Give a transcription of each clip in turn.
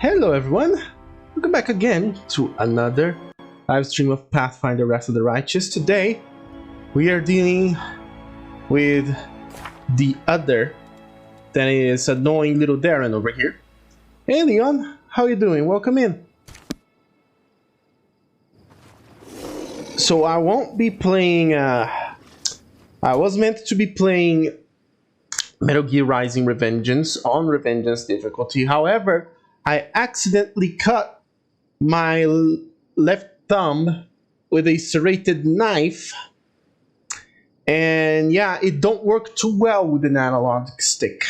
Hello everyone, welcome back again to another live stream of Pathfinder Wrath of the Righteous. Today we are dealing with the other that is annoying little Daeran over here. Hey Leon, how you doing? Welcome in. So I won't be playing, I was meant to be playing Metal Gear Rising Revengeance on Revengeance difficulty. However, I accidentally cut my left thumb with a serrated knife, and yeah, it don't work too well with an analog stick.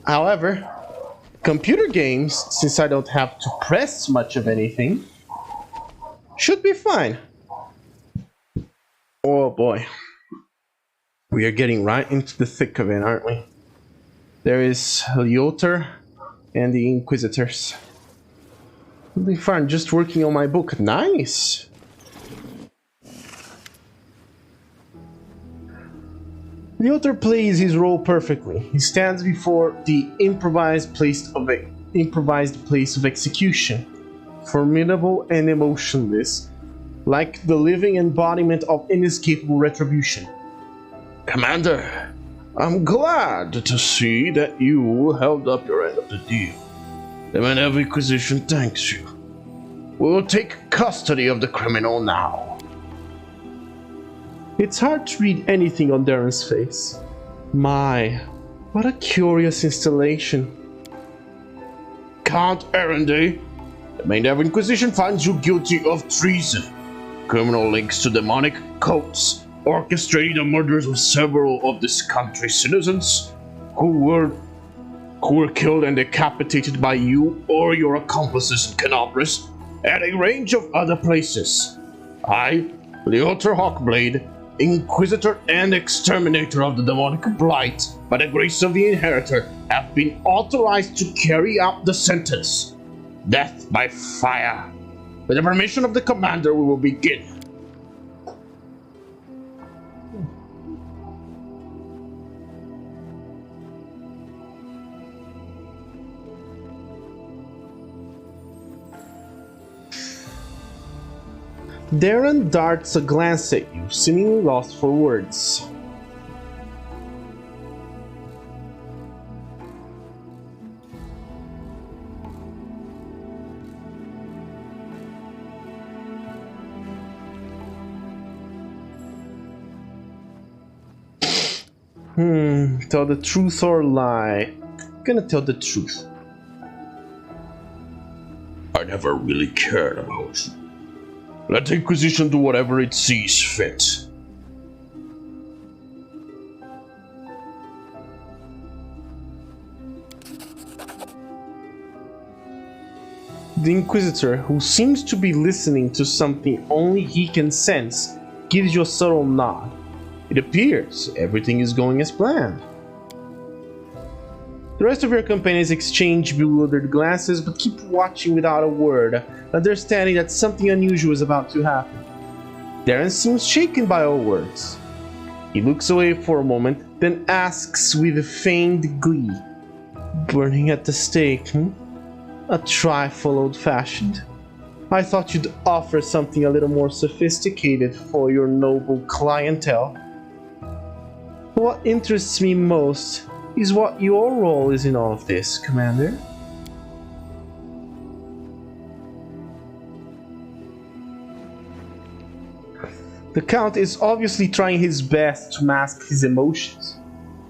However, computer games, since I don't have to press much of anything, should be fine. Oh boy. We are getting right into the thick of it, aren't we? There is Hilor and the Inquisitors. It'll be fun, just working on my book. Nice! Hilor plays his role perfectly. He stands before the improvised place of execution, formidable and emotionless, like the living embodiment of inescapable retribution. Commander, I'm glad to see that you held up your end of the deal. The Man of Inquisition thanks you. We'll take custody of the criminal now. It's hard to read anything on Daeran's face. My, what a curious installation. Count Erenday, the Man of Inquisition finds you guilty of treason, criminal links to demonic cults, orchestrating the murders of several of this country's citizens who were killed and decapitated by you or your accomplices in Canopus at a range of other places. I, Hilor Hawkblade, Inquisitor and Exterminator of the Demonic Blight, by the grace of the Inheritor, have been authorized to carry out the sentence. Death by fire. With the permission of the Commander, we will begin. Daeran darts a glance at you, seemingly lost for words. Tell the truth or lie? I'm gonna tell the truth. I never really cared about you. Let the Inquisition do whatever it sees fit. The Inquisitor, who seems to be listening to something only he can sense, gives you a subtle nod. It appears everything is going as planned. The rest of your companions exchange bewildered glances, but keep watching without a word, understanding that something unusual is about to happen. Daeran seems shaken by all words. He looks away for a moment, then asks with a feigned glee, "Burning at the stake, A trifle old-fashioned. I thought you'd offer something a little more sophisticated for your noble clientele. What interests me most is what your role is in all of this, Commander." The Count is obviously trying his best to mask his emotions,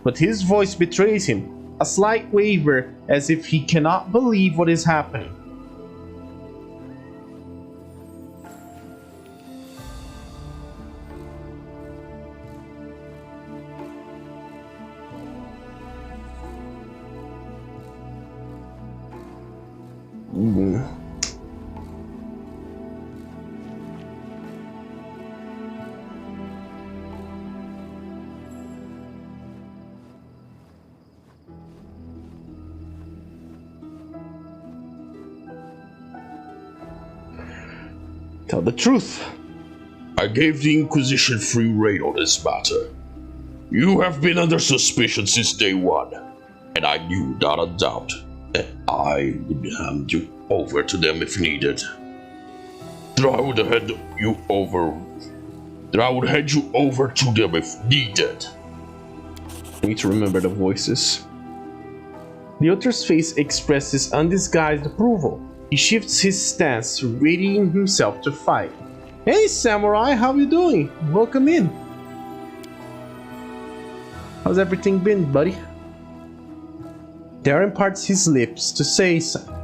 but his voice betrays him, a slight waver as if he cannot believe what is happening. Tell the truth. I gave the Inquisition free rein on this matter. You have been under suspicion since day one, and I knew without a doubt that I would hand you over to them if needed. That I would hand you over to them if needed. I need to remember the voices. The other's face expresses undisguised approval. He shifts his stance, readying himself to fight. Hey samurai, how you doing? Welcome in. How's everything been, buddy? Daeran parts his lips to say something,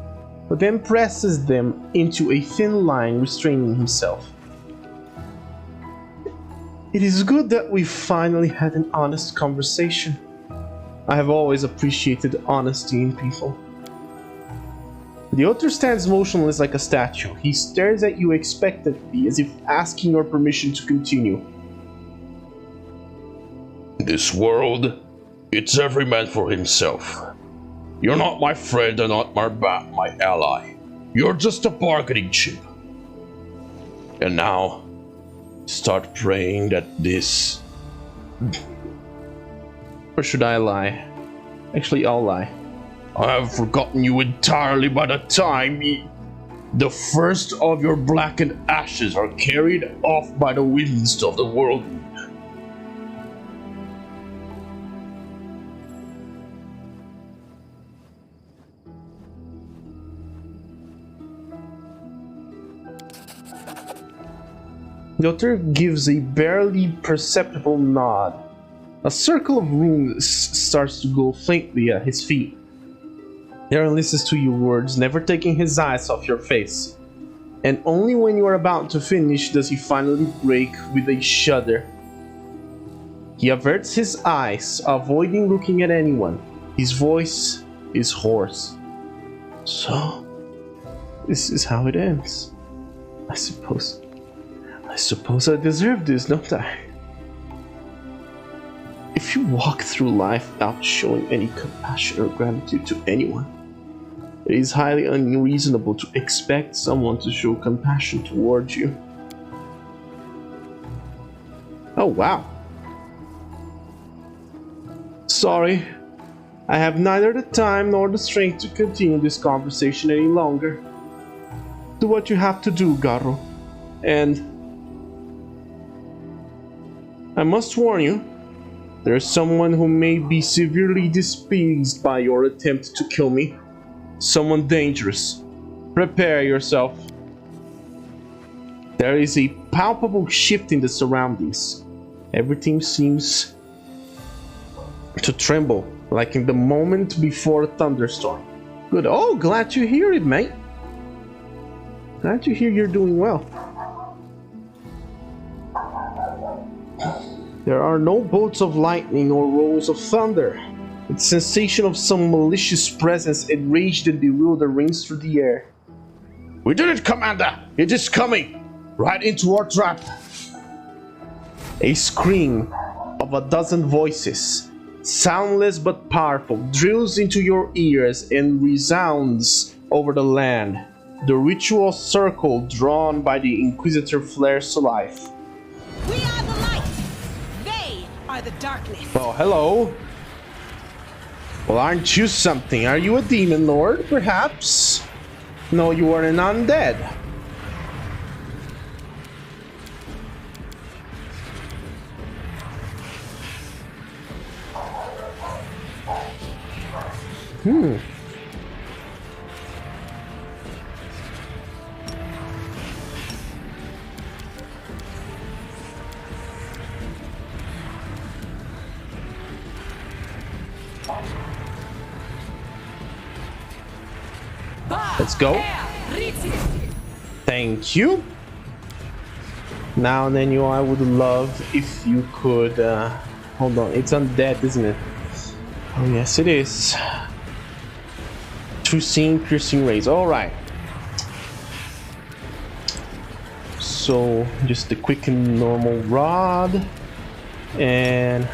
but then presses them into a thin line, restraining himself. It is good that we finally had an honest conversation. I have always appreciated honesty in people. The other stands motionless like a statue. He stares at you expectantly, as if asking your permission to continue. This world, it's every man for himself. You're not my friend and not my ally. You're just a bargaining chip. And now, start praying that this... Or should I lie? Actually, I'll lie. I have forgotten you entirely by the time the first of your blackened ashes are carried off by the winds of the whirlwind. The other gives a barely perceptible nod. A circle of runes starts to glow faintly at his feet. Daeran listens to your words, never taking his eyes off your face. And only when you are about to finish does he finally break with a shudder. He averts his eyes, avoiding looking at anyone. His voice is hoarse. So, this is how it ends. I suppose I deserve this, don't I? If you walk through life without showing any compassion or gratitude to anyone, it is highly unreasonable to expect someone to show compassion towards you. Oh wow. Sorry, I have neither the time nor the strength to continue this conversation any longer. Do what you have to do, Garo. And I must warn you, there is someone who may be severely displeased by your attempt to kill me. Someone dangerous. Prepare yourself. There is a palpable shift in the surroundings. Everything seems to tremble, like in the moment before a thunderstorm. Good. Oh, glad to hear it, mate. Glad to hear you're doing well. There are no bolts of lightning or rolls of thunder. The sensation of some malicious presence, enraged and bewildered, rings through the air. We did it, Commander! It is coming! Right into our trap! A scream of a dozen voices, soundless but powerful, drills into your ears and resounds over the land. The ritual circle drawn by the Inquisitor flares to life. We are the light! They are the darkness! Well, hello. Well, aren't you something? Are you a demon lord, perhaps? No, you are an undead. Let's go. Thank you. Now then, I would love if you could hold on, it's undead, isn't it? Oh yes, it is. Two seeing piercing rays. Alright. So just a quick and normal rod. And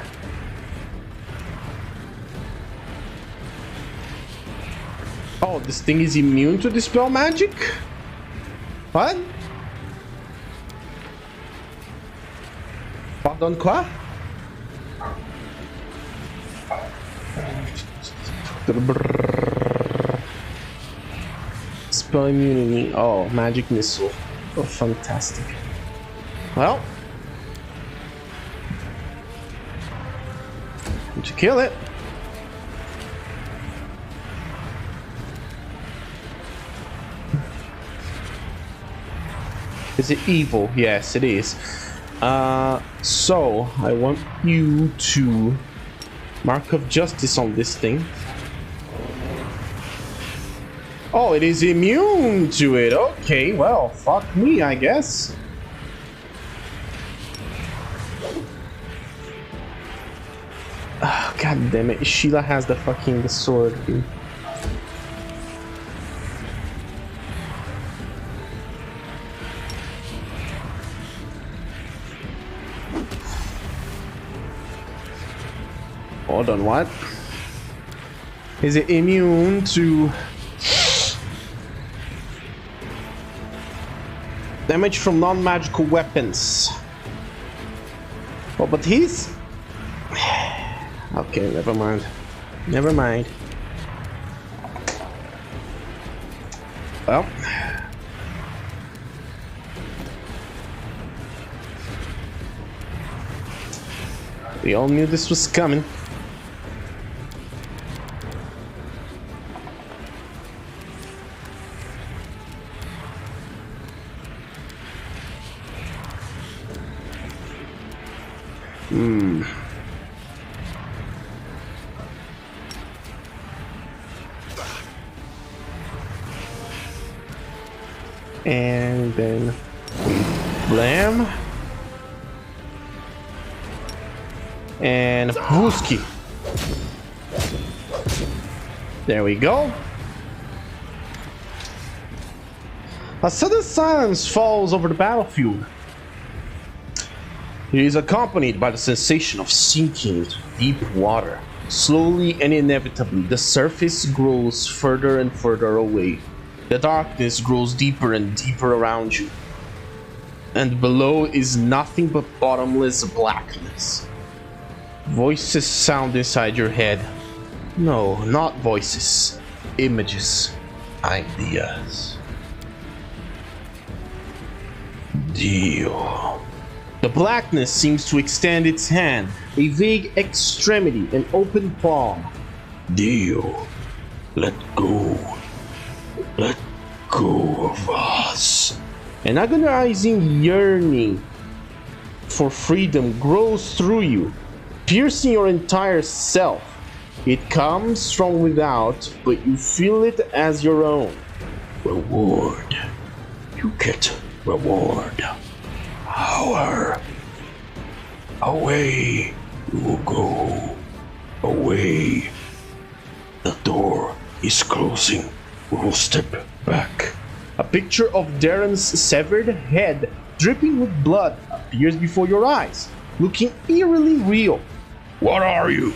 oh, this thing is immune to dispel magic? What? Pardon quoi? Spell immunity. Oh, magic missile. Oh, fantastic. Well, need to kill it. Is it evil? Yes, it is. So I want you to mark of justice on this thing. Oh, it is immune to it. Okay, well, fuck me, I guess. Oh, God damn it. Sheila has the sword. Hold on, what? Is it immune to damage from non-magical weapons? Oh, but he's... Okay, never mind. Never mind. Well... We all knew this was coming. And then blam and whooski. There we go. A sudden silence falls over the battlefield. It is accompanied by the sensation of sinking into deep water. Slowly and inevitably, the surface grows further and further away. The darkness grows deeper and deeper around you. And below is nothing but bottomless blackness. Voices sound inside your head. No, not voices. Images. Ideas. Dio. The blackness seems to extend its hand, a vague extremity, an open palm. Dio, let go. Let go of us. An agonizing yearning for freedom grows through you, piercing your entire self. It comes from without, but you feel it as your own. Reward. You get reward. Power. Away you will go. Away. The door is closing. We will step back. A picture of Daeran's severed head, dripping with blood, appears before your eyes, looking eerily real. What are you?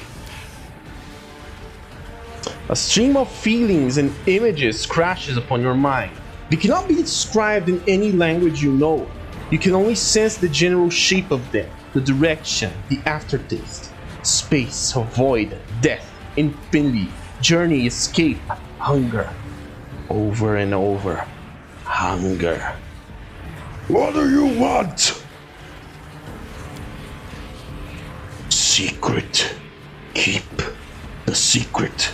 A stream of feelings and images crashes upon your mind. They cannot be described in any language you know. You can only sense the general shape of them, the direction, the aftertaste. Space, void, death, infinity, journey, escape, hunger. Over and over. Hunger. What do you want? Secret. Keep the secret.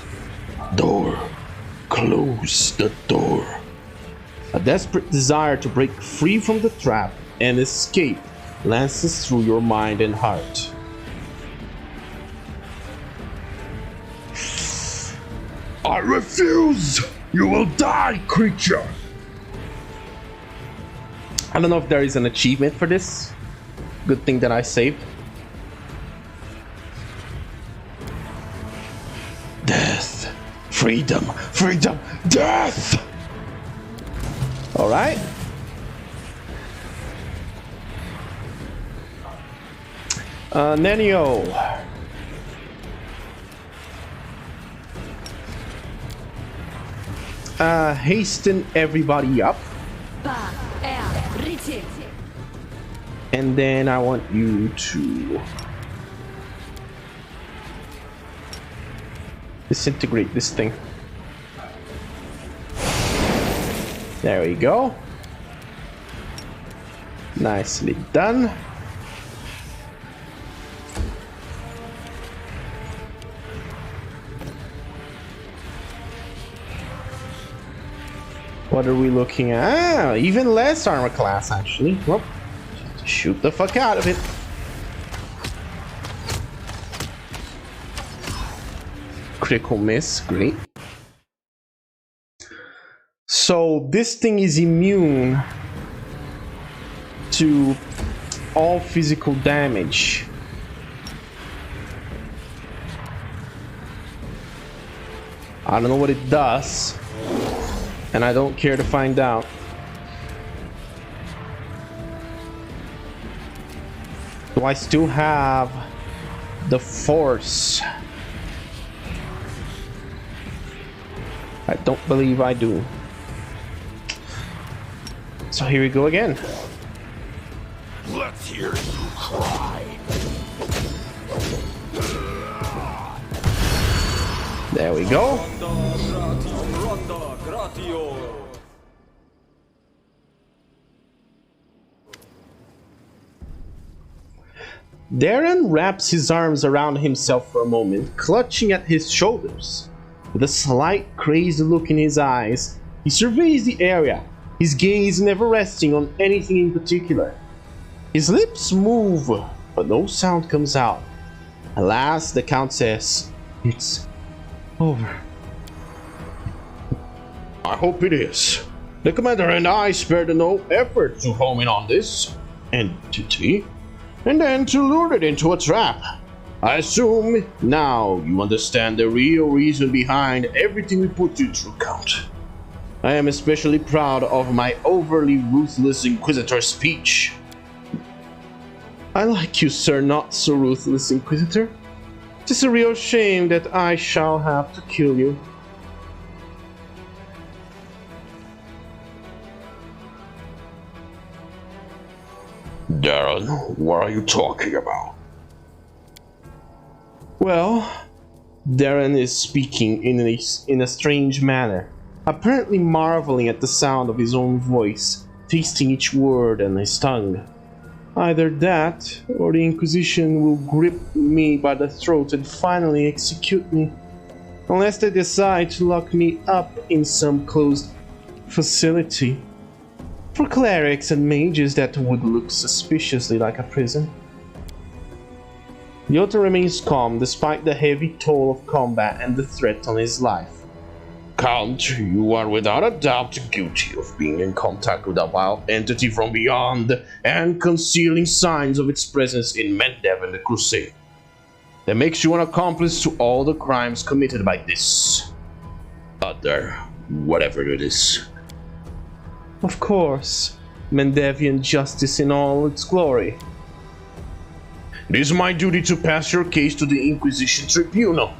Door. Close the door. A desperate desire to break free from the trap and escape lances through your mind and heart. I refuse! You will die, creature! I don't know if there is an achievement for this. Good thing that I saved. Death. Freedom. Freedom. Death! Alright. Nenio. Hasten everybody up. And then I want you to disintegrate this thing. There we go. Nicely done. What are we looking at? Ah, even less armor class, actually. Well, shoot the fuck out of it. Critical miss, great. So this thing is immune to all physical damage. I don't know what it does, and I don't care to find out. Do I still have the force? I don't believe I do. So here we go again. Let's hear you cry. There we go. Daeran wraps his arms around himself for a moment, clutching at his shoulders. With a slight crazed look in his eyes, he surveys the area, his gaze never resting on anything in particular. His lips move, but no sound comes out. At last, the Count says, "It's over." I hope it is. The commander and I spared no effort to home in on this entity, and then to lure it into a trap. I assume now you understand the real reason behind everything we put you through, Count. I am especially proud of my overly ruthless Inquisitor speech. I like you, sir, not so ruthless Inquisitor. It's a real shame that I shall have to kill you. Daeran, what are you talking about? Well, Daeran is speaking in a strange manner, apparently marveling at the sound of his own voice, tasting each word on his tongue. Either that, or the Inquisition will grip me by the throat and finally execute me, unless they decide to lock me up in some closed facility. For clerics and mages, that would look suspiciously like a prison. Hilor remains calm despite the heavy toll of combat and the threat on his life. Count, you are without a doubt guilty of being in contact with a wild entity from beyond and concealing signs of its presence in Mendev and the Crusade. That makes you an accomplice to all the crimes committed by this other, whatever it is. Of course, Mendevian justice in all its glory. It is my duty to pass your case to the Inquisition Tribunal,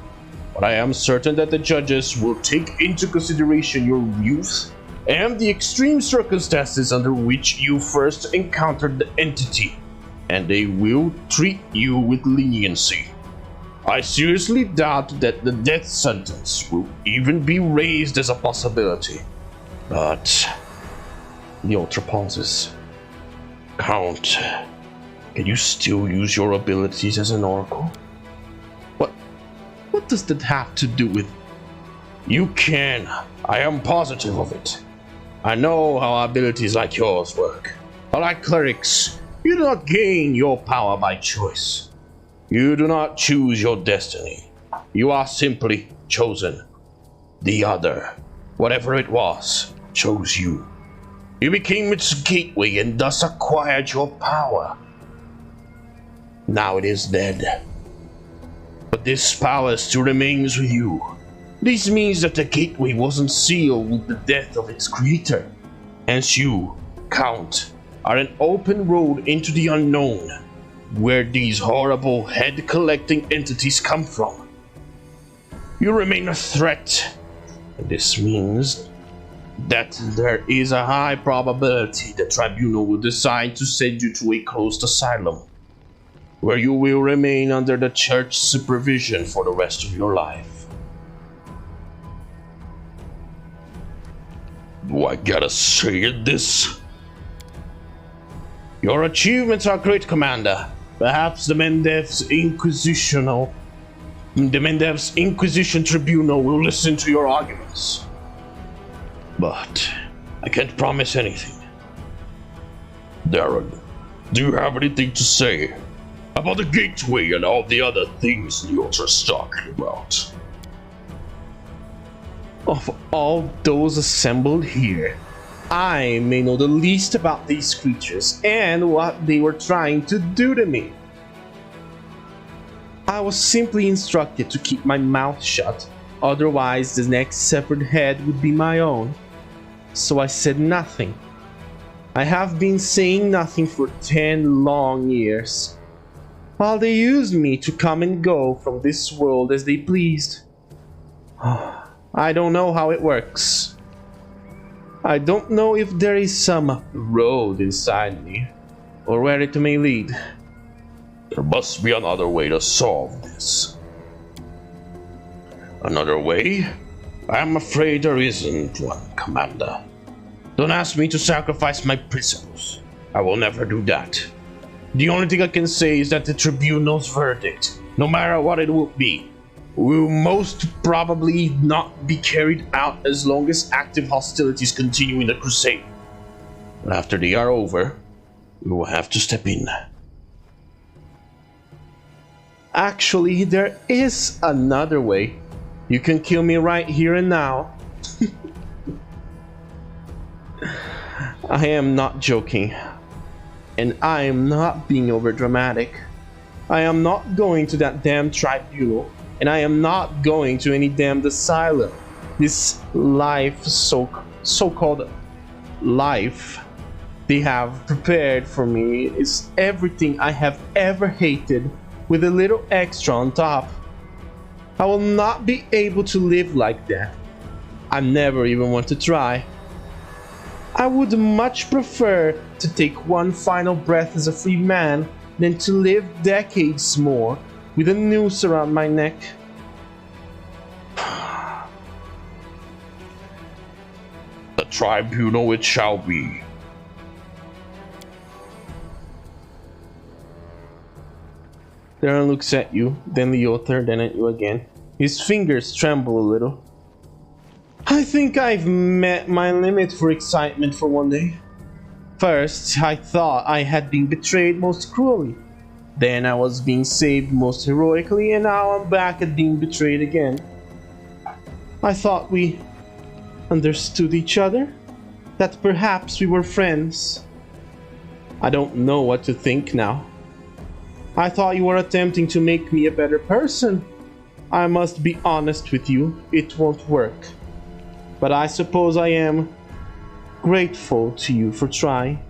but I am certain that the judges will take into consideration your youth and the extreme circumstances under which you first encountered the entity, and they will treat you with leniency. I seriously doubt that the death sentence will even be raised as a possibility, but... Hilor pauses. Count, can you still use your abilities as an oracle? What does that have to do with... You can. I am positive of it. I know how abilities like yours work. But like clerics, you do not gain your power by choice. You do not choose your destiny. You are simply chosen. The other, whatever it was, chose you. You became its gateway and thus acquired your power. Now it is dead. But this power still remains with you. This means that the gateway wasn't sealed with the death of its creator. Hence you, Count, are an open road into the unknown, where these horrible head-collecting entities come from. You remain a threat, and this means that there is a high probability the tribunal will decide to send you to a closed asylum, where you will remain under the church supervision for the rest of your life. Do I gotta say this? Your achievements are great, Commander. Perhaps the Mendev's Inquisition Tribunal will listen to your arguments. But I can't promise anything. Daeran, do you have anything to say about the gateway and all the other things Hilor's talking about? Of all those assembled here, I may know the least about these creatures and what they were trying to do to me. I was simply instructed to keep my mouth shut, otherwise the next severed head would be my own. So I said nothing. I have been saying nothing for 10 long years, while they used me to come and go from this world as they pleased. I don't know how it works. I don't know if there is some road inside me, or where it may lead. There must be another way to solve this. Another way? I'm afraid there isn't one, Commander. Don't ask me to sacrifice my principles. I will never do that. The only thing I can say is that the Tribunal's verdict, no matter what it will be, will most probably not be carried out as long as active hostilities continue in the Crusade. But after they are over, we will have to step in. Actually, there is another way. You can kill me right here and now. I am not joking. And I am not being overdramatic. I am not going to that damn tribunal. And I am not going to any damned asylum. This life, so-called life they have prepared for me is everything I have ever hated, with a little extra on top. I will not be able to live like that. I never even want to try. I would much prefer to take one final breath as a free man than to live decades more with a noose around my neck. The tribunal it shall be. Daeran looks at you, then Leother, then at you again. His fingers tremble a little. I think I've met my limit for excitement for one day. First, I thought I had been betrayed most cruelly. Then I was being saved most heroically, and now I'm back at being betrayed again. I thought we understood each other, that perhaps we were friends. I don't know what to think now. I thought you were attempting to make me a better person. I must be honest with you, it won't work. But I suppose I am grateful to you for trying.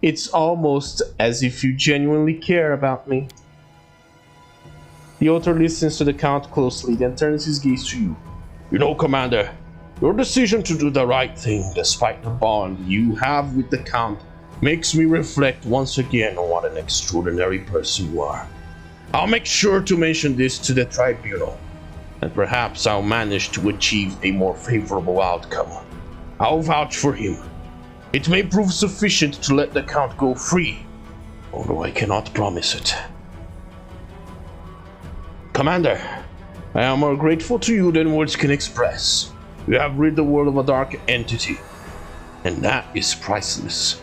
It's almost as if you genuinely care about me. The author listens to the Count closely, then turns his gaze to you. You know, Commander, your decision to do the right thing, despite the bond you have with the Count, makes me reflect once again on what an extraordinary person you are. I'll make sure to mention this to the tribunal, and perhaps I'll manage to achieve a more favorable outcome. I'll vouch for him. It may prove sufficient to let the Count go free, although I cannot promise it. Commander, I am more grateful to you than words can express. You have rid the world of a dark entity, and that is priceless.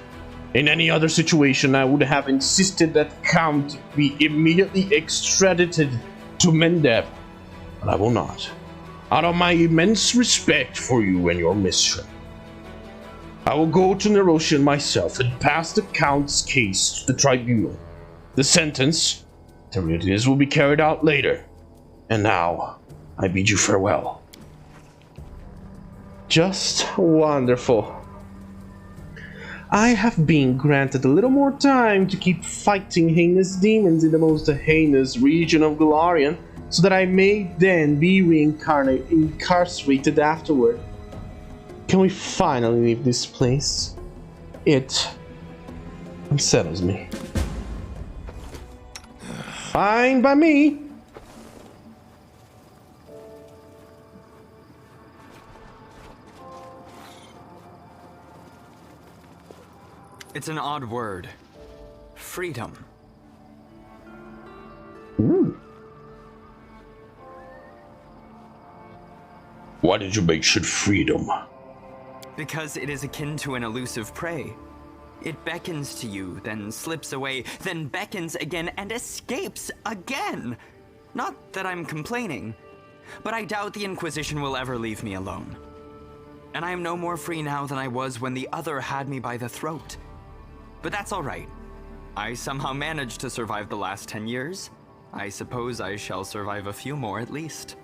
In any other situation, I would have insisted that Count be immediately extradited to Mendev, but I will not, out of my immense respect for you and your mission. I will go to Nerosian myself and pass the Count's case to the tribunal. The sentence, will be carried out later. And now, I bid you farewell. Just wonderful. I have been granted a little more time to keep fighting heinous demons in the most heinous region of Golarion, so that I may then be incarcerated afterward. Can we finally leave this place? It unsettles me. Fine by me. It's an odd word. Freedom. Ooh. Why did you mention freedom? Because it is akin to an elusive prey. It beckons to you, then slips away, then beckons again and escapes again. Not that I'm complaining, but I doubt the Inquisition will ever leave me alone. And I am no more free now than I was when the other had me by the throat. But that's all right. I somehow managed to survive the last 10 years. I suppose I shall survive a few more at least.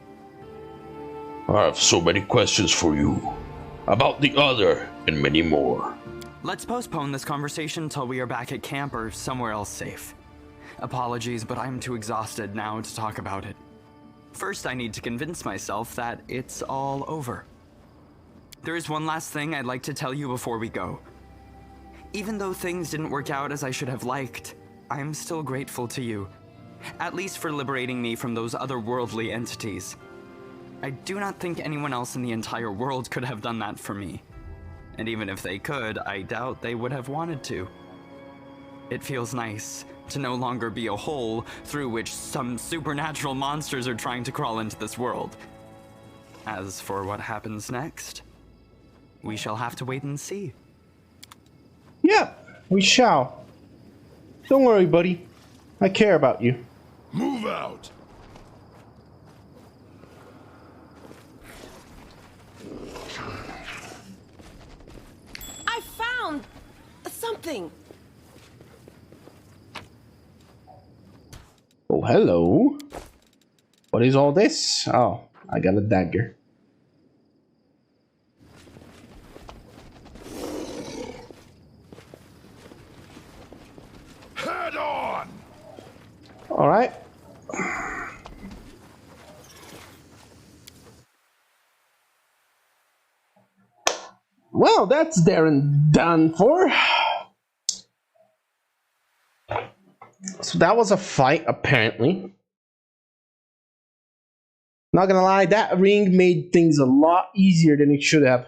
I have so many questions for you. About the other, and many more. Let's postpone this conversation till we are back at camp or somewhere else safe. Apologies, but I'm too exhausted now to talk about it. First, I need to convince myself that it's all over. There is one last thing I'd like to tell you before we go. Even though things didn't work out as I should have liked, I'm still grateful to you. At least for liberating me from those otherworldly entities. I do not think anyone else in the entire world could have done that for me. And even if they could, I doubt they would have wanted to. It feels nice to no longer be a hole through which some supernatural monsters are trying to crawl into this world. As for what happens next, we shall have to wait and see. Yep, we shall. Don't worry, buddy. I care about you. Move out! I found something. Oh, hello. What is all this? Oh, I got a dagger. Head on! Alright. Well, that's Daeran done for. So that was a fight, apparently. Not gonna lie, that ring made things a lot easier than it should have.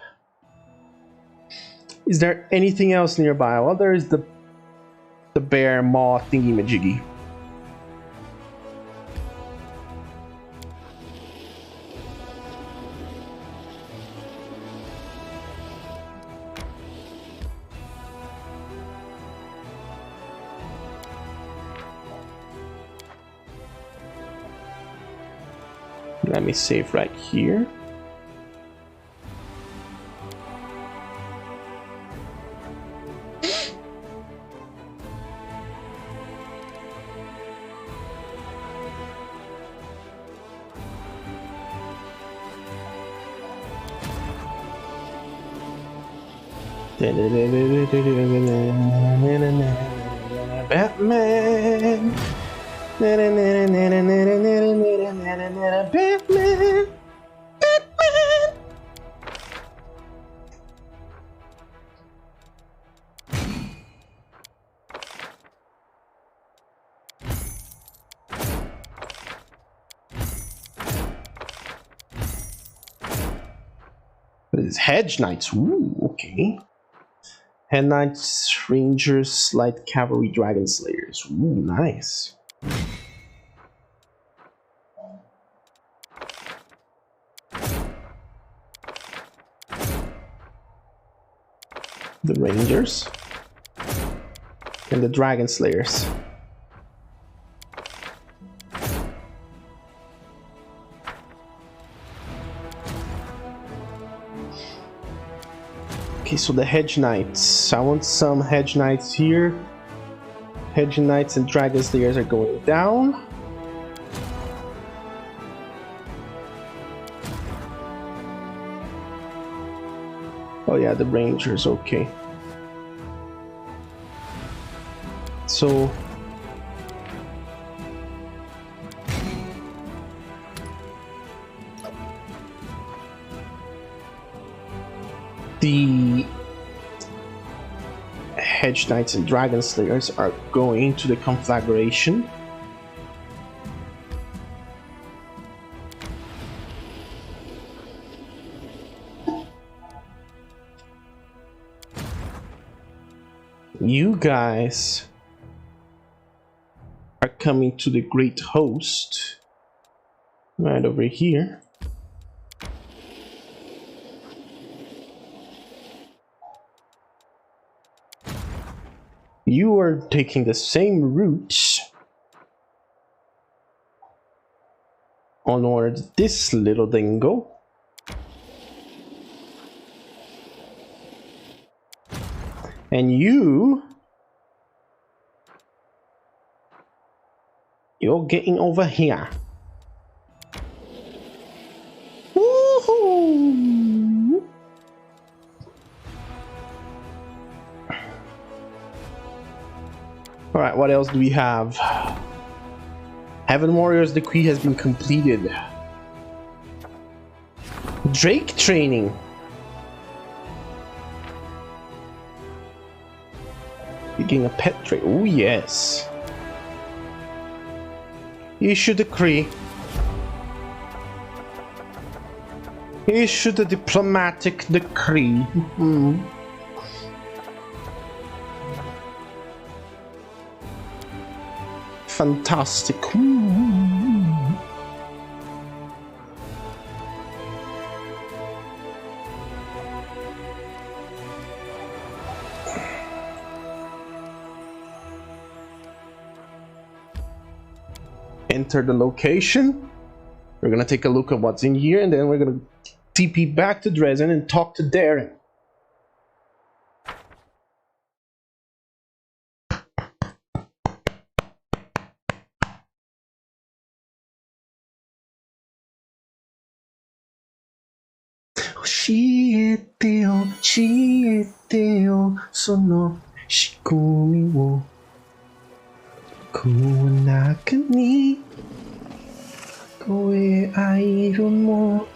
Is there anything else nearby? Well, there's the bear maw thingy-majiggy. Let me save right here. Batman. Batman. Batman. What is Hedge Knights? Ooh, okay. Head Knights, Rangers, Light Cavalry, Dragon Slayers. Ooh, nice. The Rangers and the Dragon Slayers. Okay, so the Hedge Knights. I want some Hedge Knights here. Hedge Knights and Dragon Slayers are going down. Oh yeah, the Rangers, okay. So the Hedge Knights and Dragon Slayers are going to the conflagration. You guys are coming to the Great Host right over here. You are taking the same route onward this little dingo. And you're getting over here. Woohoo! Alright, what else do we have? Heaven Warrior's Decree has been completed. Drake training. Begin a pet trade. Oh yes. Issue decree. Issue the diplomatic decree. Fantastic. Enter the location. We're gonna take a look at what's in here, and then we're gonna TP back to Dresden and talk to Daeran. Shiete o sono shikumi wo Kunaka ni koe airu mo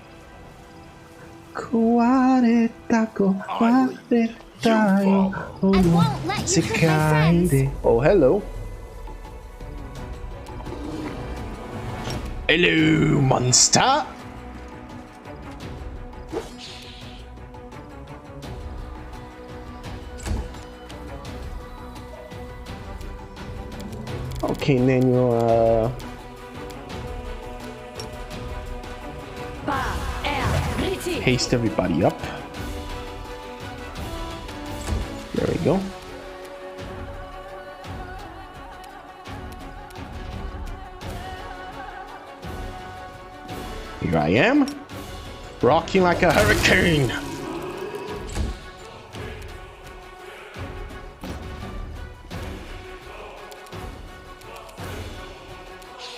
Kuareta ko wareta yo ono sekai de. Oh, hello. Hello, monster. Okay, and then you haste everybody up. There we go. Here I am, rocking like a hurricane.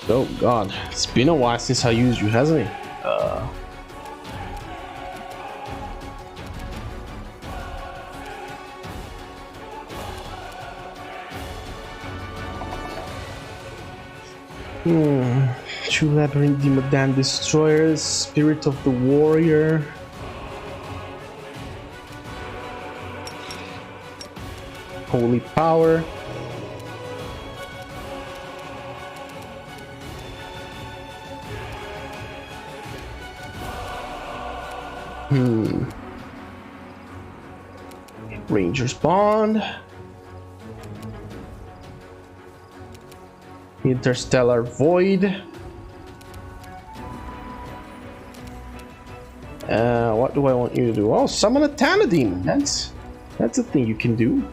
Oh god, it's been a while since I used you, hasn't it? Two Labyrinth Demodan Destroyers, Spirit of the Warrior. Holy Power. Ranger's Bond. Interstellar Void. What do I want you to do? Oh, summon a Tanadine. That's a thing you can do.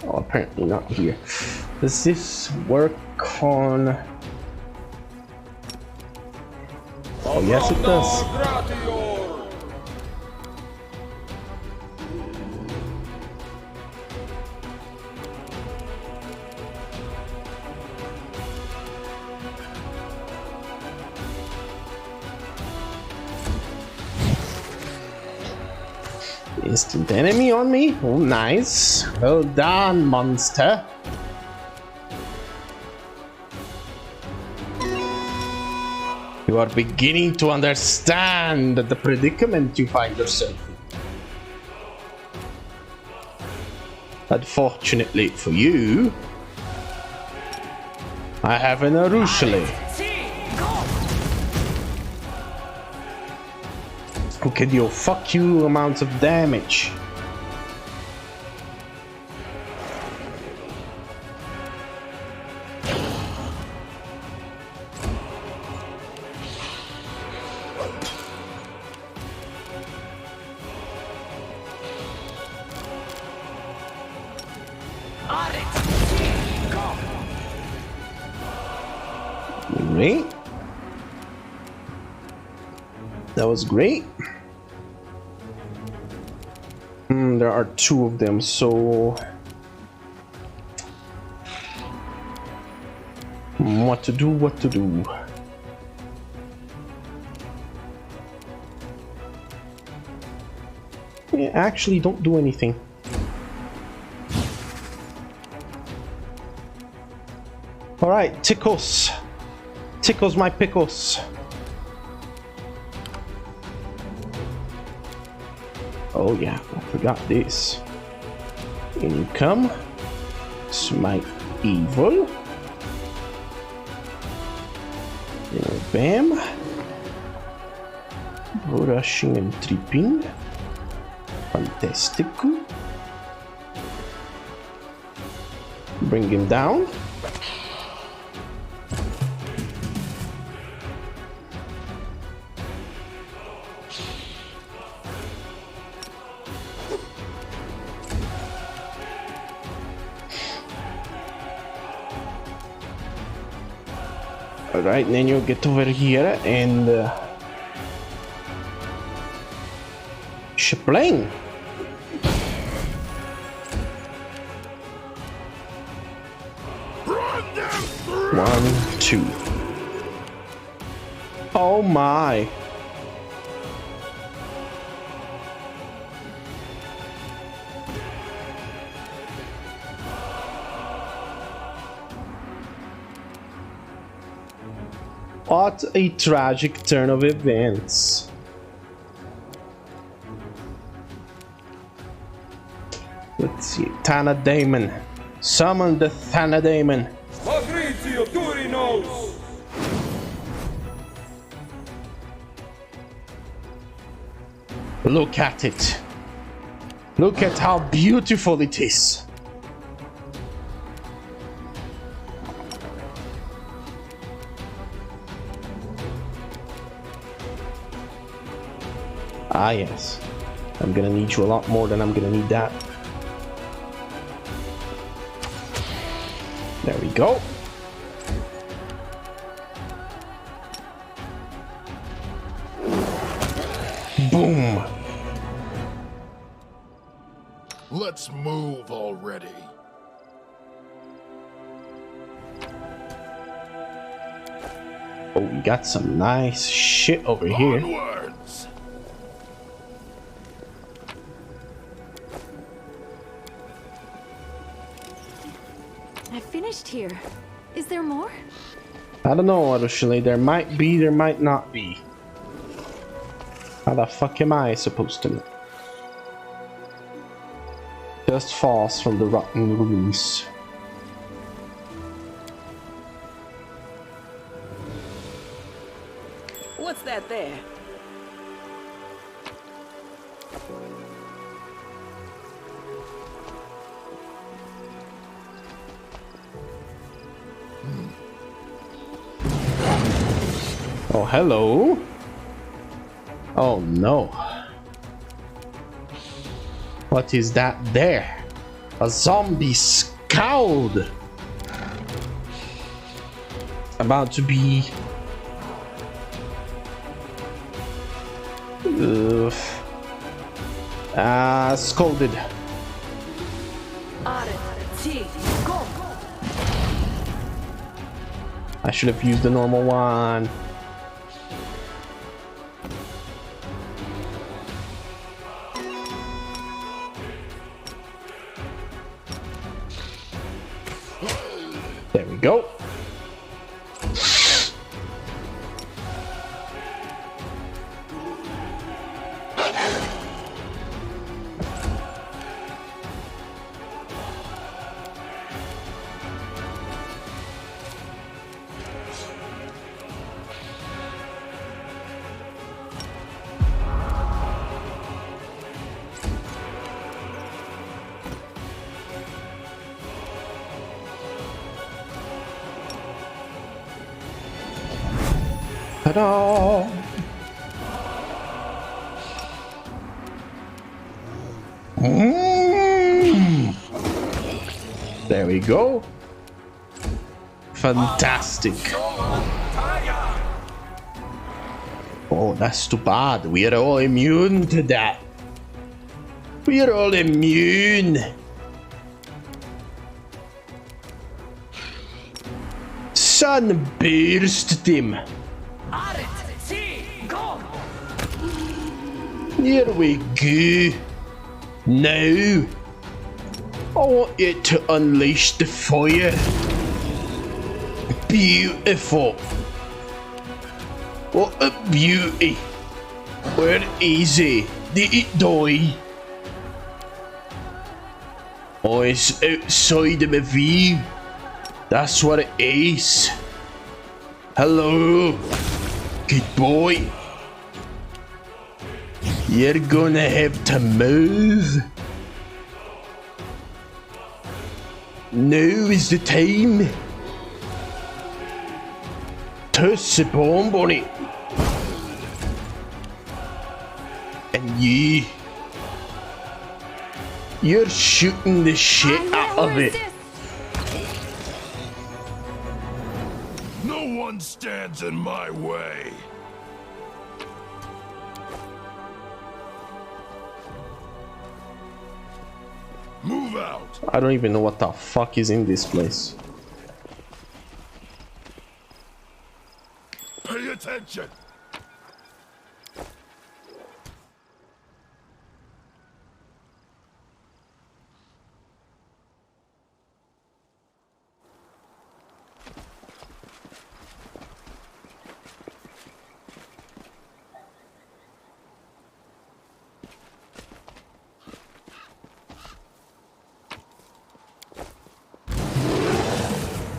Oh, apparently not here. Does this work on... Oh, yes it does. Instant enemy on me? Oh, nice. Well done, monster. You are beginning to understand the predicament you find yourself in. Unfortunately for you, I have an Arushale who can deal fuck you amounts of damage. Great. That was great. There are two of them, so what to do? What to do? Yeah, actually, don't do anything. All right, tickles, tickles my pickles. Oh yeah, I forgot this. In you come. Smite evil. Bam. Rushing and tripping. Fantastico. Bring him down. Alright, then you get over here and Shapling. 1, 2. Oh my. What a tragic turn of events. Let's see. Tana Daemon. Summon the Tana Daemon. Look at it. Look at how beautiful it is. Ah, yes. I'm gonna need you a lot more than I'm gonna need that. There we go. Boom. Let's move already. Oh, we got some nice shit over here. Onwards. I finished here. Is there more? I don't know, Arushile. There might be, there might not be. How the fuck am I supposed to know? Just falls from the rotten ruins. What's that there? Oh, hello. Oh no. What is that there? A zombie scowled. About to be scolded. I should have used the normal one. There we go. Ta-da! There we go. Fantastic. Oh, that's too bad. We are all immune to that. We are all immune. Sunburst them. Here we go. Now, I want you to unleash the fire. Beautiful. What a beauty. Where is he? Did it die? Oh, it's outside of my view. That's what it is. Hello. Good boy. You're gonna have to move. Now is the time. Toss the bomb on it. And you're shooting the shit out of it. No one stands in my way. Move out. I don't even know what the fuck is in this place. Pay attention.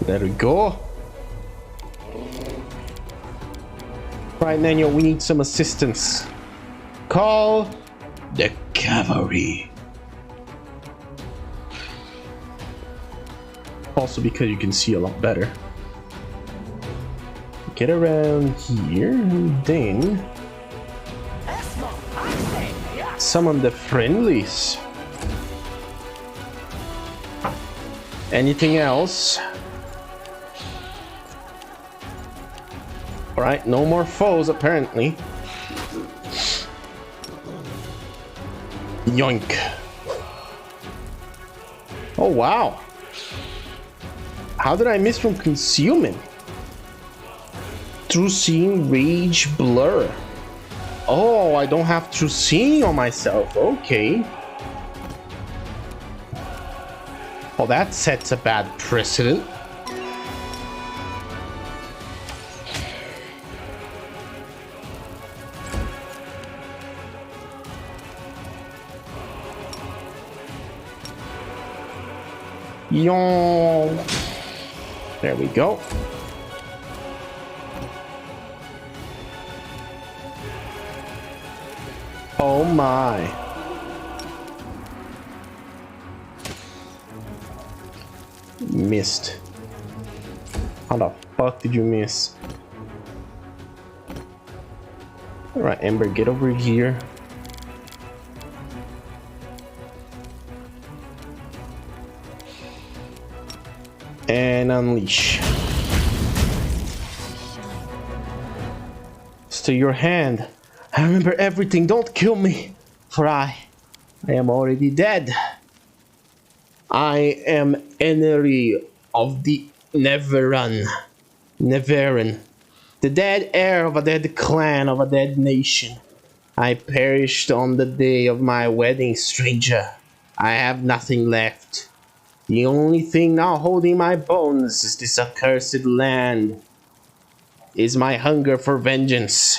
There we go. Right, Daniel, we need some assistance. Call the cavalry. Also because you can see a lot better. Get around here, then summon the friendlies. Anything else? Alright, no more foes apparently. Yoink. Oh wow. How did I miss from concealment? True seeing, rage, blur. Oh, I don't have true seeing on myself. Okay. Well, that sets a bad precedent. Yawn. There we go. Oh my. Missed. How the fuck did you miss? Alright, Ember, get over here. And unleash. Stay your hand. I remember everything. Don't kill me, for I am already dead. I am enemy of the Neveran, the dead heir of a dead clan of a dead nation. I perished on the day of my wedding, stranger. I have nothing left. The only thing now holding my bones is this accursed land. Is my hunger for vengeance.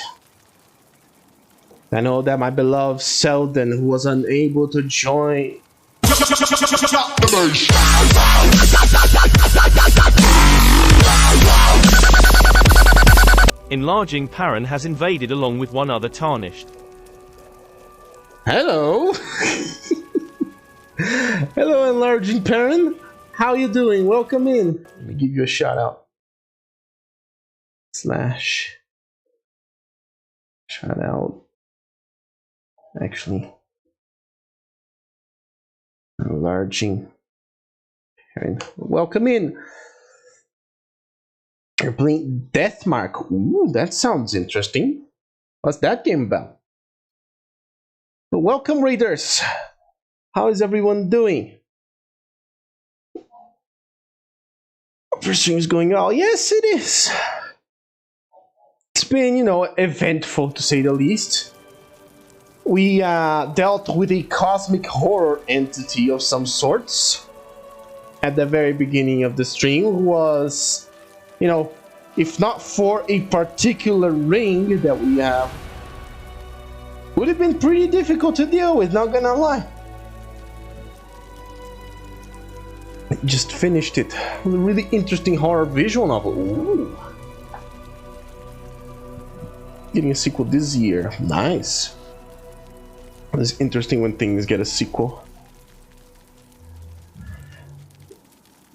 I know that my beloved Selden, who was unable to join. Enlarging Paran has invaded along with one other tarnished. Hello. Hello, enlarging Paran. How you doing? Welcome in. Let me give you a shout out. Slash. Shout out. Actually. Enlarging And welcome in. You're playing Deathmark. Ooh, that sounds interesting. What's that game about? But welcome, Raiders. How is everyone doing? First stream is going well. Yes, it is. It's been, eventful to say the least. We dealt with a cosmic horror entity of some sorts at the very beginning of the stream. Was, if not for a particular ring that we have, would have been pretty difficult to deal with, not gonna lie. Just finished it. A really interesting horror visual novel. Ooh. Getting a sequel this year. Nice. It's interesting when things get a sequel.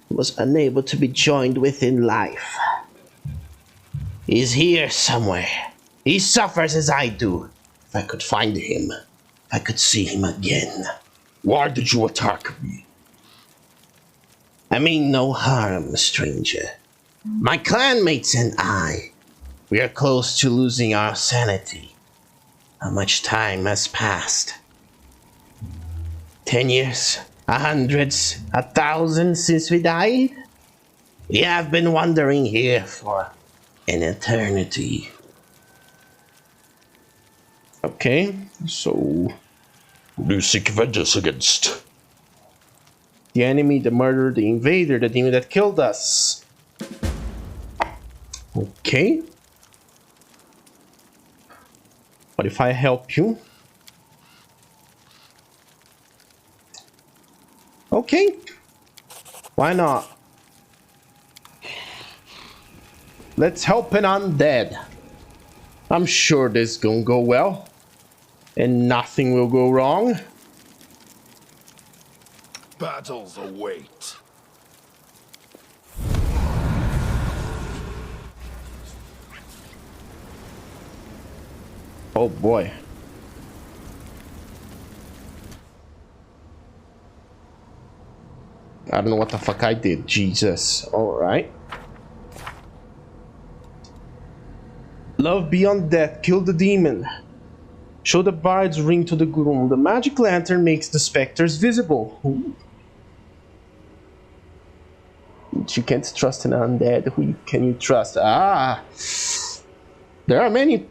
Was unable to be joined with in life. He's here somewhere. He suffers as I do. If I could find him, if I could see him again. Why did you attack me? I mean no harm, stranger. My clanmates and I, we are close to losing our sanity. How much time has passed? 10 years? 100? 1,000 since we died? We have been wandering here for an eternity. Okay, so... Who do you seek vengeance against? The enemy, the murderer, the invader, the demon that killed us. Okay. What if I help you? Okay. Why not? Let's help an undead. I'm sure this is gonna go well. And nothing will go wrong. Battles await. Oh boy. I don't know what the fuck I did. Jesus. Alright. Love beyond death. Kill the demon. Show the bard's ring to the groom. The magic lantern makes the specters visible. Ooh. You can't trust an undead. Who can you trust? Ah. There are many...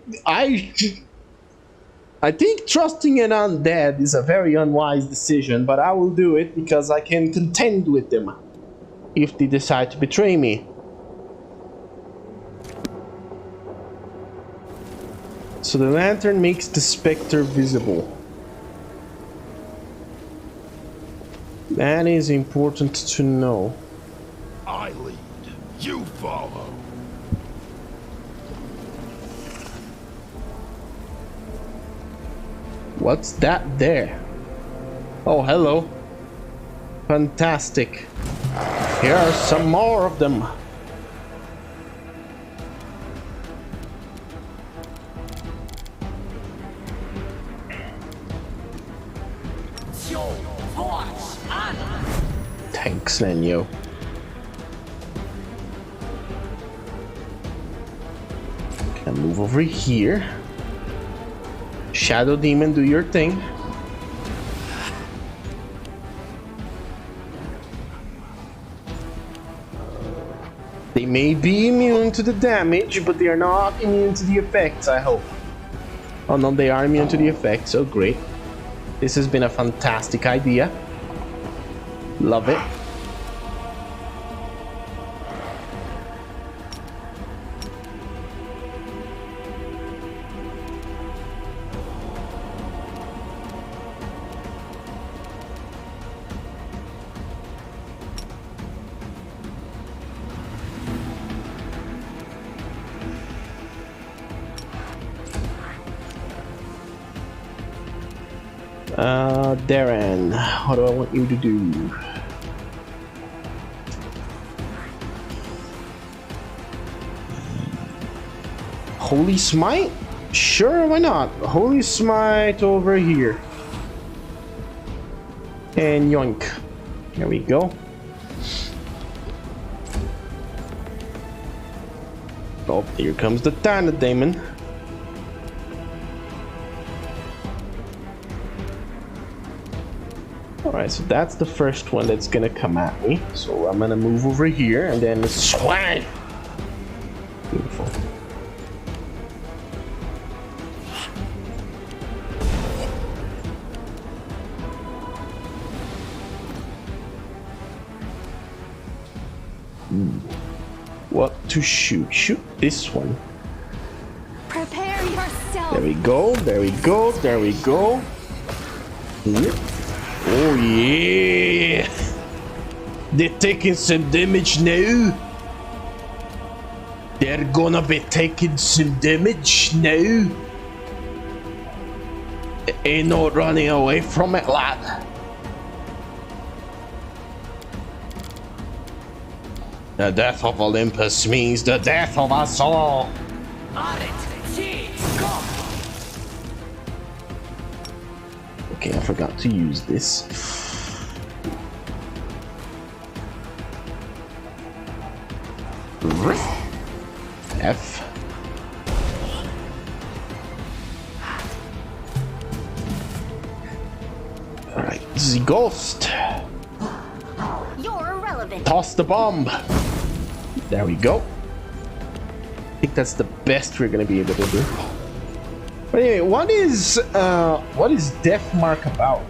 I think trusting an undead is a very unwise decision, but I will do it because I can contend with them if they decide to betray me. So the lantern makes the specter visible. That is important to know. I lead, you follow. What's that there? Oh, hello. Fantastic. Here are some more of them. Thanks, Lenyo. Can I move over here? Shadow Demon, do your thing. They may be immune to the damage, but they are not immune to the effects, I hope. Oh no, they are immune to the effects, oh great. This has been a fantastic idea. Love it. Daeran, what do I want you to do? Holy Smite? Sure, why not? Holy Smite over here. And yoink. There we go. Oh, here comes the Tana Daemon. Alright, so that's the first one that's gonna come at me. So I'm gonna move over here and then swing! Beautiful. What to shoot? Shoot this one. Prepare yourself. There we go, there we go, there we go. Oh yeah! They're taking some damage now. They're gonna be taking some damage now. Ain't no running away from it, lad. The death of Olympus means the death of us all. Okay, I forgot to use this. F. Alright, the ghost. You're irrelevant. Toss the bomb. There we go. I think that's the best we're gonna be able to do. But anyway, what is Death Mark about?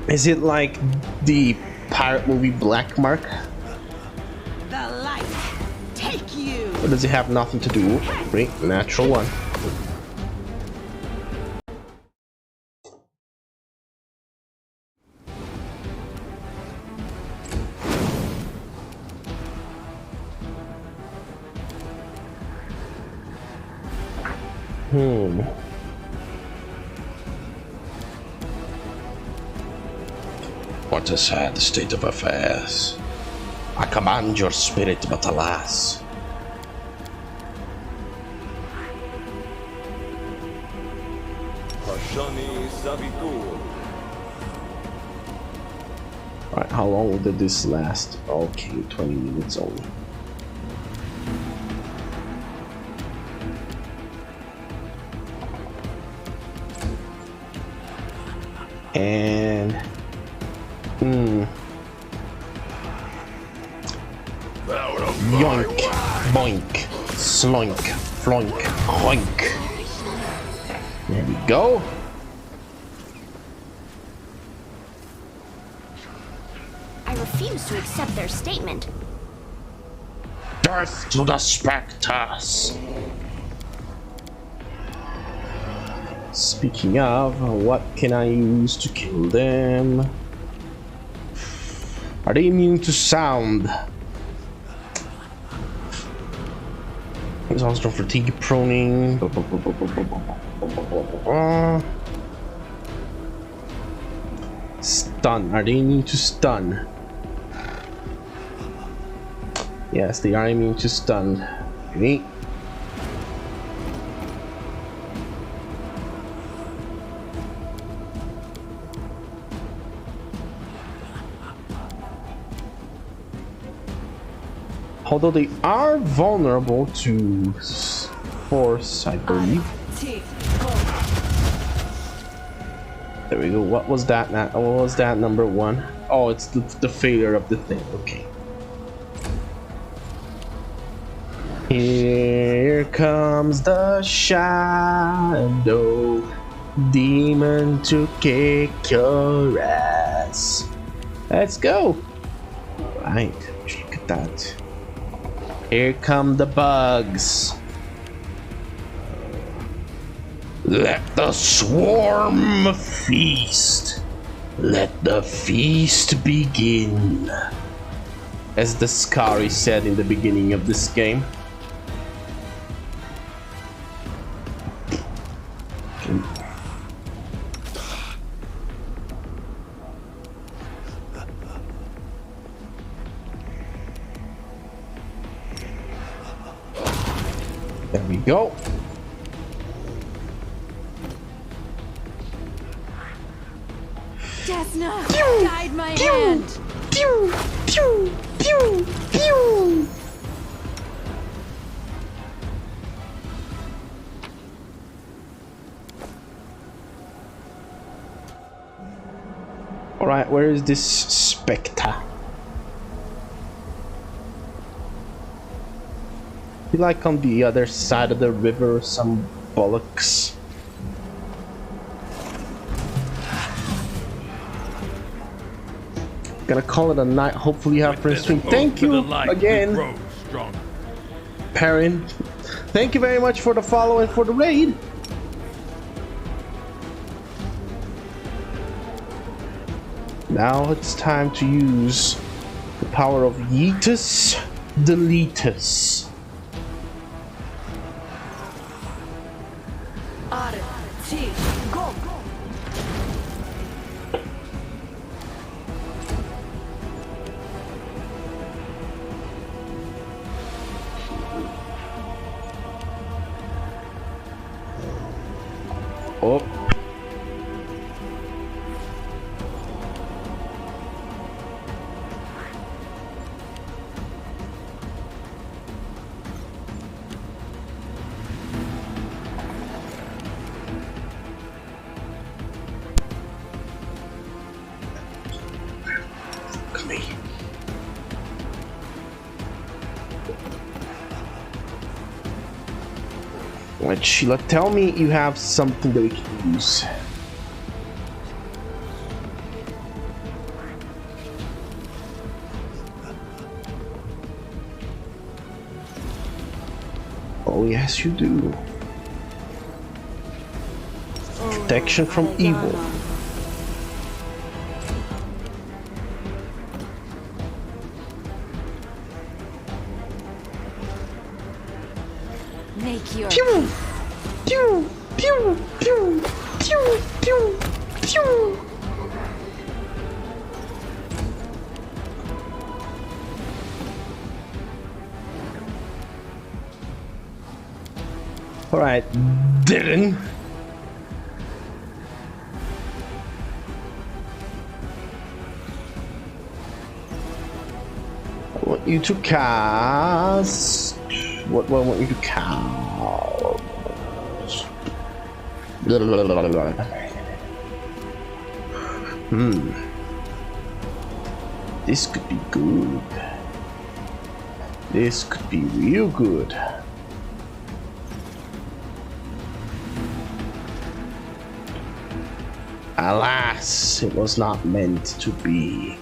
Is it like the pirate movie Black Mark? The light. Take you. Or does it have nothing to do? Great, natural one. What a sad state of affairs. I command your spirit, but alas. Alright, how long did this last? Okay, 20 minutes only. And yoink, boink, sloink, floink, hoink. There we go. I refuse to accept their statement. Death to the spectres! Speaking of, what can I use to kill them? Are they immune to sound? Exhaustion, fatigue, proning. Stun. Are they immune to stun? Yes, they are immune to stun. Okay. Although they are vulnerable to force, I believe. There we go. What was that? What was that number one? Oh, it's the failure of the thing. Okay. Here comes the shadow demon to kick your ass. Let's go. Right. Look at that. Here come the bugs. Let the swarm feast. Let the feast begin. As the Scary said in the beginning of this game. There we go. Desna, guide my hand. Alright, where is this Spectre? You like on the other side of the river or some bollocks? Gonna call it a night. Hopefully you have friends stream. Thank you again, Perrin. Thank you very much for the follow and for the raid. Now it's time to use the power of Yeetus Deletus. Go. Oh. Come here. Right, Sheila, tell me you have something that we can use. Oh yes, you do. Protection from evil. Make your Pew! Pew! Pew! Pew! Pew! Pew! Pew! Alright, Daeran. I want you to cast. What do I want you to cast? This could be good. This could be real good. Alas, it was not meant to be.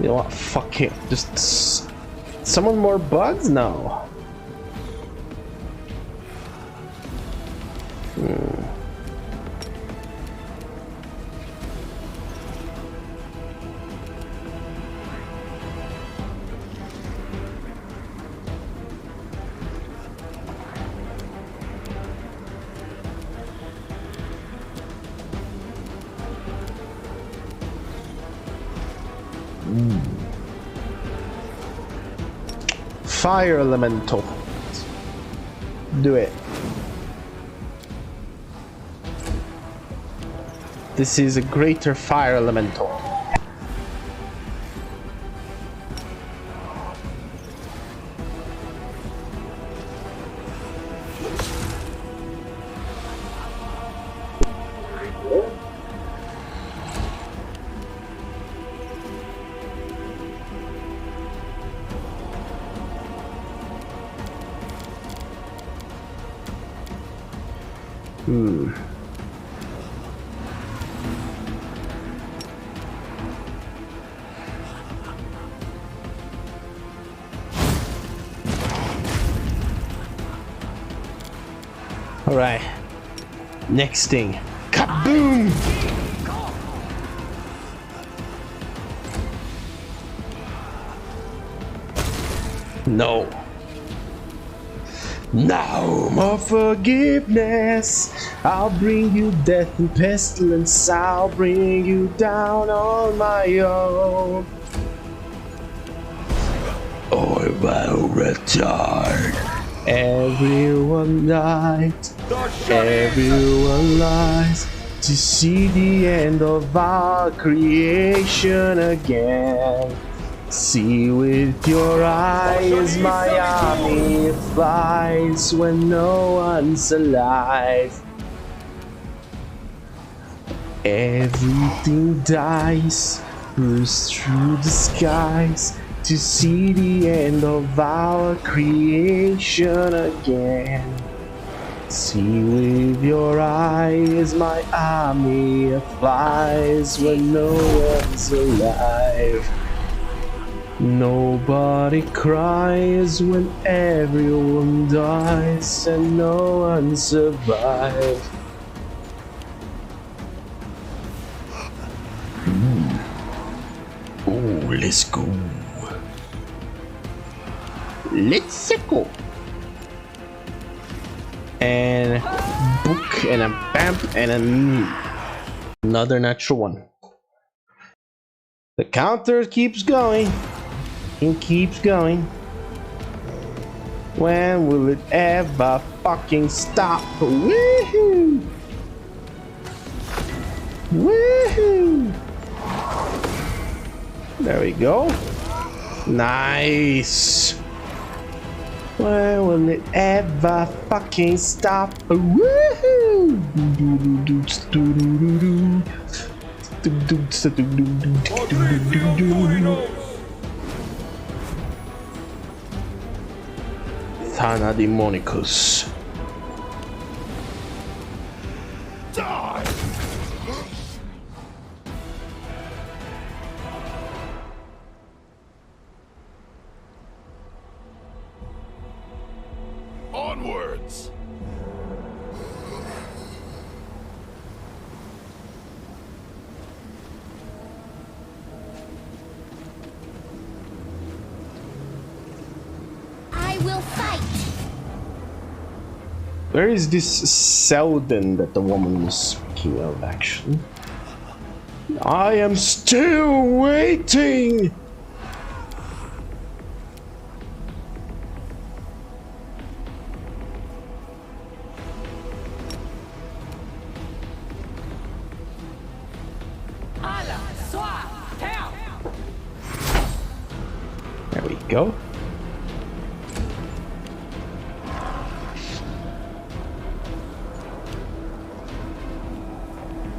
You know what? Fuck it. Just summon more bugs? No. Fire elemental. Do it. This is a greater fire elemental. Alright. Next thing. Kaboom! No. Now, more forgiveness. I'll bring you death and pestilence. I'll bring you down on my own. Or I'll retard. Everyone lies. Everyone lies to see the end of our creation again. See with your eyes my army flies when no one's alive. Everything dies, bursts through the skies to see the end of our creation again. See with your eyes my army flies when no one's alive. Nobody cries when everyone dies and no one survives. Oh, let's go. Let's go. And book and a bam and another natural one. The counter keeps going. It keeps going. When will it ever fucking stop? Woohoo! Woohoo! There we go. Nice. When will it ever fucking stop? Woohoo! Thana Demonicus. Die! Onwards! I will fight. Where is this Selden that the woman was speaking of, actually? I am still waiting! There we go.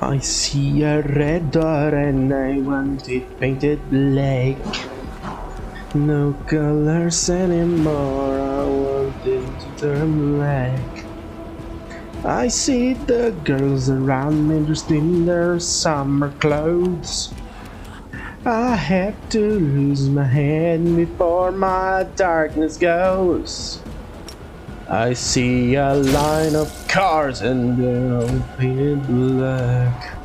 I see a red door and I want it painted black. No colors anymore, I want it to turn black. I see the girls around me dressed in their summer clothes. I have to lose my head before my darkness goes. I see a line of cars and they're all painted black.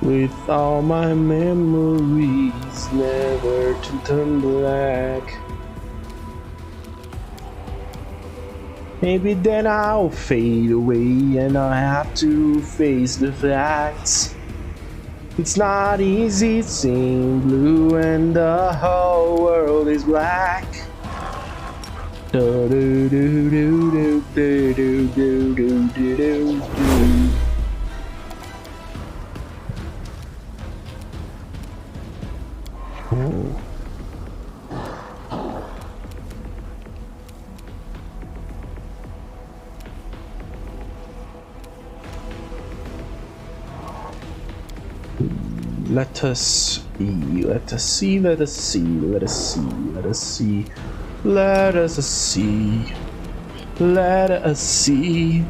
With all my memories never to turn black. Maybe then I'll fade away and I'll have to face the facts. It's not easy seeing blue and the whole world is black. Do do do do do do do do do do do. Oh. Let us see, let us see, let us see, let us see, let us see, let us see, let us see.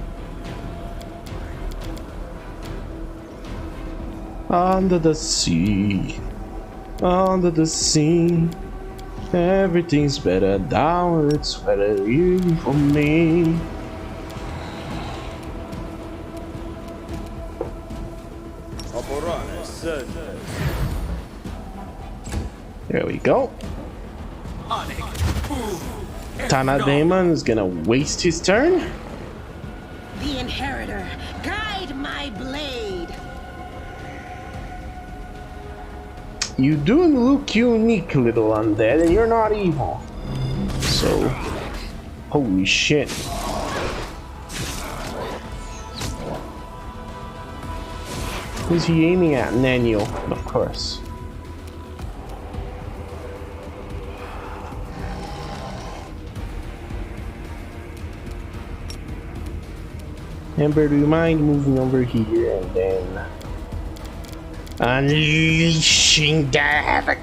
Under the sea, everything's better down, it's better here for me. There we go. Tana Daemon is gonna waste his turn. The Inheritor, guide my blade. You do look unique, little undead, and you're not evil. So, holy shit. Who's he aiming at? Naniel, of course. Amber, do you mind moving over here and then unleashing the havoc?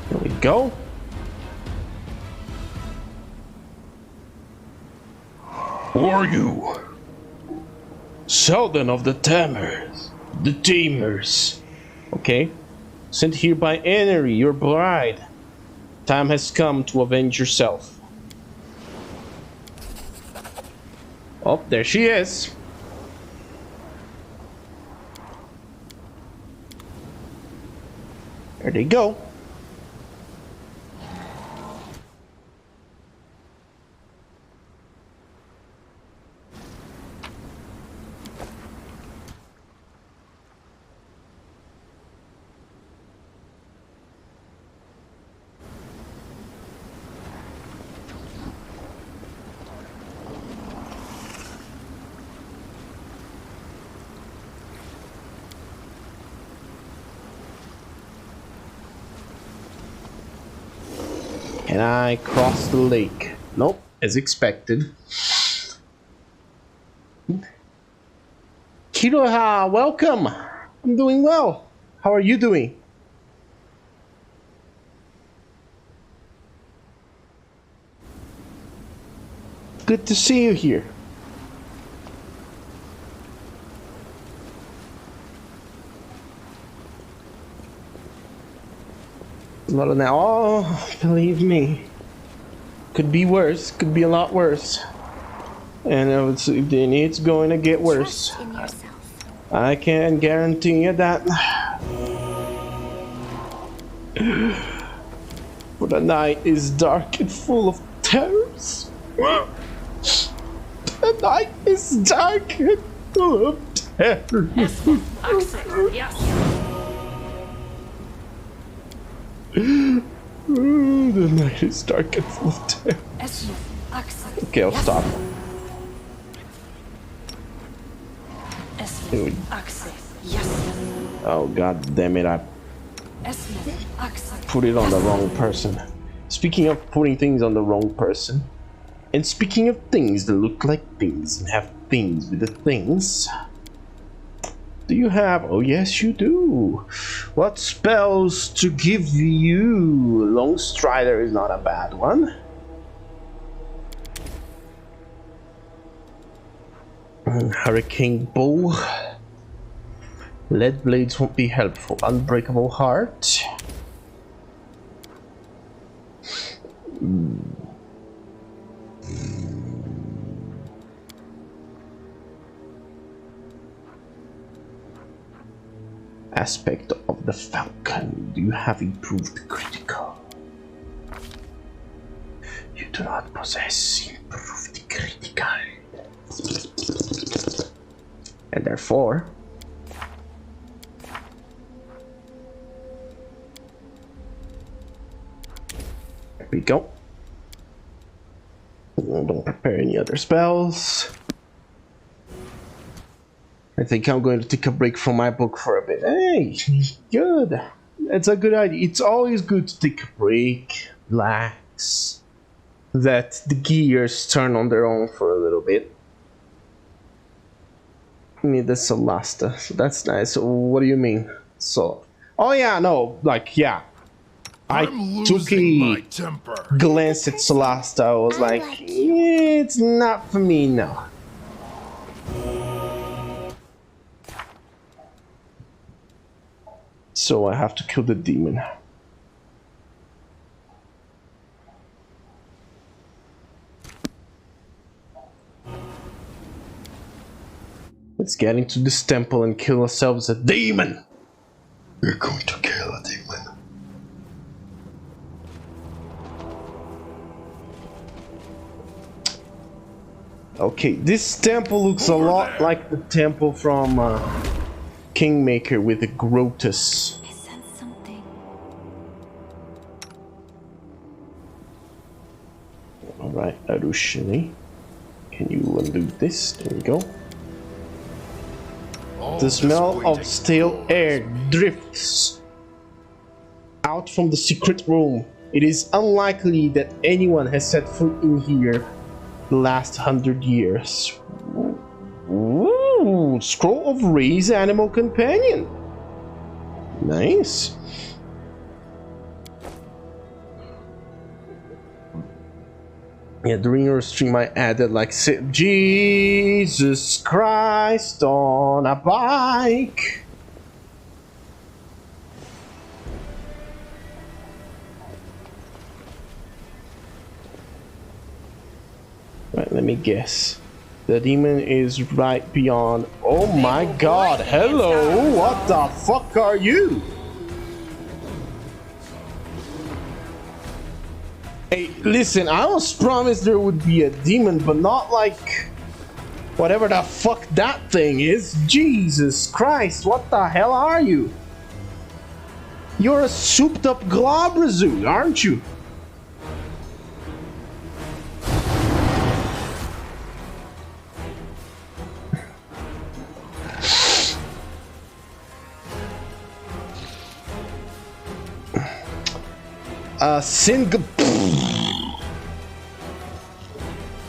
There we go. Who are you? Sheldon of the Tamers. The Tamers. Okay. Sent here by Enery, your bride. Time has come to avenge yourself. Oh, there she is. There they go. And I cross the lake. Nope, as expected. Hilor, welcome. I'm doing well. How are you doing? Good to see you here. A lot of now. Oh, believe me. Could be worse. Could be a lot worse. And it's going to get worse. Trust in yourself. I can guarantee you that. For the night is dark and full of terrors. The night is dark and full of terrors. The night is dark and full of terrors. Okay, I'll stop. Oh god damn it, I put it on the wrong person. Speaking of putting things on the wrong person, and speaking of things that look like things and have things with the things, do you have? Oh yes you do. What spells to give you? Long Strider is not a bad one. Hurricane Bow. Lead blades won't be helpful. Unbreakable Heart. Aspect of the Falcon. Do you have improved critical? You do not possess improved critical. And therefore there we go. Don't prepare any other spells. I think I'm going to take a break from my book for a bit. Hey, good. That's a good idea. It's always good to take a break, relax, that the gears turn on their own for a little bit. I need the Solasta, so that's nice. What do you mean? So, oh yeah, no, like, yeah. I took a glance at Solasta. I was like, it's not for me, no. So I have to kill the demon. Let's get into this temple and kill ourselves a demon. We're going to kill a demon. Okay, this temple looks a lot like the temple from Kingmaker with the Grotus. I sense something. Alright, Arushini. Can you undo this? There we go. The smell of stale air drifts out from the secret room. It is unlikely that anyone has set foot in here the last 100 years. Ooh, scroll of raise animal companion. Nice. Yeah, during your stream I added like Jesus Christ on a bike. Right, let me guess. The demon is right beyond. Oh my god, hello! What the fuck are you? Hey, listen, I was promised there would be a demon, but not like whatever the fuck that thing is. Jesus Christ, what the hell are you? You're a souped up Verbovezzor, aren't you?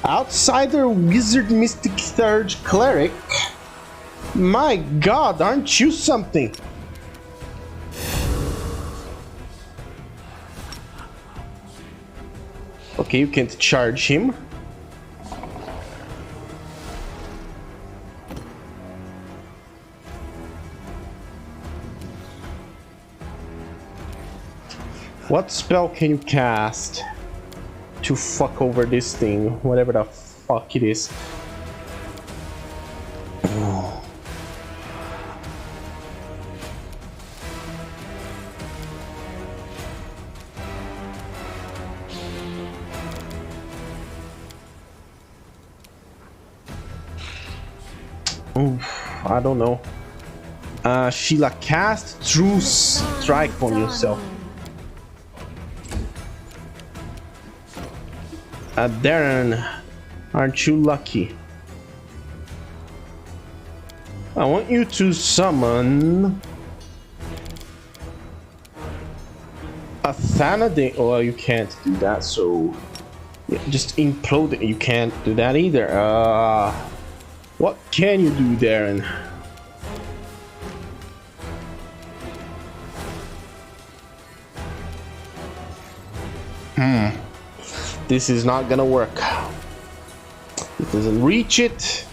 Outsider Wizard Mystic Surge Cleric. My god, aren't you something? Okay, you can't charge him. What spell can you cast to fuck over this thing, whatever the fuck it is? Oof, I don't know. Sheila, cast True Strike on yourself. Daeran, aren't you lucky? I want you to summon a Thanade. Oh, you can't do that, so yeah, just implode it. You can't do that either. What can you do, Daeran? This is not gonna work. It doesn't reach it.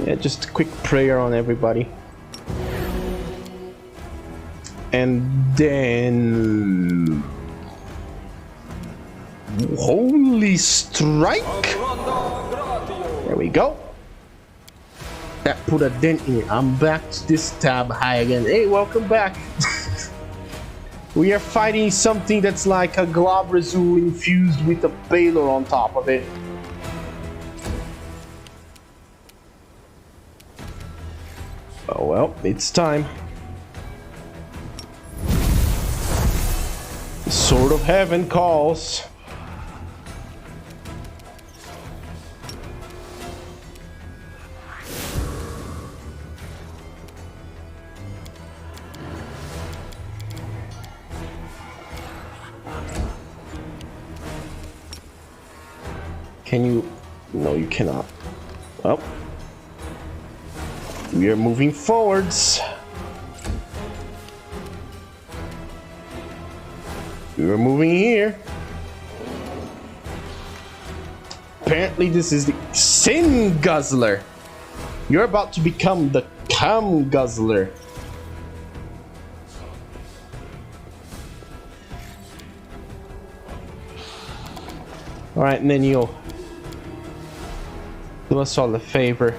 Yeah, just a quick prayer on everybody. And then... Holy strike! There we go. That put a dent in it. I'm back to this tab high again. Hey, welcome back. We are fighting something that's like a Verbovezzor infused with a Hilor on top of it. Oh well, it's time. The Sword of Heaven calls. Can you? No, you cannot. Well, we are moving forwards. We are moving here. Apparently, this is the Sin Guzzler. You're about to become the Cum Guzzler. All right, Nenio. Do us all a favor.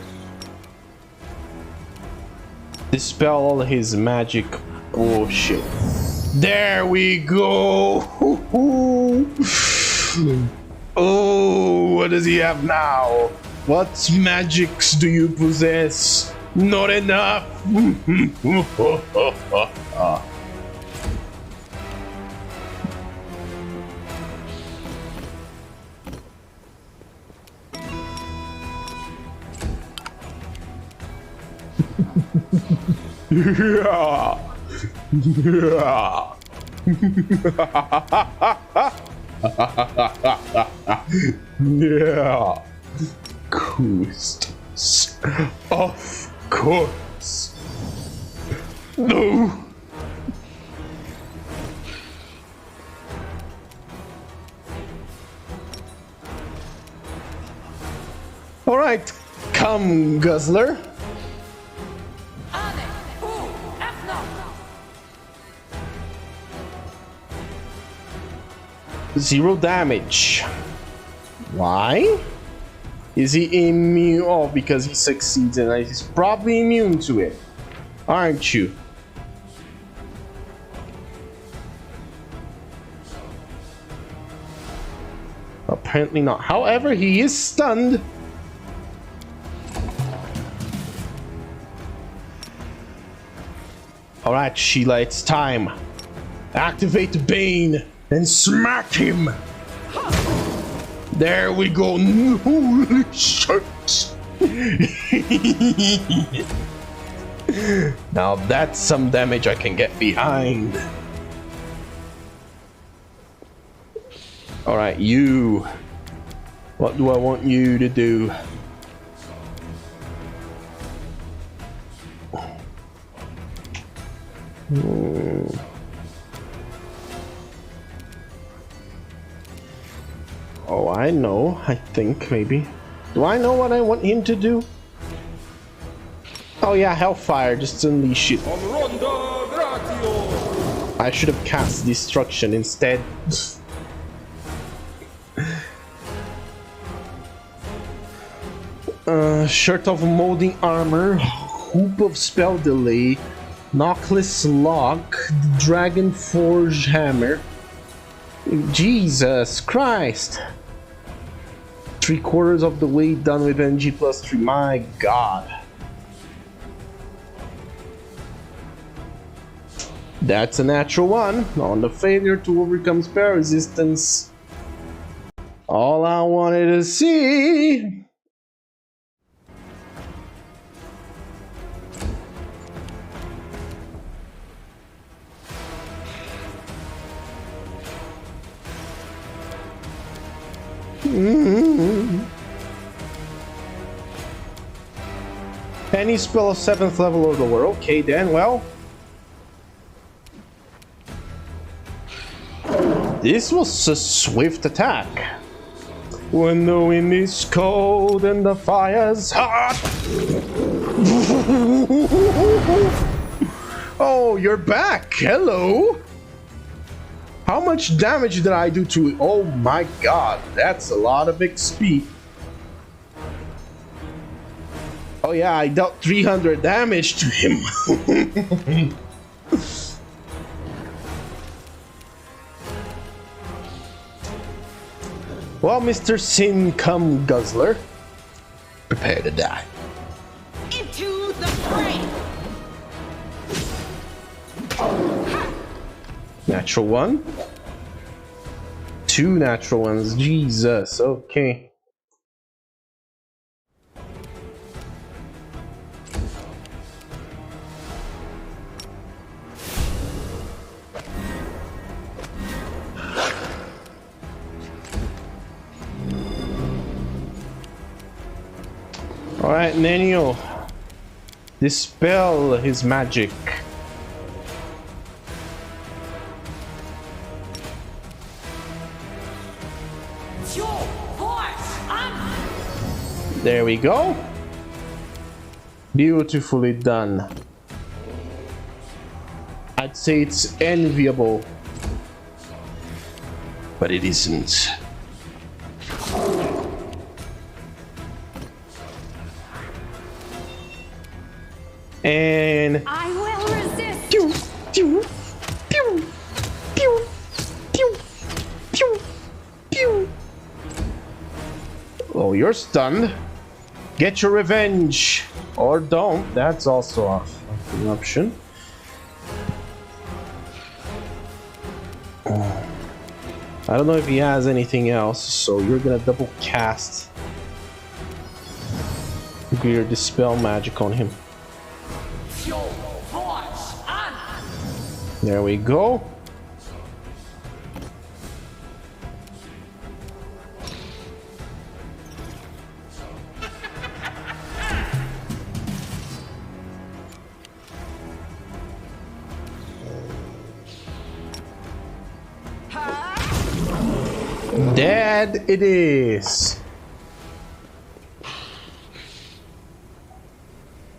dispel all his magic bullshit. There we go! Oh, what does he have now? What magics do you possess? Not enough! Yeah. Yeah. Yeah. Coolest. Of course. No. All right. Come, Guzzler. Zero damage. Why? Is he immune? Oh, because he succeeds and he's probably immune to it. Aren't you? Apparently not. However, he is stunned. Alright, Sheila, it's time. Activate Bane and smack him. There we go. Holy shit. Now that's some damage I can get behind. Alright, you. What do I want you to do? Oh, I know. I think, maybe. Do I know what I want him to do? Oh yeah, Hellfire. Just unleash it. I should have cast Destruction instead. Shirt of Molding Armor, Hoop of Spell Delay, Knockless Lock, Dragon Forge Hammer. Jesus Christ! 3/4 of the way done with NG +3. My God. That's a natural one. On the failure to overcome spell resistance. All I wanted to see. Any spell of 7th level or lower. Okay then, well. This was a swift attack. When the wind is cold and the fire's hot. Oh, you're back. Hello. How much damage did I do to it? Oh my God, that's a lot of XP. Oh yeah, I dealt 300 damage to him. Well, Mr. Sin Cum Guzzler, prepare to die. Into the fray! Natural one. 2 natural ones. Jesus. Okay. Alright, Nenio. Dispel his magic. There we go. Beautifully done. I'd say it's enviable, but it isn't. And I will resist. pew, pew, pew, pew, pew, pew, pew. Oh, you're stunned. Get your revenge. Or don't. That's also an option. I don't know if he has anything else, so you're gonna double cast Greater Dispel Magic on him. There we go. Dead it is.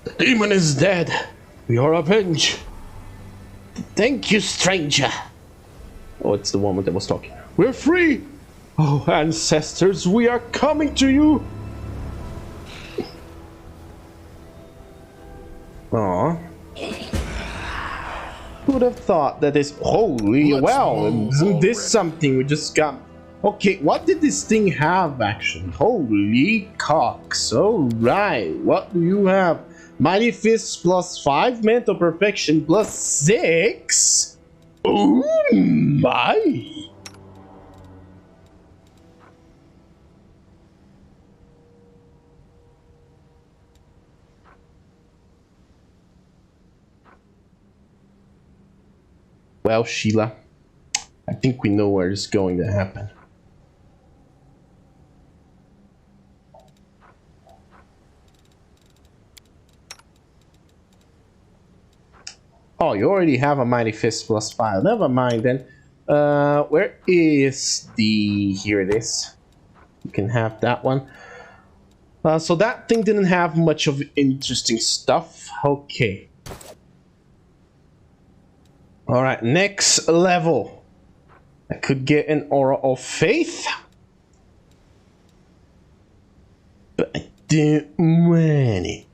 The demon is dead. We are avenged. Thank you, stranger. Oh, it's the woman that was talking. We're free. Oh, ancestors, we are coming to you. Aw. Who would have thought that this... Holy, well, isn't this something we just got... Okay, what did this thing have, actually? Holy cocks. Alright, what do you have? Mighty Fist plus 5, Mental Perfection plus 6? Oh my! Well, Sheila, I think we know where it's going to happen. Oh, you already have a Mighty Fist plus 5. Never mind then. Where is the... Here it is. You can have that one. So that thing didn't have much of interesting stuff. Okay. Alright, next level. I could get an Aura of Faith. But I don't want it.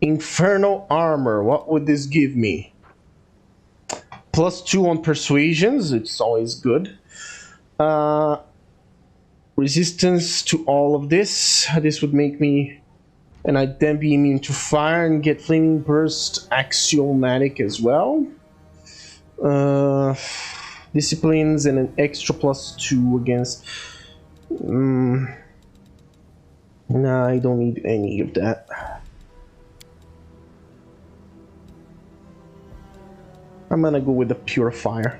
Infernal Armor. What would this give me? Plus 2 on Persuasions. It's always good. Resistance to all of this. This would make me... And I'd then be immune to fire and get Flaming Burst Axiomatic as well. Disciplines and an extra plus 2 against... Nah, I don't need any of that. I'm gonna go with the Purifier.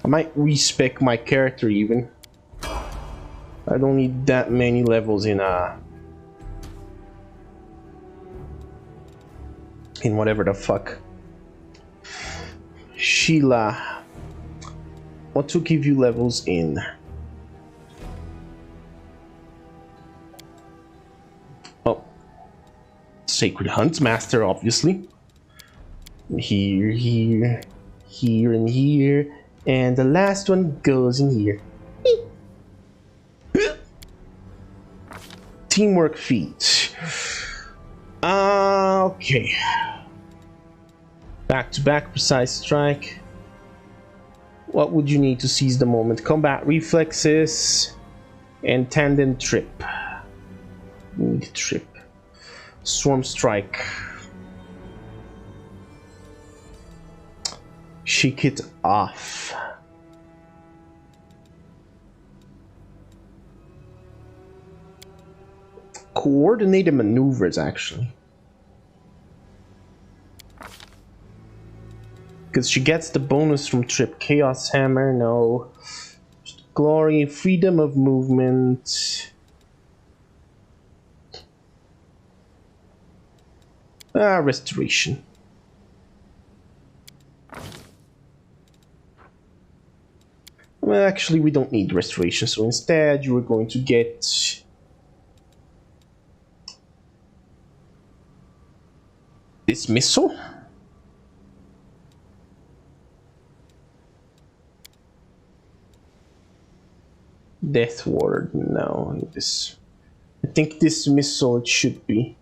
I might respec my character even. I don't need that many levels in whatever the fuck. Sheila. What to give you levels in? Oh. Sacred Huntsmaster, obviously. Here, here, here, and here. And the last one goes in here. Teamwork feat. Okay. Back to back, precise strike. What would you need to seize the moment? Combat reflexes and tandem trip. Need trip. Swarm strike. Shake it off. Coordinated maneuvers, actually. Because she gets the bonus from trip. Chaos Hammer, no. Glory, freedom of movement. Restoration. Well, actually, we don't need restoration, so instead you are going to get dismissal. Death Ward. No, this. I think dismissal it should be.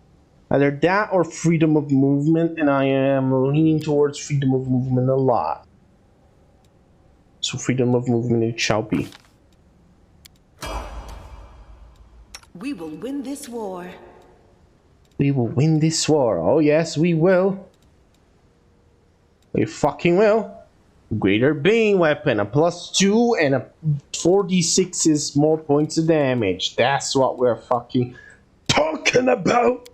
Either that or freedom of movement, and I am leaning towards freedom of movement a lot. So freedom of movement it shall be. We will win this war. We will win this war. Oh yes, we will. We fucking will. Greater Bane weapon, a +2 and a 4d6 is more points of damage. That's what we're fucking talking about.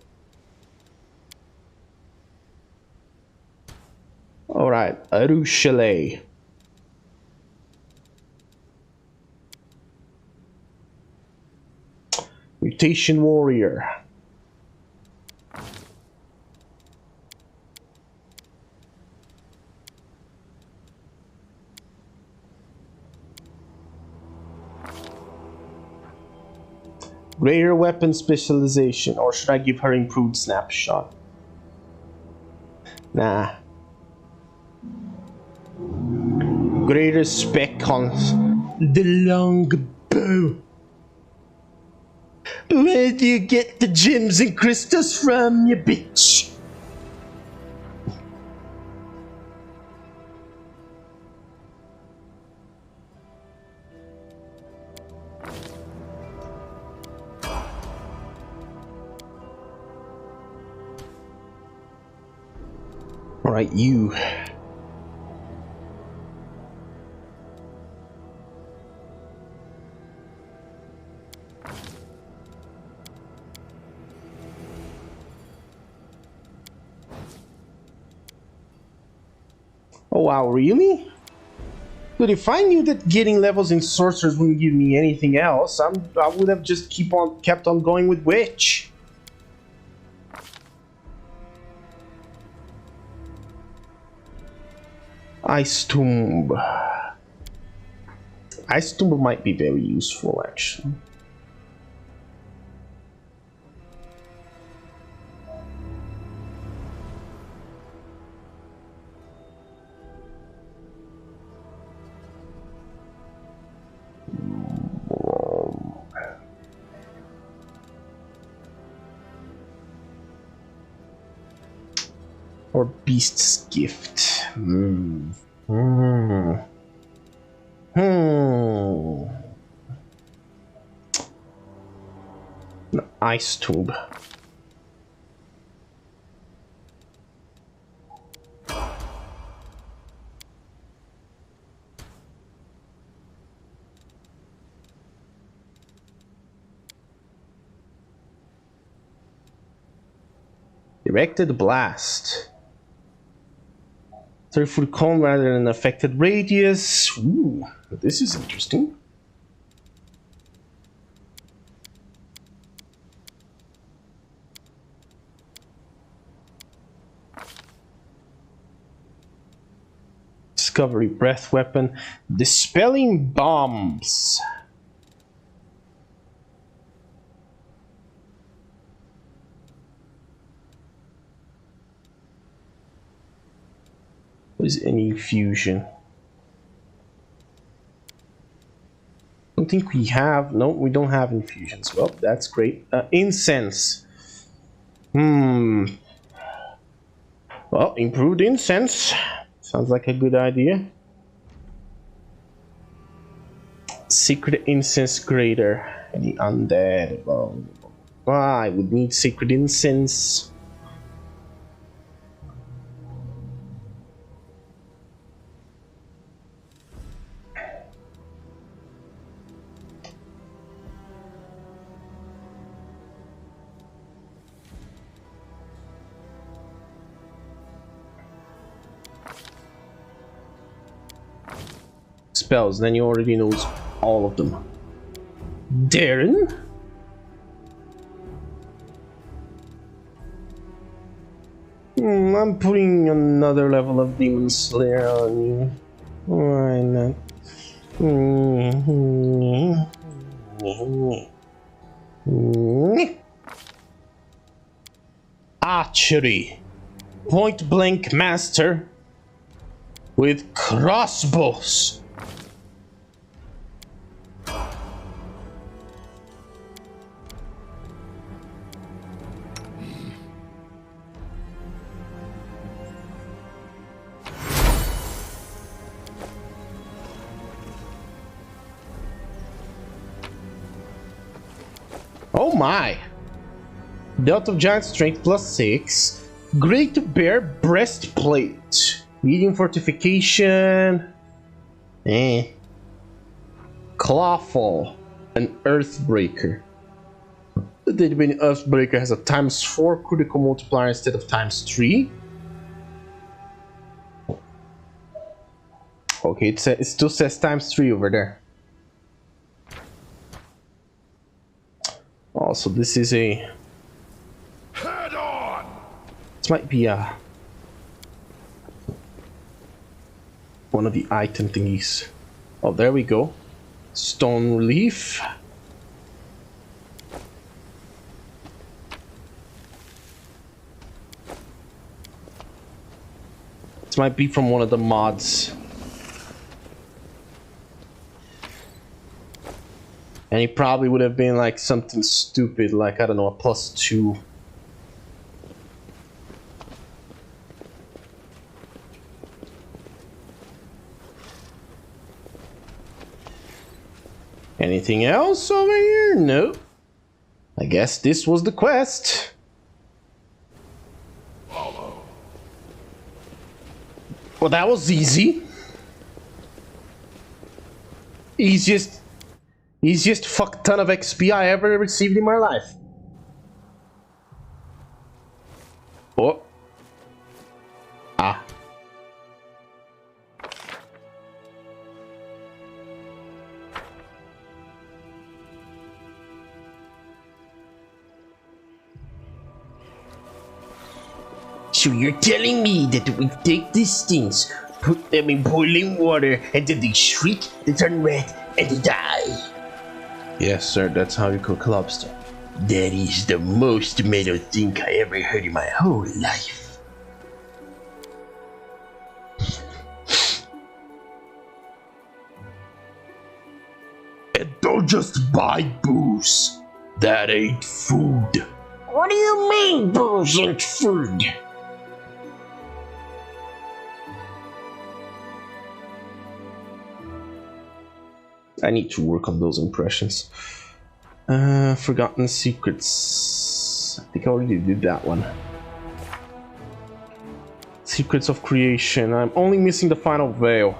Alright, Arushale. Mutation Warrior. Greater weapon specialization, or should I give her improved snapshot? Nah. Greater spec on the long bow. Where do you get the gems and crystals from, you bitch? Alright, you. Oh wow, really? Dude, if I knew that getting levels in sorcerers wouldn't give me anything else, I would have just kept on going with witch. Ice Tomb. Ice Tomb might be very useful, actually. Or Beast's Gift. An Ice Tube. Directed Blast. 30-foot cone rather than an affected radius. Ooh, this is interesting. Discovery breath weapon. Dispelling bombs. What is any fusion? Don't think we have. No, we don't have infusions. Well, that's great. Incense. Well, improved incense. Sounds like a good idea. Secret incense greater. Any undead? Well, I would need secret incense. Spells, then you already knows all of them. Daeran? I'm putting another level of Demon Slayer on you. Why not? Archery. Point blank master with crossbows. Oh my! Belt of Giant Strength +6. Great Bear Breastplate. Medium Fortification. Clawfall. An Earthbreaker. The Daeran Earthbreaker has a ×4 critical multiplier instead of ×3. Okay, it still says ×3 over there. Also, this is a... Head on! This might be one of the item thingies. Oh, there we go. Stone relief. This might be from one of the mods. And he probably would have been like something stupid, like, I don't know, a +2. Anything else over here? No. I guess this was the quest. Follow. Well, that was easy. Easiest fuck ton of XP I ever received in my life. Oh. Ah. So you're telling me that we take these things, put them in boiling water, and then they shriek, they turn red, and they die? Yes, sir, that's how you cook lobster. That is the most metal thing I ever heard in my whole life. And don't just buy booze. That ain't food. What do you mean, booze ain't food? I need to work on those impressions. Forgotten Secrets. I think I already did that one. Secrets of Creation. I'm only missing the final veil.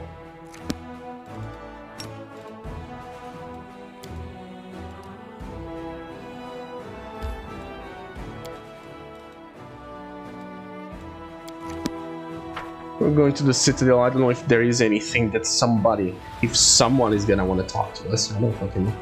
We're going to the Citadel. I don't know if there is anything that if someone is gonna want to talk to us. I don't fucking know.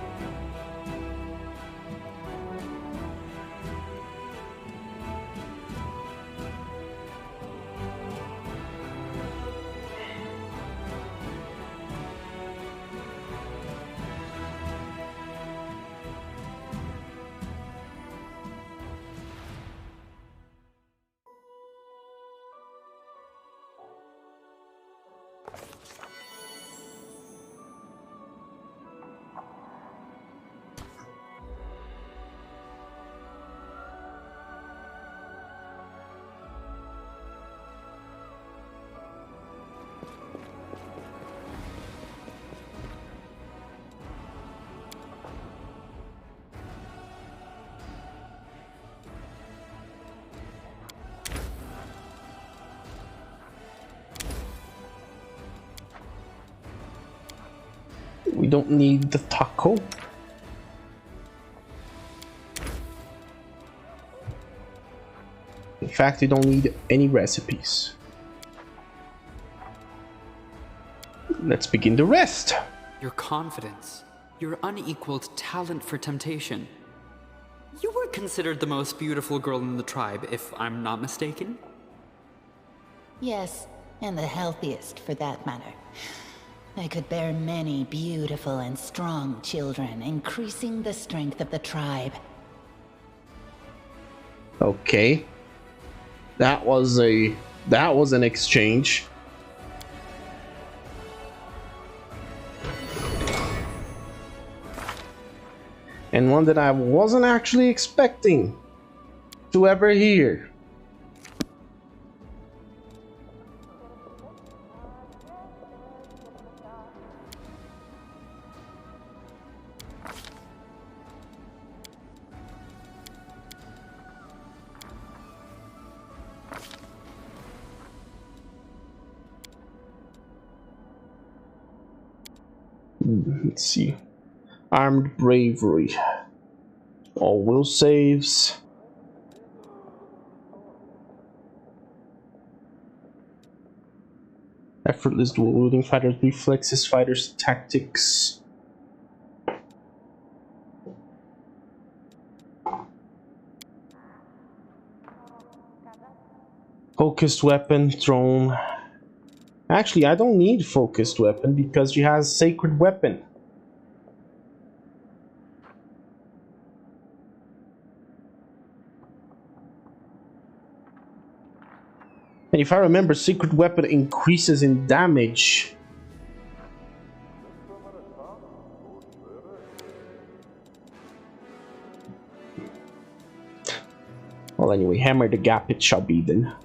We don't need the taco. In fact, we don't need any recipes. Let's begin the rest. Your confidence, your unequaled talent for temptation. You were considered the most beautiful girl in the tribe, if I'm not mistaken. Yes, and the healthiest for that matter. I could bear many beautiful and strong children, increasing the strength of the tribe. Okay. That was an exchange. And one that I wasn't actually expecting to ever hear. Let's see. Armed bravery. All will saves. Effortless dual wielding fighters reflexes, fighters tactics. Focused weapon, thrown. Actually, I don't need focused weapon because she has sacred weapon. And if I remember, secret weapon increases in damage. Well, anyway, hammer the gap it shall be then,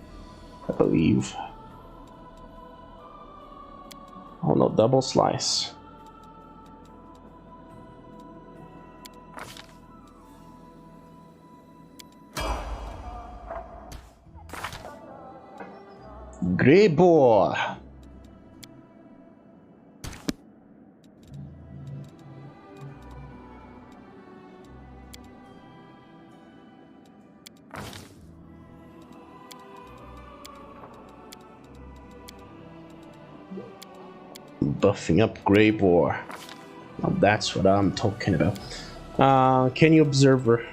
I believe. Oh no, double slice. Grey boar. Buffing up Grey boar. Now that's what I'm talking about. Can you observer?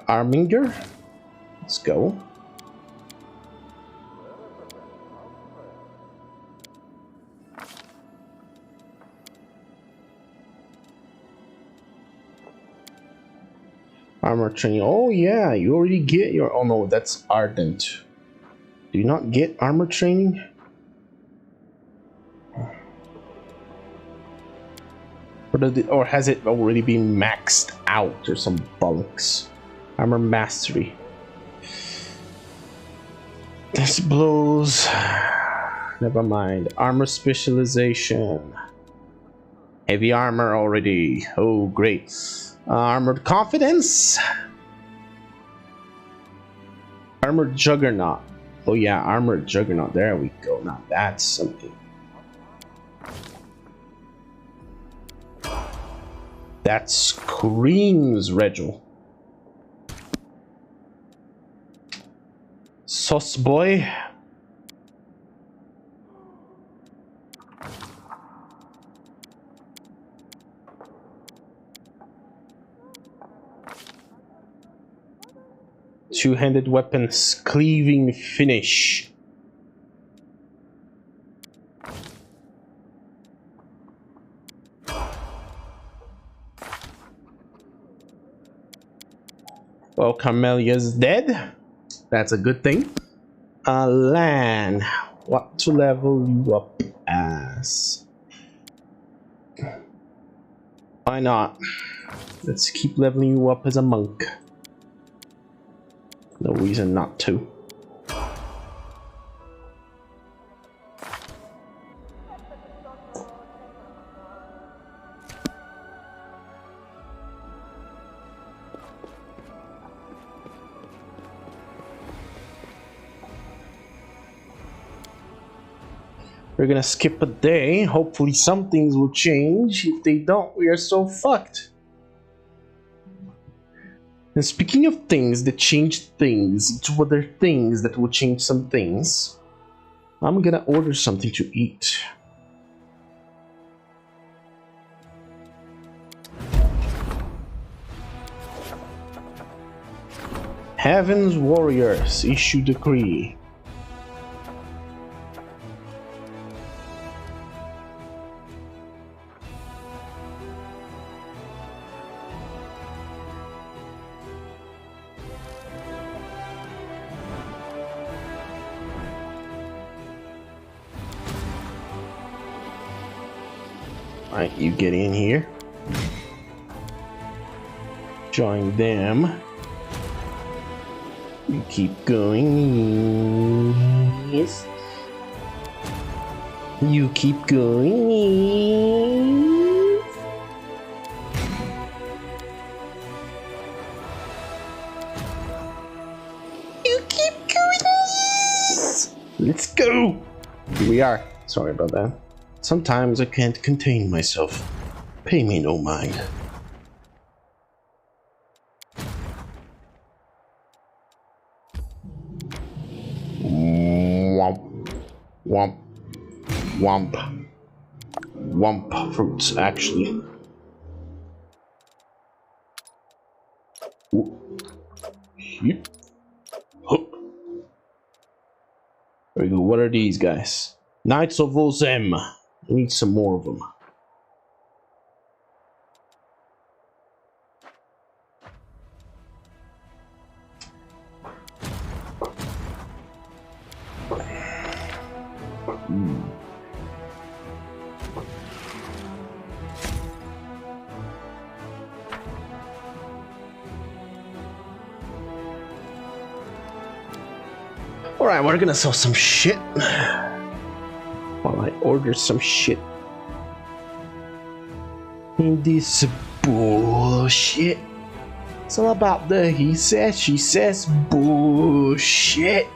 Arminger? Let's go. Armor training. Oh yeah, you already get your... Oh no, that's Ardent. Do you not get armor training? Or has it already been maxed out or some bollocks? Armor mastery. This blows. Never mind. Armor specialization. Heavy armor already. Oh, great. Armored confidence. Armored juggernaut. Oh yeah, armored juggernaut. There we go. Now that's something. That screams Regil. Sauce boy. Two-handed weapons, cleaving finish. Well, Carmelia's dead. That's a good thing. Lan, what to level you up as? Why not? Let's keep leveling you up as a monk. No reason not to. We're gonna skip a day. Hopefully some things will change. If they don't, we are so fucked. And speaking of things that change things, to other things that will change some things, I'm gonna order something to eat. Heaven's warriors issue decree. Alright, you get in here. Join them. You keep going. Yes. You keep going. You keep going. Let's go. Here we are. Sorry about that. Sometimes I can't contain myself. Pay me no mind. Womp. Womp. Womp. Womp fruits, actually. Yep. Hup. There we go. What are these guys? Knights of Ozem. I need some more of them. Alright, we're gonna sell some shit while I order some shit. In this bullshit. It's all about the he says, she says bullshit.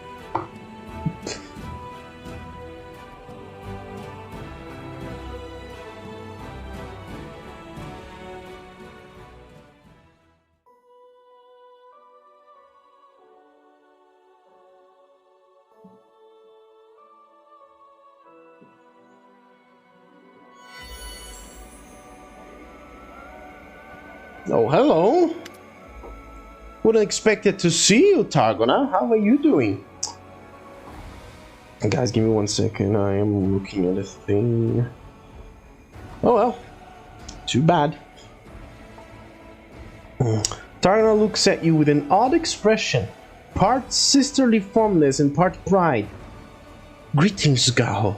Oh, hello. Wouldn't expected to see you, Targona. How are you doing? Guys, give me 1 second. I am looking at a thing. Oh well. Too bad. Targona looks at you with an odd expression. Part sisterly fondness and part pride. Greetings, Gaho.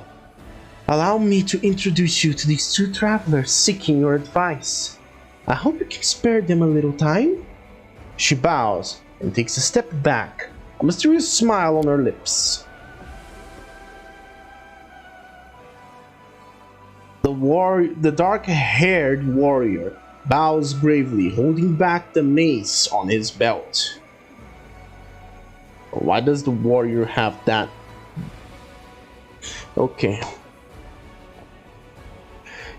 Allow me to introduce you to these two travelers seeking your advice. I hope you can spare them a little time. She bows and takes a step back, a mysterious smile on her lips. The dark-haired warrior bows gravely, holding back the mace on his belt. Why does the warrior have that? Okay.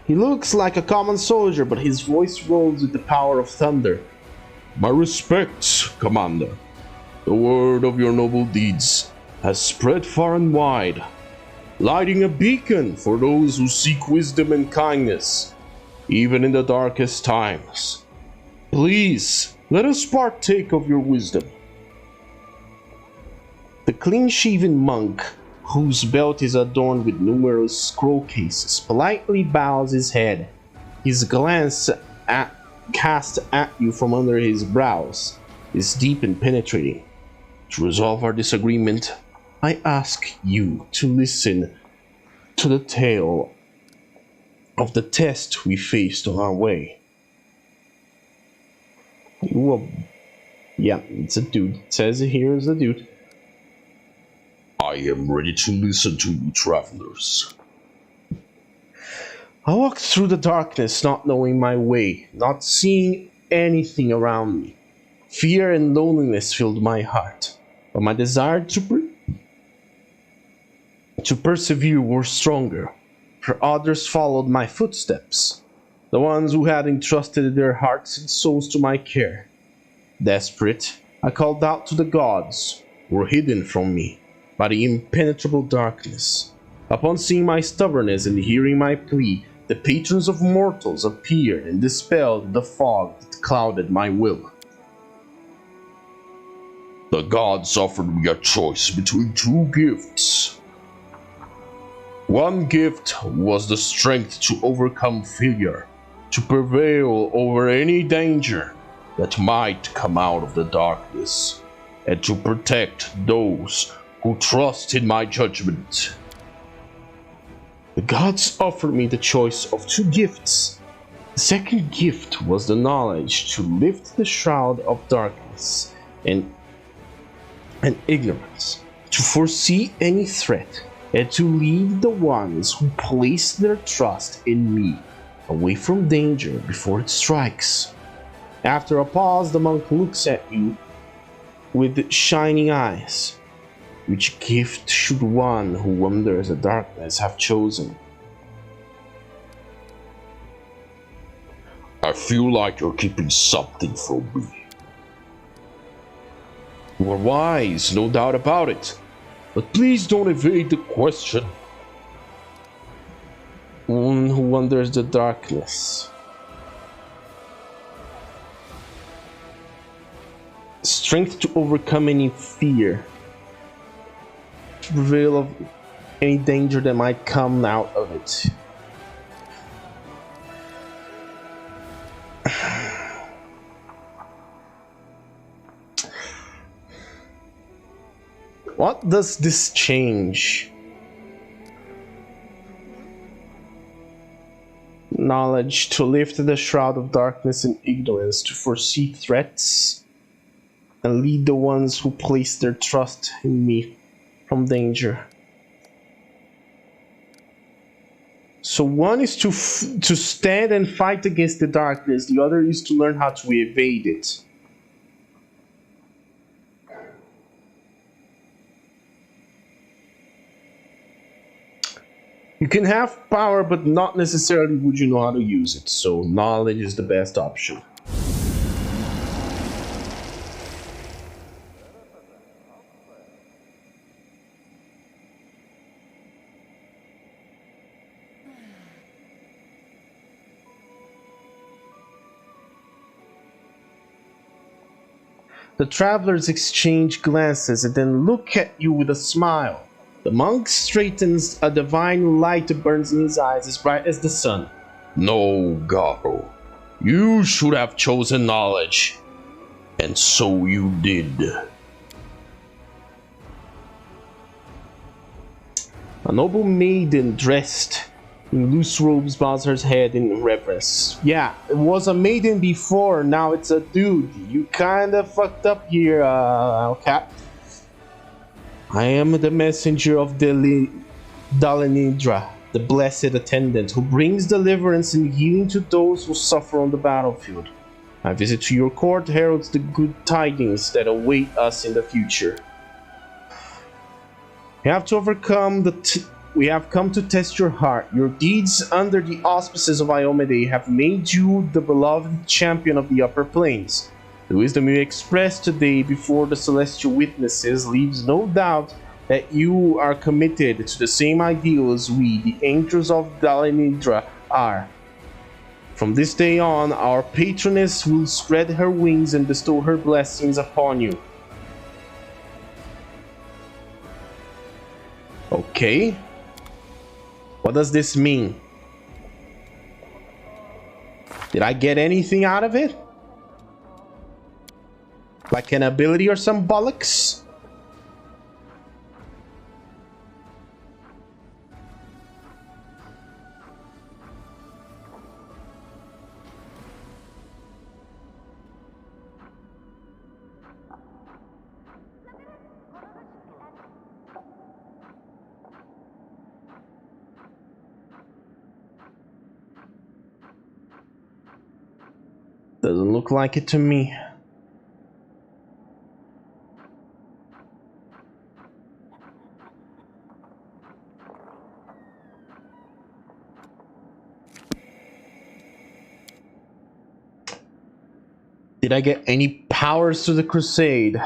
He looks like a common soldier, but his voice rolls with the power of thunder. My respects, Commander. The word of your noble deeds has spread far and wide, lighting a beacon for those who seek wisdom and kindness, even in the darkest times. Please, let us partake of your wisdom. The clean-shaven monk, whose belt is adorned with numerous scroll cases, politely bows his head. His glance cast at you from under his brows is deep and penetrating. To resolve our disagreement, I ask you to listen to the tale of the test we faced on our way. Well, yeah, it's a dude. It says it here is a dude. I am ready to listen to you, travelers. I walked through the darkness, not knowing my way, not seeing anything around me. Fear and loneliness filled my heart, but my desire to persevere were stronger, for others followed my footsteps, the ones who had entrusted their hearts and souls to my care. Desperate, I called out to the gods, who were hidden from me by the impenetrable darkness. Upon seeing my stubbornness and hearing my plea, the patrons of mortals appeared and dispelled the fog that clouded my will. The gods offered me a choice between two gifts. One gift was the strength to overcome fear, to prevail over any danger that might come out of the darkness, and to protect those who trust in my judgment. The gods offered me the choice of two gifts. The second gift was the knowledge to lift the shroud of darkness and and ignorance, to foresee any threat, and to lead the ones who place their trust in me away from danger before it strikes. After a pause, the monk looks at you with shining eyes. Which gift should one who wanders the darkness have chosen? I feel like you're keeping something from me. You are wise, no doubt about it. But please don't evade the question. One who wanders the darkness. Strength to overcome any fear. To prevail of any danger that might come out of it. What does this change? Knowledge to lift the shroud of darkness and ignorance, to foresee threats and lead the ones who place their trust in me from danger. So one is to stand and fight against the darkness, the other is to learn how to evade it. You can have power, but not necessarily would you know how to use it, so knowledge is the best option. The travelers exchange glances and then look at you with a smile. The monk straightens, a divine light burns in his eyes as bright as the sun. No, Garo. You should have chosen knowledge. And so you did. A noble maiden dressed in loose robes bows her head in reverence. Yeah, it was a maiden before, now it's a dude. You kinda fucked up here, Cat. I am the messenger of Dalenidra, the blessed attendant, who brings deliverance and healing to those who suffer on the battlefield. My visit to your court heralds the good tidings that await us in the future. We have to overcome we have come to test your heart. Your deeds under the auspices of Iomede have made you the beloved champion of the upper plains. The wisdom you expressed today before the celestial witnesses leaves no doubt that you are committed to the same ideal as we, the angels of Dalenidra, are. From this day on, our patroness will spread her wings and bestow her blessings upon you. Okay. What does this mean? Did I get anything out of it? Like an ability or some bollocks? Doesn't look like it to me. Did I get any powers to the crusade?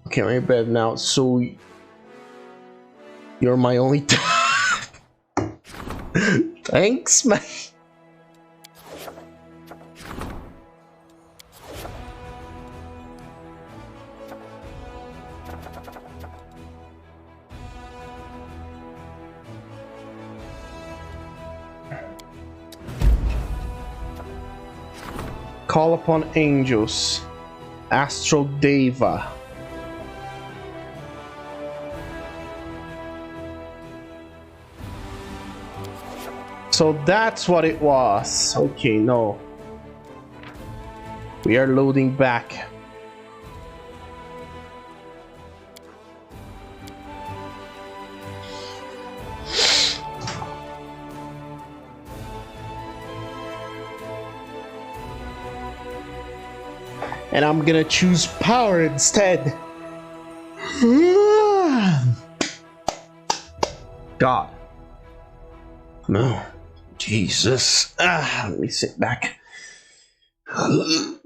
Okay, my bad now. So you're my only thanks, man. Call upon angels, Astral Deva. So that's what it was. Okay, no. We are loading back. And I'm gonna choose power instead. God. No. Jesus. Let me sit back. The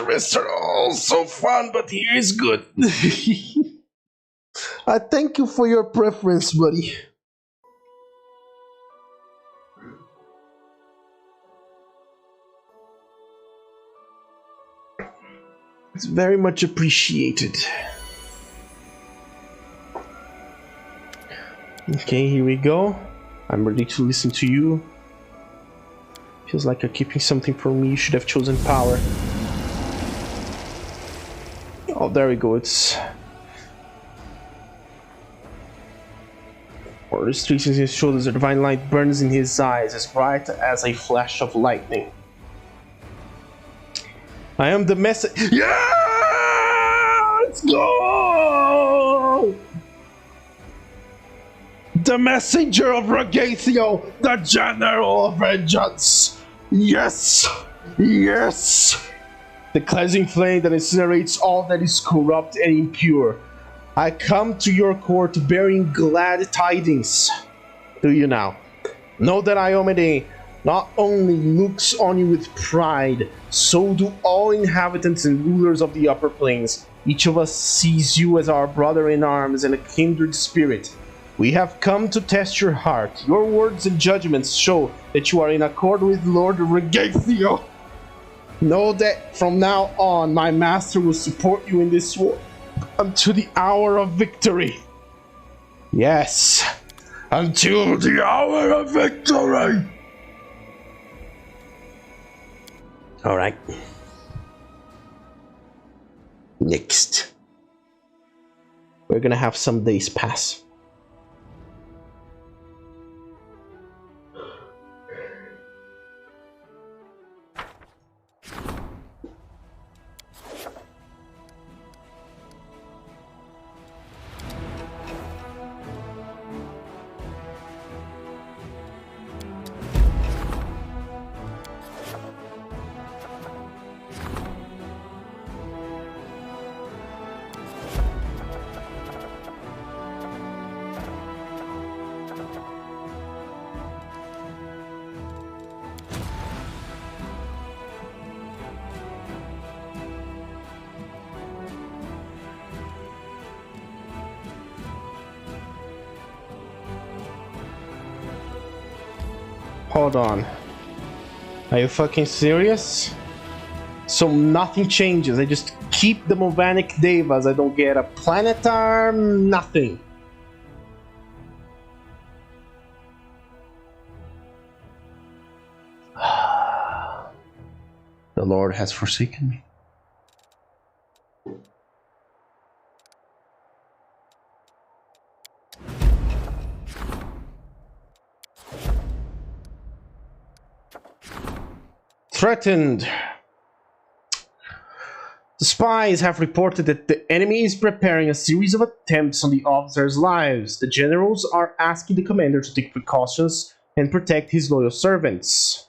rest are all so fun, but here is good. I thank you for your preference, buddy. It's very much appreciated. Okay, here we go. I'm ready to listen to you. Feels like you're keeping something from me. You should have chosen power. Oh, there we go. It's... Or streaks in his shoulders, a divine light burns in his eyes, as bright as a flash of lightning. I am the message. Yeah! Let's go! The messenger of Verbovezzor, the general of vengeance. Yes! Yes! The cleansing flame that incinerates all that is corrupt and impure. I come to your court bearing glad tidings. Do you now? Know that Iomede not only looks on you with pride, so do all inhabitants and rulers of the upper plains. Each of us sees you as our brother in arms and a kindred spirit. We have come to test your heart. Your words and judgments show that you are in accord with Lord Verbovezzor. Know that from now on, my master will support you in this war until the hour of victory. Yes, until the hour of victory. All right. Next, we're gonna have some days pass. Hold on. Are you fucking serious? So nothing changes. I just keep the Movanic Devas. I don't get a planet arm, nothing. The Lord has forsaken me. Threatened. The spies have reported that the enemy is preparing a series of attempts on the officers' lives. The generals are asking the commander to take precautions and protect his loyal servants.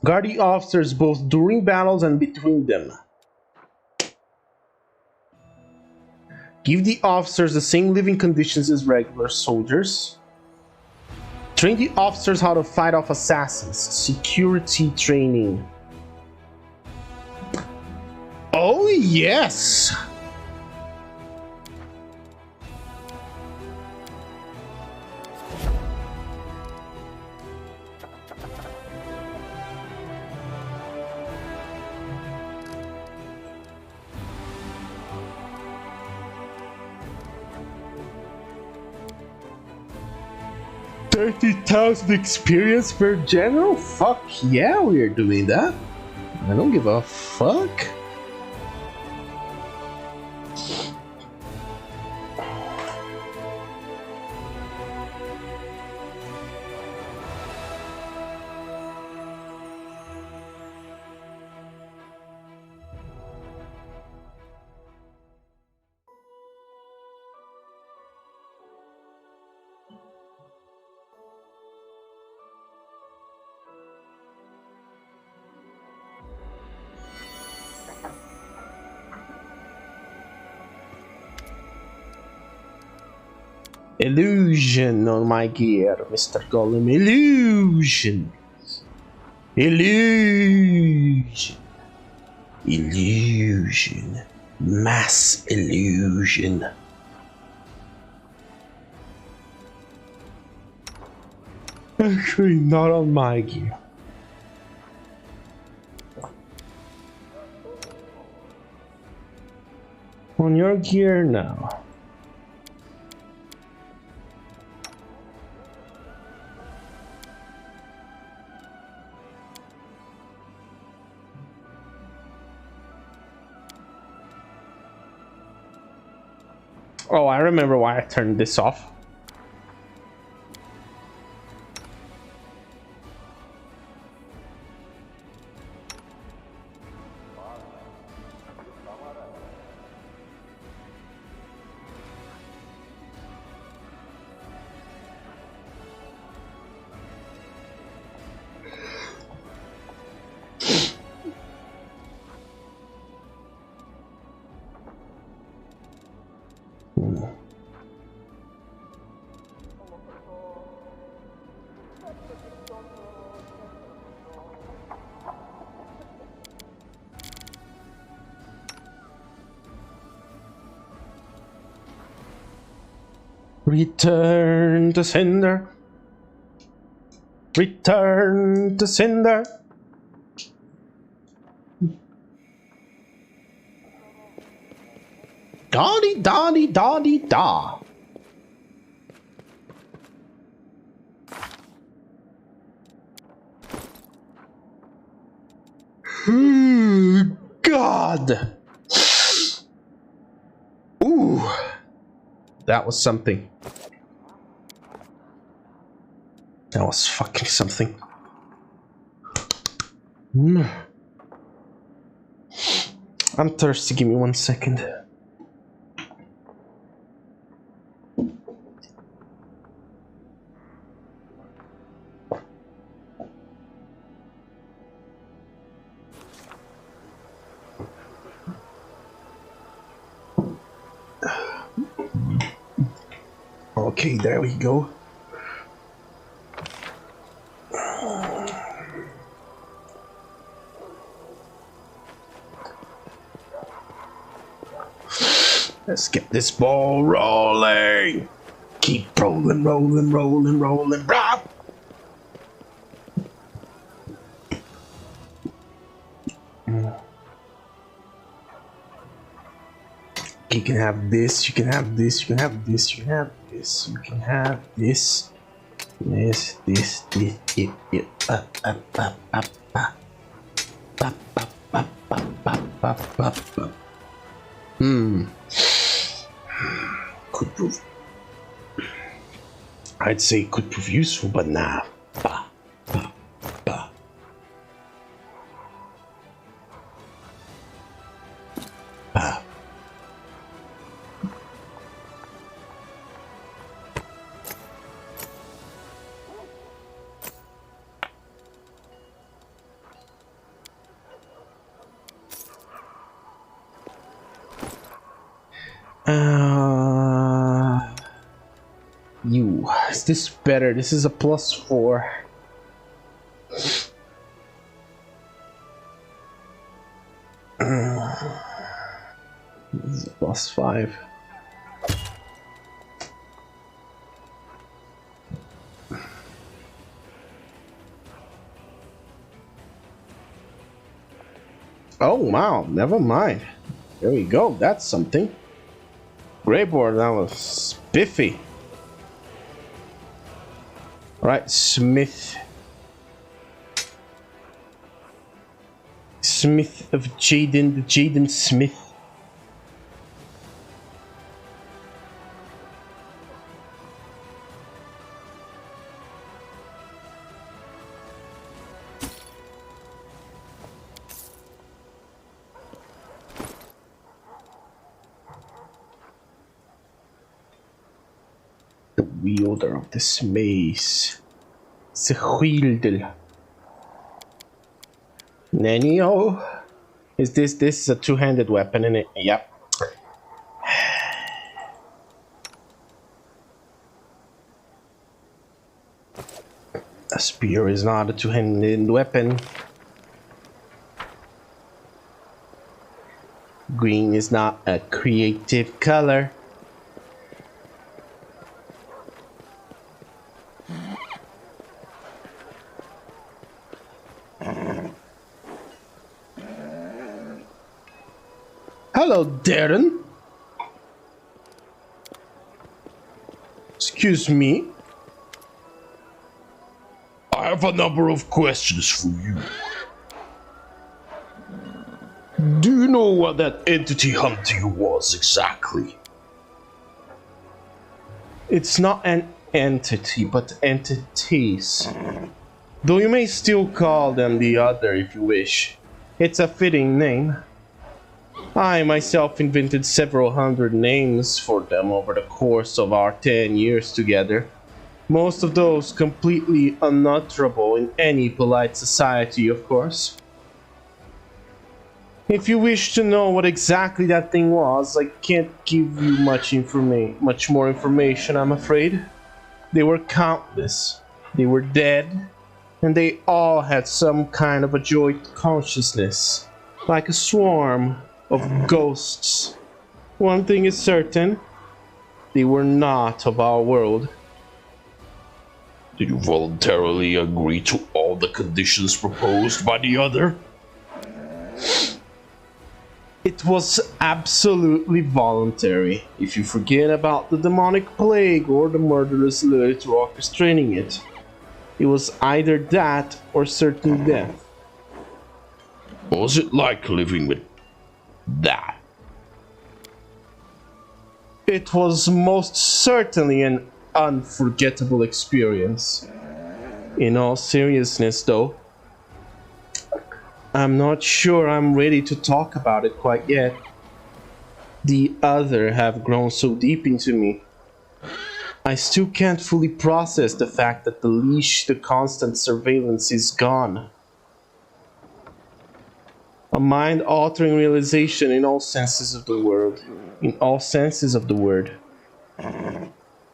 Guard the officers both during battles and between them. Give the officers the same living conditions as regular soldiers. Train the officers how to fight off assassins. Security training. Oh, yes! $30,000 experience per general? Fuck yeah, we're doing that. I don't give a fuck. Illusion on my gear, Mr. Golem. Illusion. Illusion. Illusion. Mass illusion. Actually, not on my gear. On your gear now. Oh, I remember why I turned this off. Return to sender. Return to sender. Dotty dotty dotty da. God. Ooh. That was something. That was fucking something. I'm thirsty, give me 1 second. Okay, there we go. Let's get this ball rolling. Keep rolling, rolling, rolling, rolling, rock. You can have this, you can have this, you can have this, you can have this, you can have this, this, it, up, up, up, up, up, up, up, up, up, up, up, up. Could prove, I'd say could prove useful, but nah. Bah, bah, bah. Bah. Is this better? This is a +4. This is a +5. Oh wow, never mind. There we go, that's something. Gray board, that was spiffy. Right, Smith of Jaden, Jaden Smith. The wielder of this mace. The wielder. Nanio? Is this is a two-handed weapon in it? Yep. A spear is not a two-handed weapon. Green is not a creative color. Hello, Daeran. Excuse me. I have a number of questions for you. Do you know what that entity hunting you was exactly? It's not an entity, but entities. Though you may still call them the other if you wish. It's a fitting name. I myself invented several hundred names for them over the course of our 10 years together. Most of those completely unutterable in any polite society, of course. If you wish to know what exactly that thing was, I can't give you much more information, I'm afraid. They were countless. They were dead, and they all had some kind of a joint consciousness, like a swarm of ghosts. One thing is certain, they were not of our world. Did you voluntarily agree to all the conditions proposed by the other? It was absolutely voluntary, if you forget about the demonic plague or the murderous Lilith orchestrating it. It was either that or certain death. What was it like living with that? It was most certainly an unforgettable experience. In all seriousness, though, I'm not sure I'm ready to talk about it quite yet. The other have grown so deep into me. I still can't fully process the fact that the leash, the constant surveillance is gone. A mind-altering realization in all senses of the word. In all senses of the word.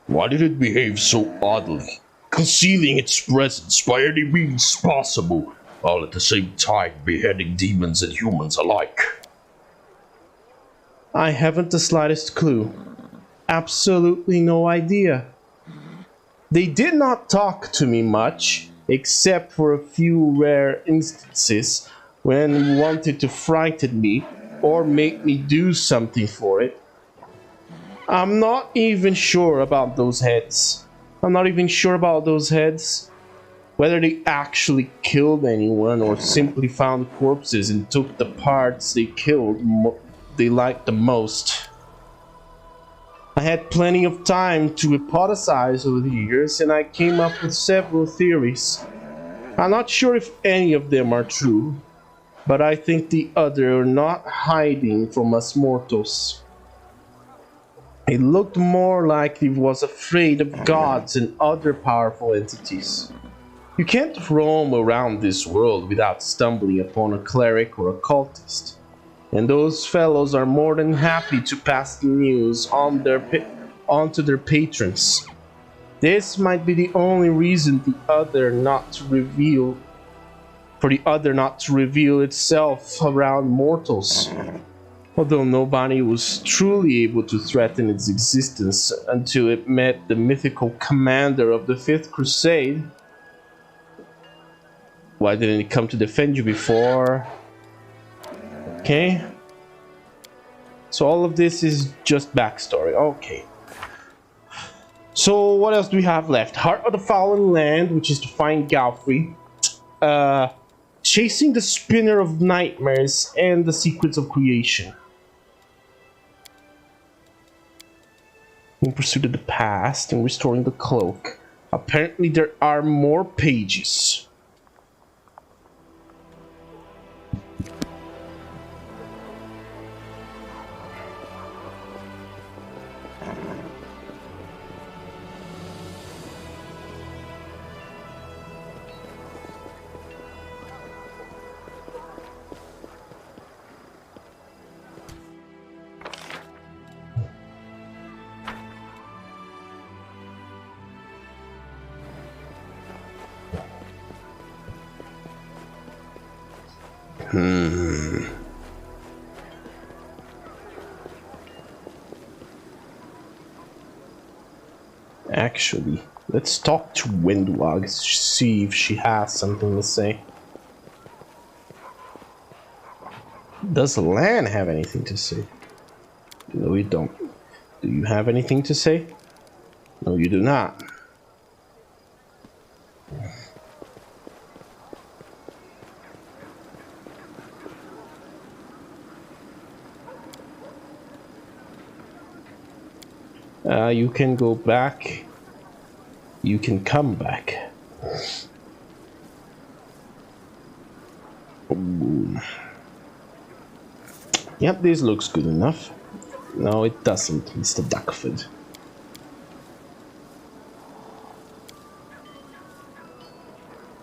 Why did it behave so oddly, concealing its presence by any means possible, all at the same time beheading demons and humans alike? I haven't the slightest clue. Absolutely no idea. They did not talk to me much, except for a few rare instances when wanted to frighten me or make me do something for it. I'm not even sure about those heads. Whether they actually killed anyone or simply found corpses and took the parts they killed they liked the most. I had plenty of time to hypothesize over the years, and I came up with several theories. I'm not sure if any of them are true, but I think the other are not hiding from us mortals. It looked more like it was afraid of gods and other powerful entities. You can't roam around this world without stumbling upon a cleric or a cultist, and those fellows are more than happy to pass the news on to their patrons. This might be the only reason for the other not to reveal itself around mortals. Although nobody was truly able to threaten its existence until it met the mythical commander of the Fifth Crusade. Why didn't it come to defend you before? Okay. So all of this is just backstory. Okay. So what else do we have left? Heart of the Fallen Land, which is to find Galfrey. Chasing the Spinner of Nightmares and the Secrets of Creation. In pursuit of the past and restoring the cloak. Apparently there are more pages. Actually, let's talk to Windwag, see if she has something to say. Does Lan have anything to say? No, you don't. Do you have anything to say? No, you do not. You can go back. You can come back. Ooh. Yep, this looks good enough. No, it doesn't, Mr. Duckford.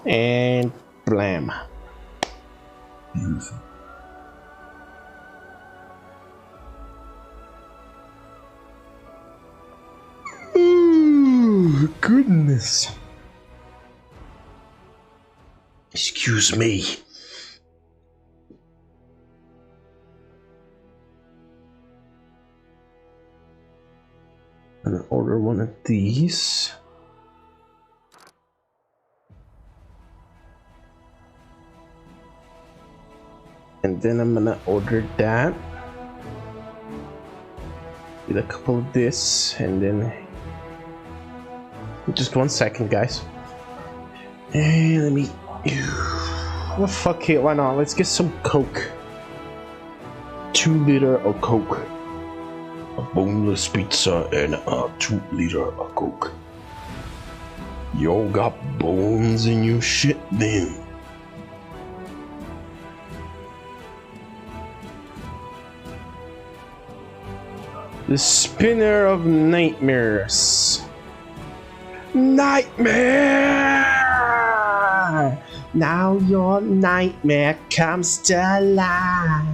And blam. Beautiful. Ooh, goodness. Excuse me. I'm gonna order one of these. And then I'm gonna order that. With a couple of this, and then just 1 second, guys. And let me. Well, fuck it, why not? Let's get some Coke. 2 liter of Coke. A boneless pizza and a 2 liter of Coke. Y'all got bones in your shit, then. The spinner of nightmares. Nightmare! Now your nightmare comes to life.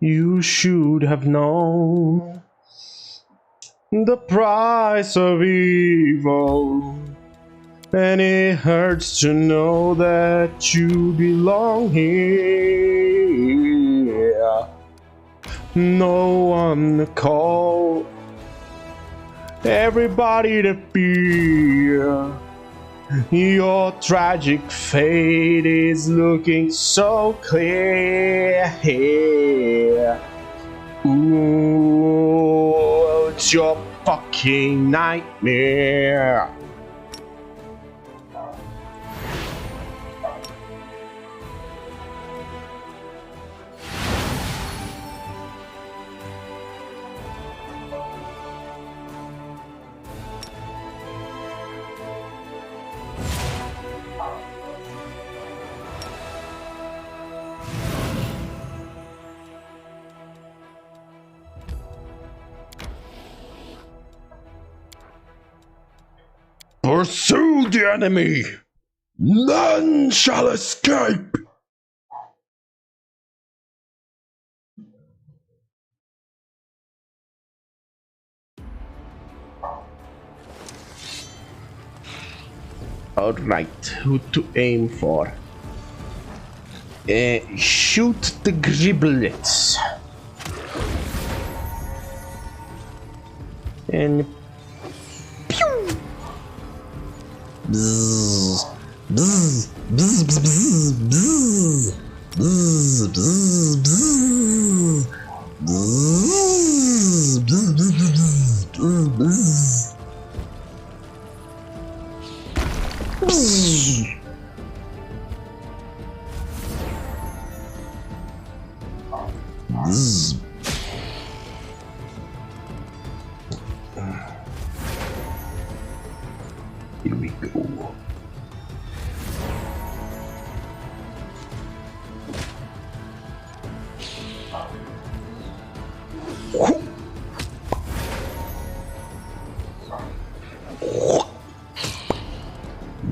You should have known the price of evil, and it hurts to know that you belong here. No one to call, everybody to fear. Your tragic fate is looking so clear. Ooh, it's your fucking nightmare. Pursue the enemy! None shall escape! Alright, who to aim for? Shoot the giblets. And pew! Bzzz, bzzz, bzzz, bzzz, bzzz, bzzz, bzzz, bzzz, bzzz, bzzz, bzzz, bzzz. Bzzz. Bzzz. go.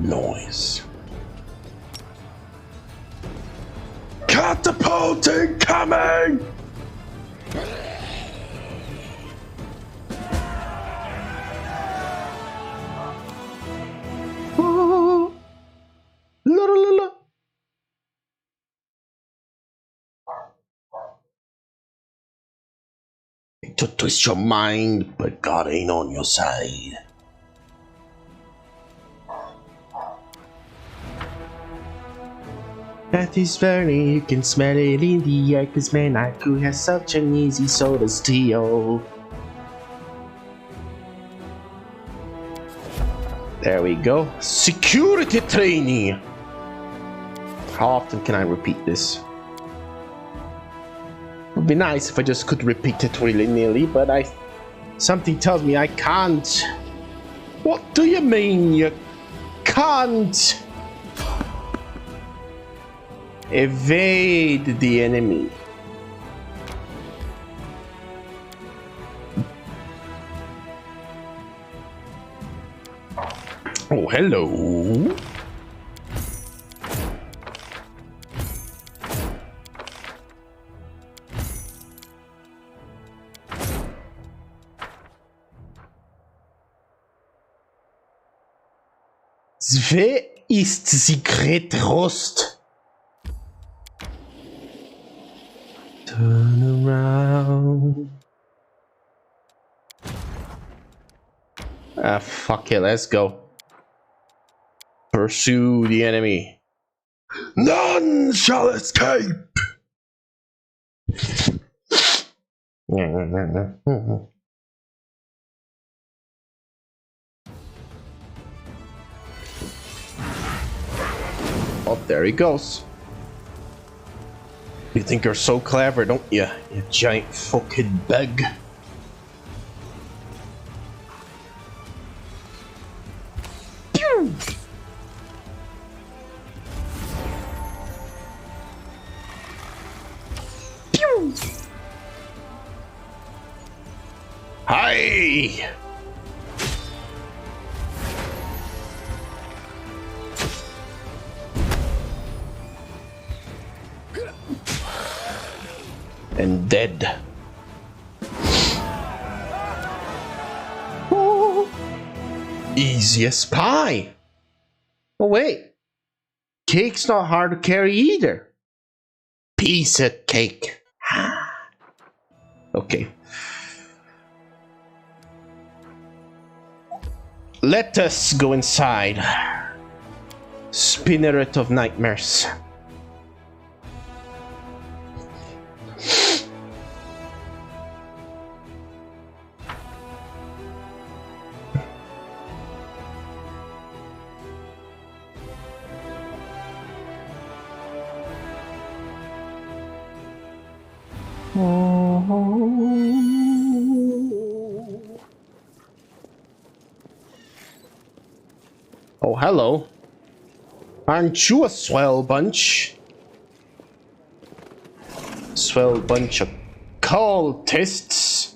Noise. Catapulting coming! La, la, la, la. To twist your mind, but God ain't on your side. That is burning, you can smell it in the air, cause man, I could have such an easy soul to steal. There we go. Security training! How often can I repeat this? It would be nice if I just could repeat it willy-nilly, but something tells me I can't. What do you mean you can't? Evade the enemy. Oh, hello. Wer ist Sigrid Rost? Turn around. Ah, fuck it, let's go. Pursue the enemy. None shall escape. Oh, there he goes. You think you're so clever, don't you? You giant fucking bug. Pew! Pew! Hi. And dead. Oh, easy as pie. Oh wait, cake's not hard to carry either. Piece of cake. Okay. Let us go inside. Spinneret of nightmares. Oh, hello. Aren't you a swell bunch? Swell bunch of cultists.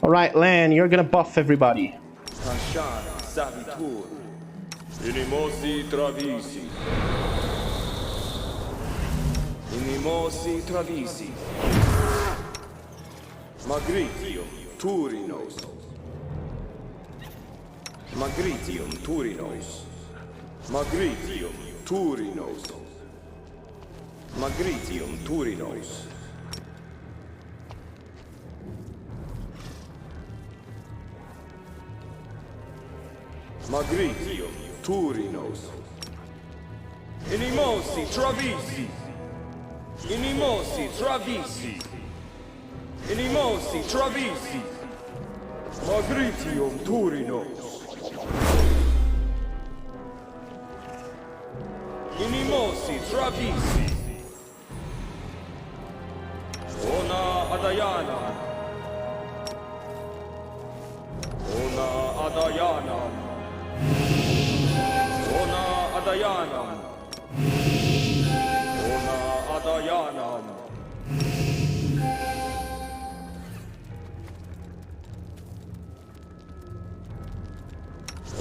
Alright, Lan, you're gonna buff everybody. Inimosi travisi. Inimosi travisi. Magritium turinos. Magritium turinos. Magritium turinos. Magritium turinos. Magritium turinos. Inimosi travisi. Inimosi travisi. Inimosi travisi. Magritium turinos. Inimosi travisi. Ona adayana. Ona adayana. Adayanam.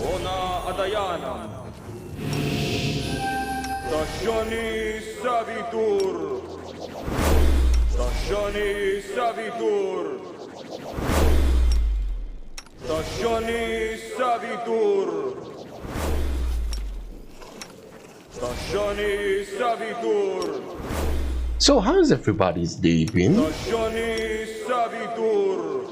Ona Adayanam. Tashani Savitur. Tashani Savitur. Tashani Savitur. Tashani Savitur. So how's everybody's day been? Tashani Savitur.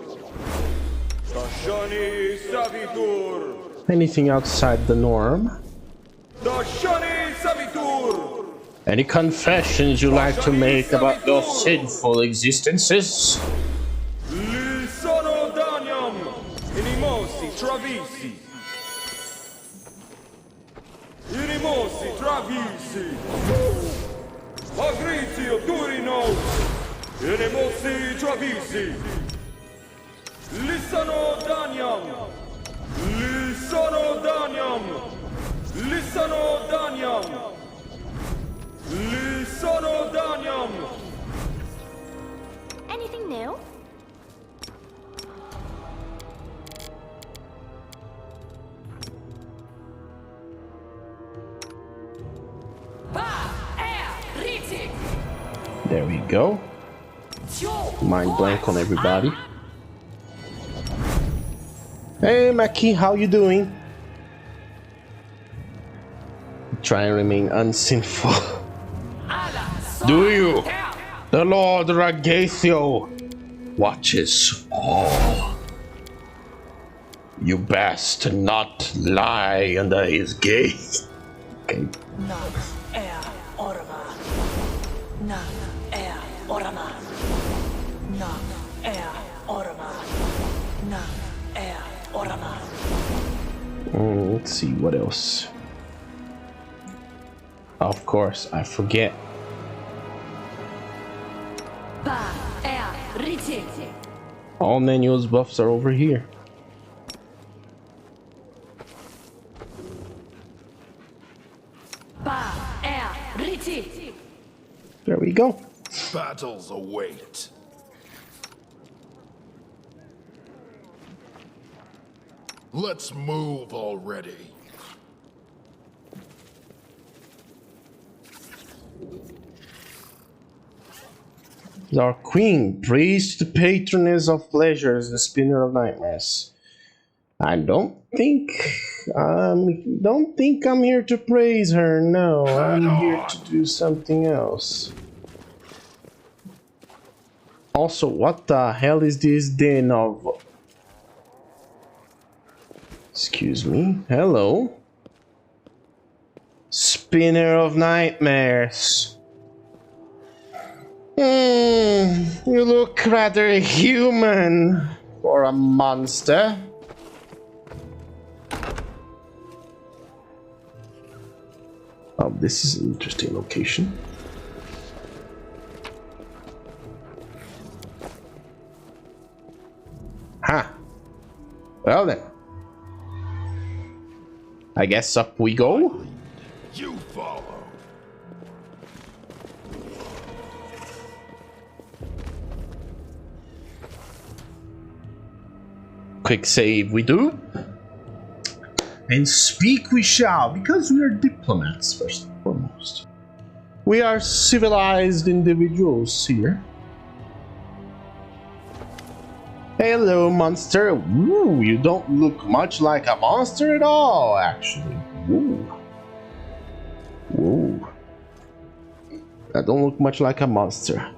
Tashani Savitur. Anything outside the norm? Tashani Savitur. Any confessions you like to make about your sinful existences? Lisono Daniam. Inimosi Travisi. Inimosi Travisi. Agrizio Turino. Inimosi Travisi. Lisono Daniam. Lisono Daniam. Lisono Daniam. Lisono Daniam. Anything new? There we go. Mind blank on everybody. Hey Maki, how you doing? Try and remain unsinful. Do you? The Lord Ragatio watches all. You best not lie under his gaze. Okay. Let's see what else. Of course, I forget. All menus buffs are over here. There we go. Battles await. Let's move already. Our queen, praise to the patroness of pleasures, the spinner of nightmares. I don't think I'm here to praise her. No, I'm here to do something else. Also, what the hell is this den of? Excuse me. Hello. Spinner of nightmares. You look rather human for a monster. Oh, this is an interesting location. Ha! Well then. I guess up we go. You follow. Quick save we do. And speak we shall, because we are diplomats first and foremost. We are civilized individuals here. Hello, monster. Ooh, you don't look much like a monster at all, actually. Ooh. Whoa. I don't look much like a monster.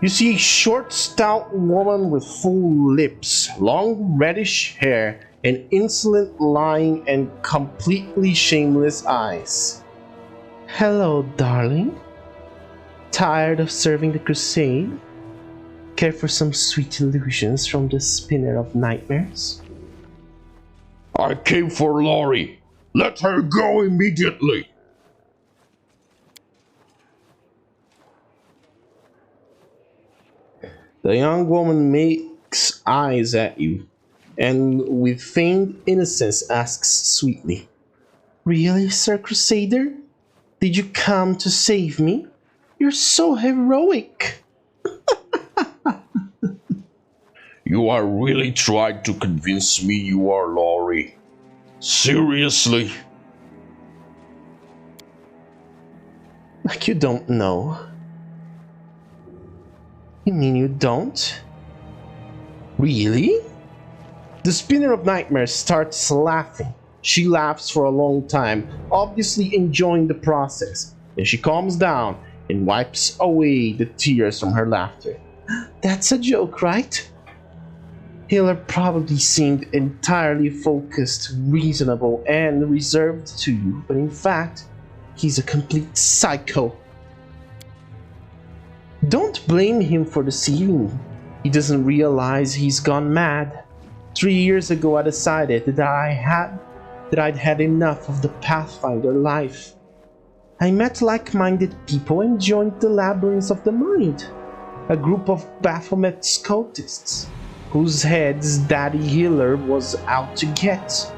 You see a short, stout woman with full lips, long reddish hair, and insolent, lying, and completely shameless eyes. Hello, darling. Tired of serving the crusade? Care for some sweet illusions from the spinner of nightmares? I came for Lori. Let her go immediately. The young woman makes eyes at you, and with feigned innocence asks sweetly, "Really, Sir Crusader? Did you come to save me? You're so heroic. You are really trying to convince me you are Laurie. Seriously? Like you don't know. You mean you don't? Really? The Spinner of Nightmares starts laughing. She laughs for a long time, obviously enjoying the process. Then she calms down and wipes away the tears from her laughter. That's a joke, right? Hilor probably seemed entirely focused, reasonable, and reserved to you, but in fact, he's a complete psycho. Don't blame him for deceiving you. He doesn't realize he's gone mad. 3 years ago I decided that I'd had enough of the Pathfinder life. I met like-minded people and joined the Labyrinth of the Mind, a group of Baphomet's cultists, whose heads Daddy Hilor was out to get.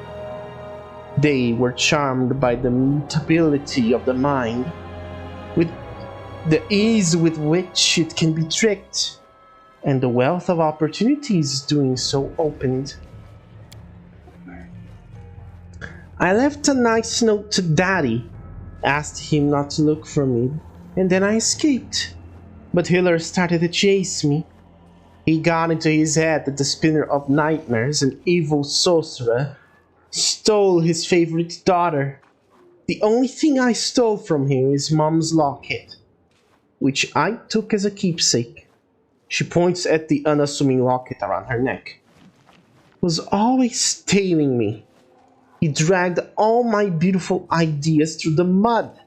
They were charmed by the mutability of the mind, with the ease with which it can be tricked, and the wealth of opportunities doing so opened. I left a nice note to Daddy, asked him not to look for me, and then I escaped. But Hilor started to chase me. He got into his head that the Spinner of Nightmares, an evil sorcerer, stole his favorite daughter. The only thing I stole from him is Mom's locket, which I took as a keepsake. She points at the unassuming locket around her neck. Was always tailing me. He dragged all my beautiful ideas through the mud.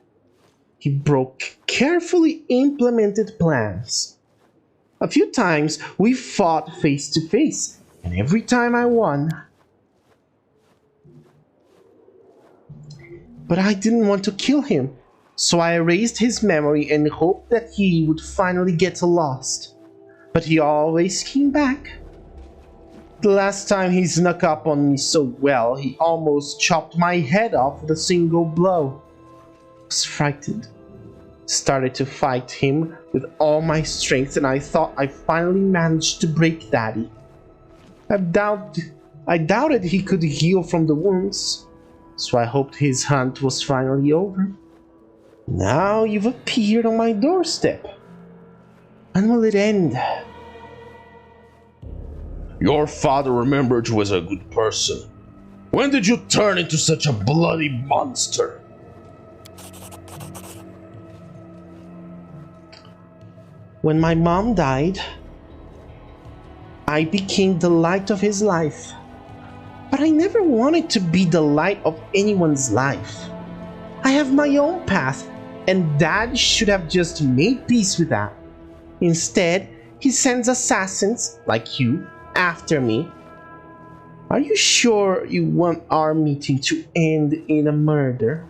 He broke carefully implemented plans. A few times we fought face to face, and every time I won. But I didn't want to kill him, so I erased his memory and hoped that he would finally get lost. But he always came back. The last time he snuck up on me so well, he almost chopped my head off with a single blow. I was frightened. Started to fight him with all my strength, and I thought I finally managed to break Daddy. I doubted he could heal from the wounds, so I hoped his hunt was finally over. Now you've appeared on my doorstep. When will it end? Your father remembered you as a good person. When did you turn into such a bloody monster? When my mom died, I became the light of his life. But I never wanted to be the light of anyone's life. I have my own path, and Dad should have just made peace with that. Instead, he sends assassins, like you, after me. Are you sure you want our meeting to end in a murder?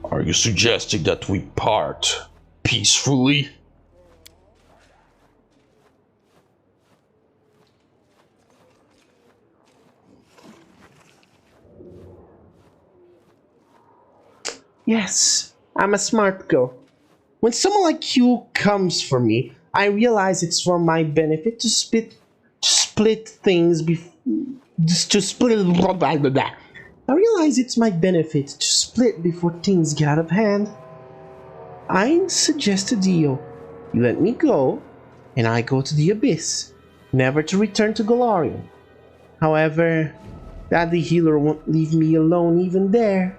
Are you suggesting that we part peacefully? Yes, I'm a smart girl. When someone like you comes for me, I realize it's for my benefit to split things I realize it's my benefit to split before things get out of hand. I suggest a deal. You let me go, and I go to the Abyss, never to return to Golarion. However, Daddy Hilor won't leave me alone even there.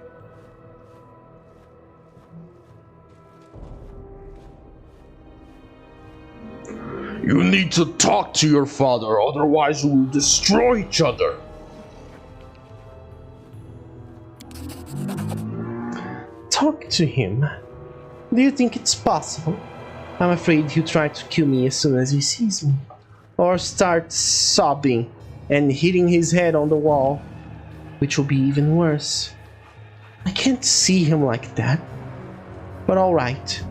You need to talk to your father, otherwise we will destroy each other. Talk to him? Do you think it's possible? I'm afraid he'll try to kill me as soon as he sees me. Or start sobbing and hitting his head on the wall, which will be even worse. I can't see him like that. But alright.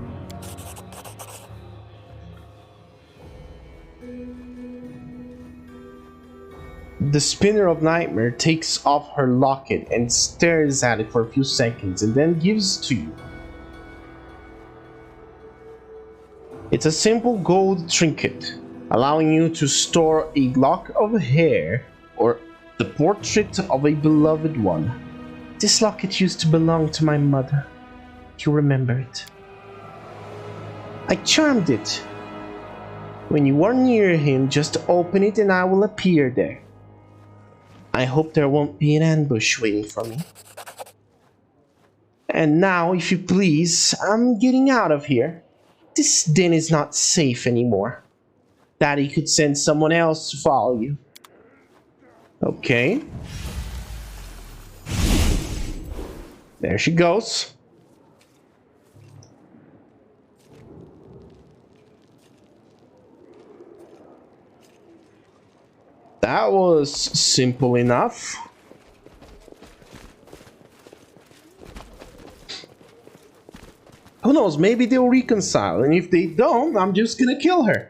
The Spinner of Nightmare takes off her locket and stares at it for a few seconds and then gives it to you. It's a simple gold trinket, allowing you to store a lock of hair or the portrait of a beloved one. This locket used to belong to my mother. You remember it. I charmed it. When you are near him, just open it and I will appear there. I hope there won't be an ambush waiting for me. And now, if you please, I'm getting out of here. This den is not safe anymore. Daddy could send someone else to follow you. Okay. There she goes. That was simple enough. Who knows, maybe they'll reconcile, and if they don't, I'm just gonna kill her.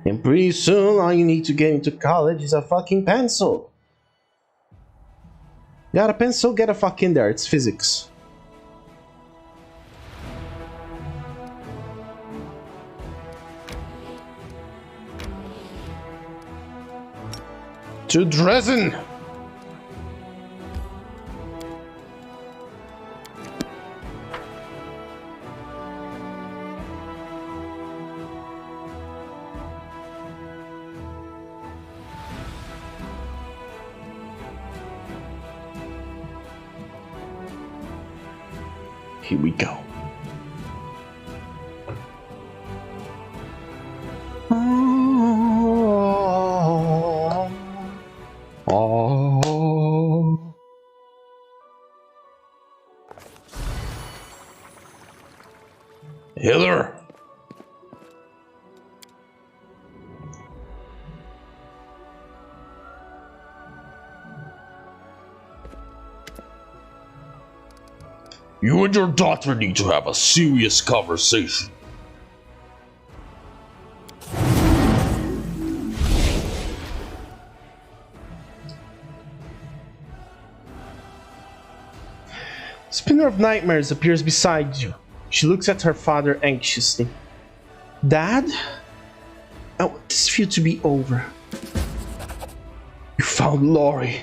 And pretty soon, all you need to get into college is a fucking pencil. Got a pencil? Get a fuck in there. It's physics. To Dresden! Here we go. Oh. Hilor! You and your daughter need to have a serious conversation. Spinner of Nightmares appears beside you. She looks at her father anxiously. Dad? I want this feud to be over. You found Lori.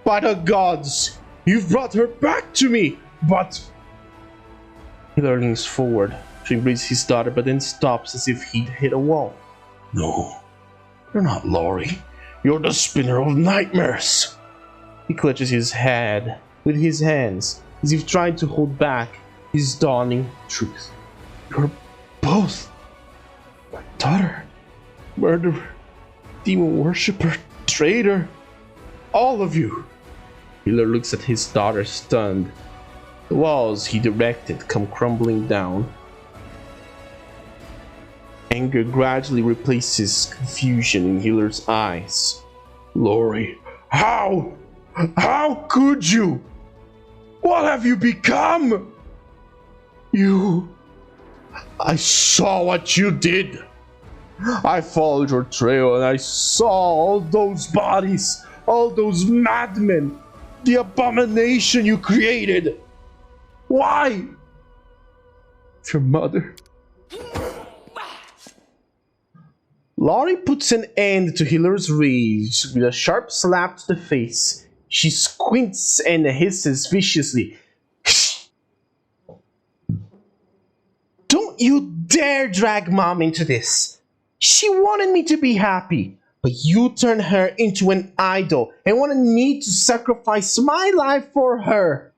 By the gods! You've brought her back to me! But... Hilor leans forward to embrace his daughter, but then stops as if he'd hit a wall. No, you're not Lori. You're the Spinner of Nightmares. He clutches his head with his hands, as if trying to hold back his dawning truth. You're both my daughter, murderer, demon worshipper, traitor, all of you. Hilor looks at his daughter, stunned. The walls he directed come crumbling down. Anger gradually replaces confusion in Hilor's eyes. Lori, how? How could you? What have you become? I saw what you did. I followed your trail and I saw all those bodies, all those madmen, the abomination you created. Why? It's your mother. Lori puts an end to Hilor's rage with a sharp slap to the face. She squints and hisses viciously. Don't you dare drag Mom into this. She wanted me to be happy, but you turned her into an idol and wanted me to sacrifice my life for her.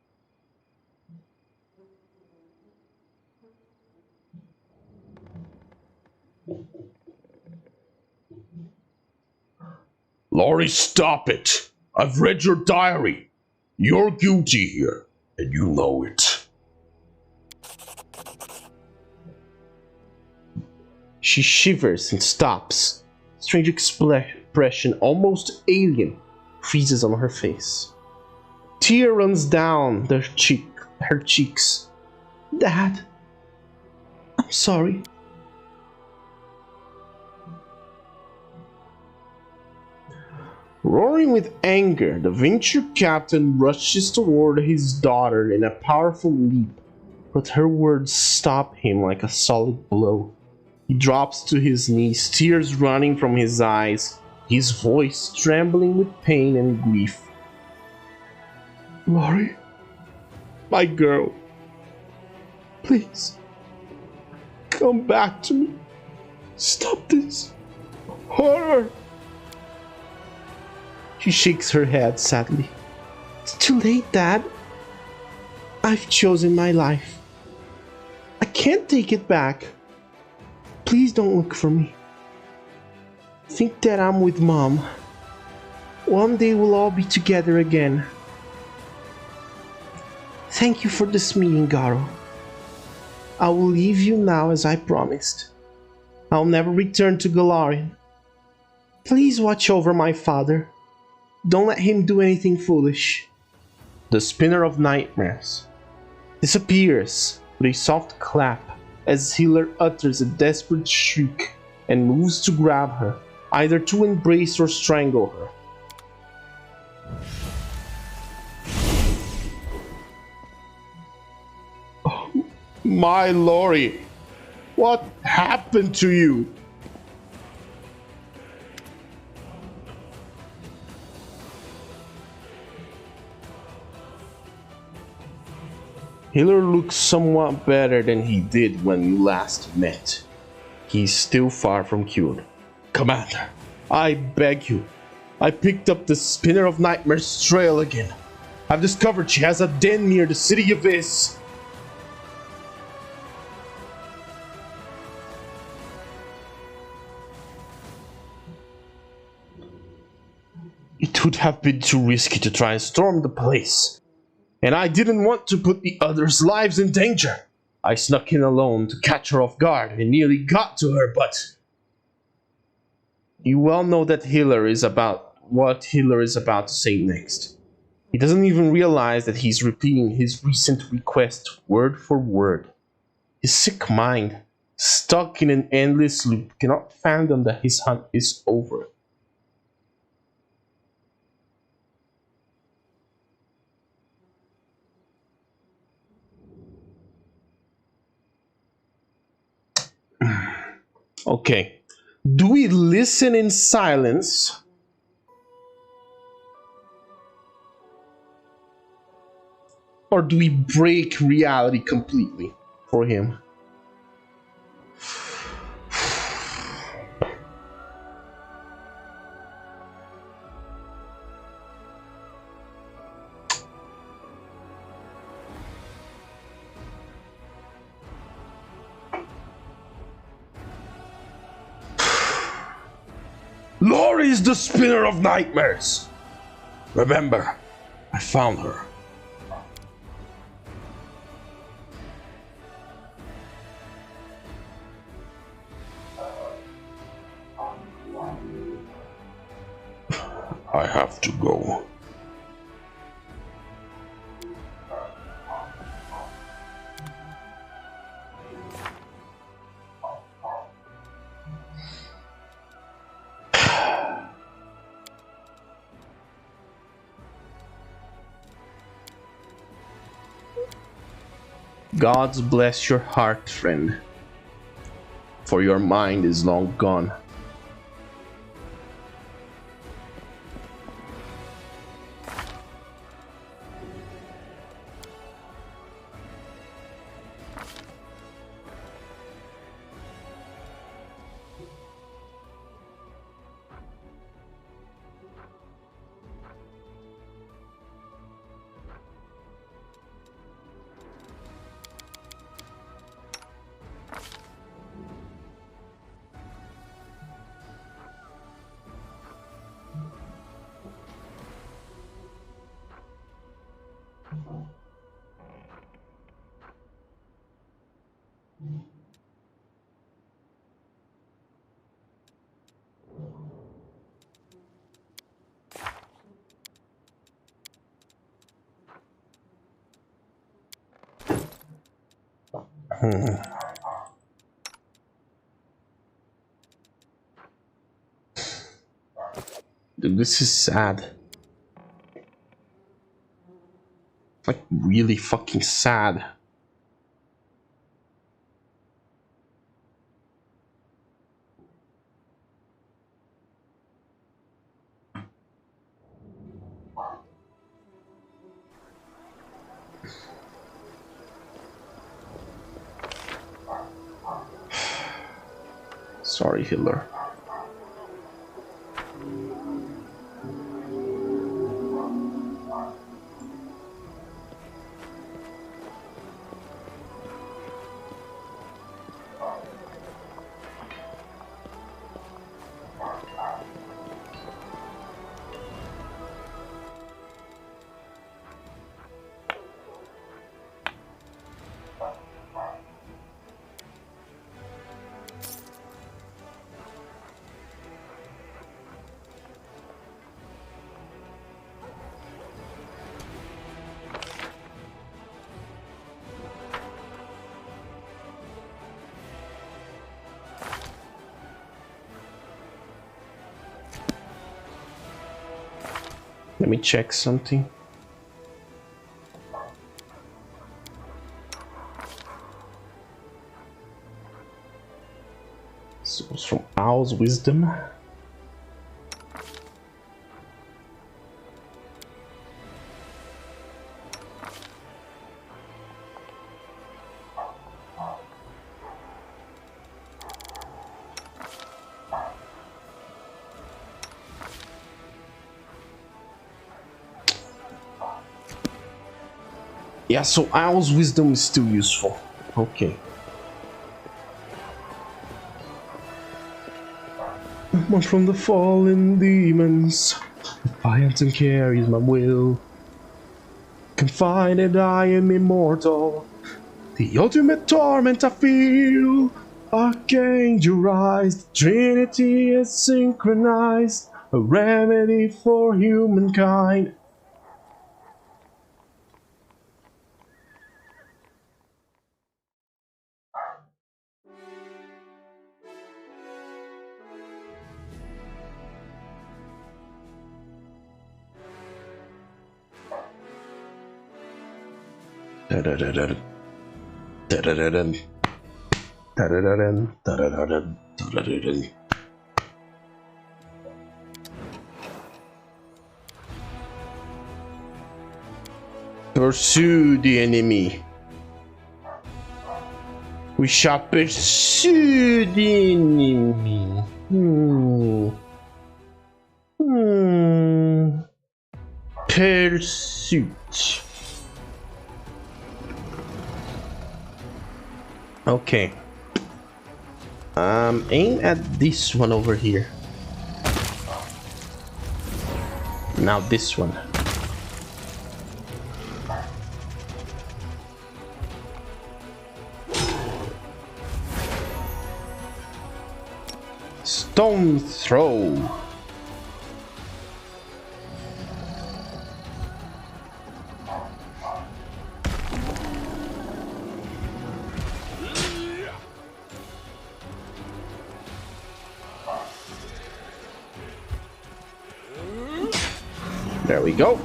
Lori, stop it. I've read your diary. You're guilty here, and you know it. She shivers and stops. Strange expression, almost alien, freezes on her face. Tear runs down her cheeks. Dad, I'm sorry. Roaring with anger, the venture captain rushes toward his daughter in a powerful leap, but her words stop him like a solid blow. He drops to his knees, tears running from his eyes, his voice trembling with pain and grief. Lori, my girl, please, come back to me. Stop this horror. She shakes her head sadly. It's too late, Dad. I've chosen my life. I can't take it back. Please don't look for me. Think that I'm with Mom. One day we'll all be together again. Thank you for this meeting, Garo. I will leave you now as I promised. I'll never return to Galarian. Please watch over my father. Don't let him do anything foolish. The Spinner of Nightmares disappears with a soft clap as Hilor utters a desperate shriek and moves to grab her, either to embrace or strangle her. Oh, my Lori, what happened to you? Hilor looks somewhat better than he did when you last met. He's still far from cured. Commander, I beg you. I picked up the Spinner of Nightmares trail again. I've discovered she has a den near the city of Is. It would have been too risky to try and storm the place. And I didn't want to put the others' lives in danger. I snuck in alone to catch her off guard and nearly got to her, but... You well know that Hilor is about to say next. He doesn't even realize that he's repeating his recent request word for word. His sick mind, stuck in an endless loop, cannot fathom that his hunt is over. Okay, do we listen in silence? Or do we break reality completely for him? Lori is the Spinner of Nightmares. Remember, I found her. I have to go. Gods bless your heart, friend, for your mind is long gone. Dude, this is sad. Like, really fucking sad. Sorry, Hilor. Let me check something. So it's from Owl's Wisdom. Yeah, so Owl's Wisdom is still useful. Okay. One from the fallen demons, defiant and carries my will. Confined I am immortal, the ultimate torment I feel. Archangel rise, the Trinity is synchronized, a remedy for humankind. Pursue the enemy. We shall pursue the enemy. Pursuit. Okay. Aim at this one over here. Now this one. Stone throw. There we go.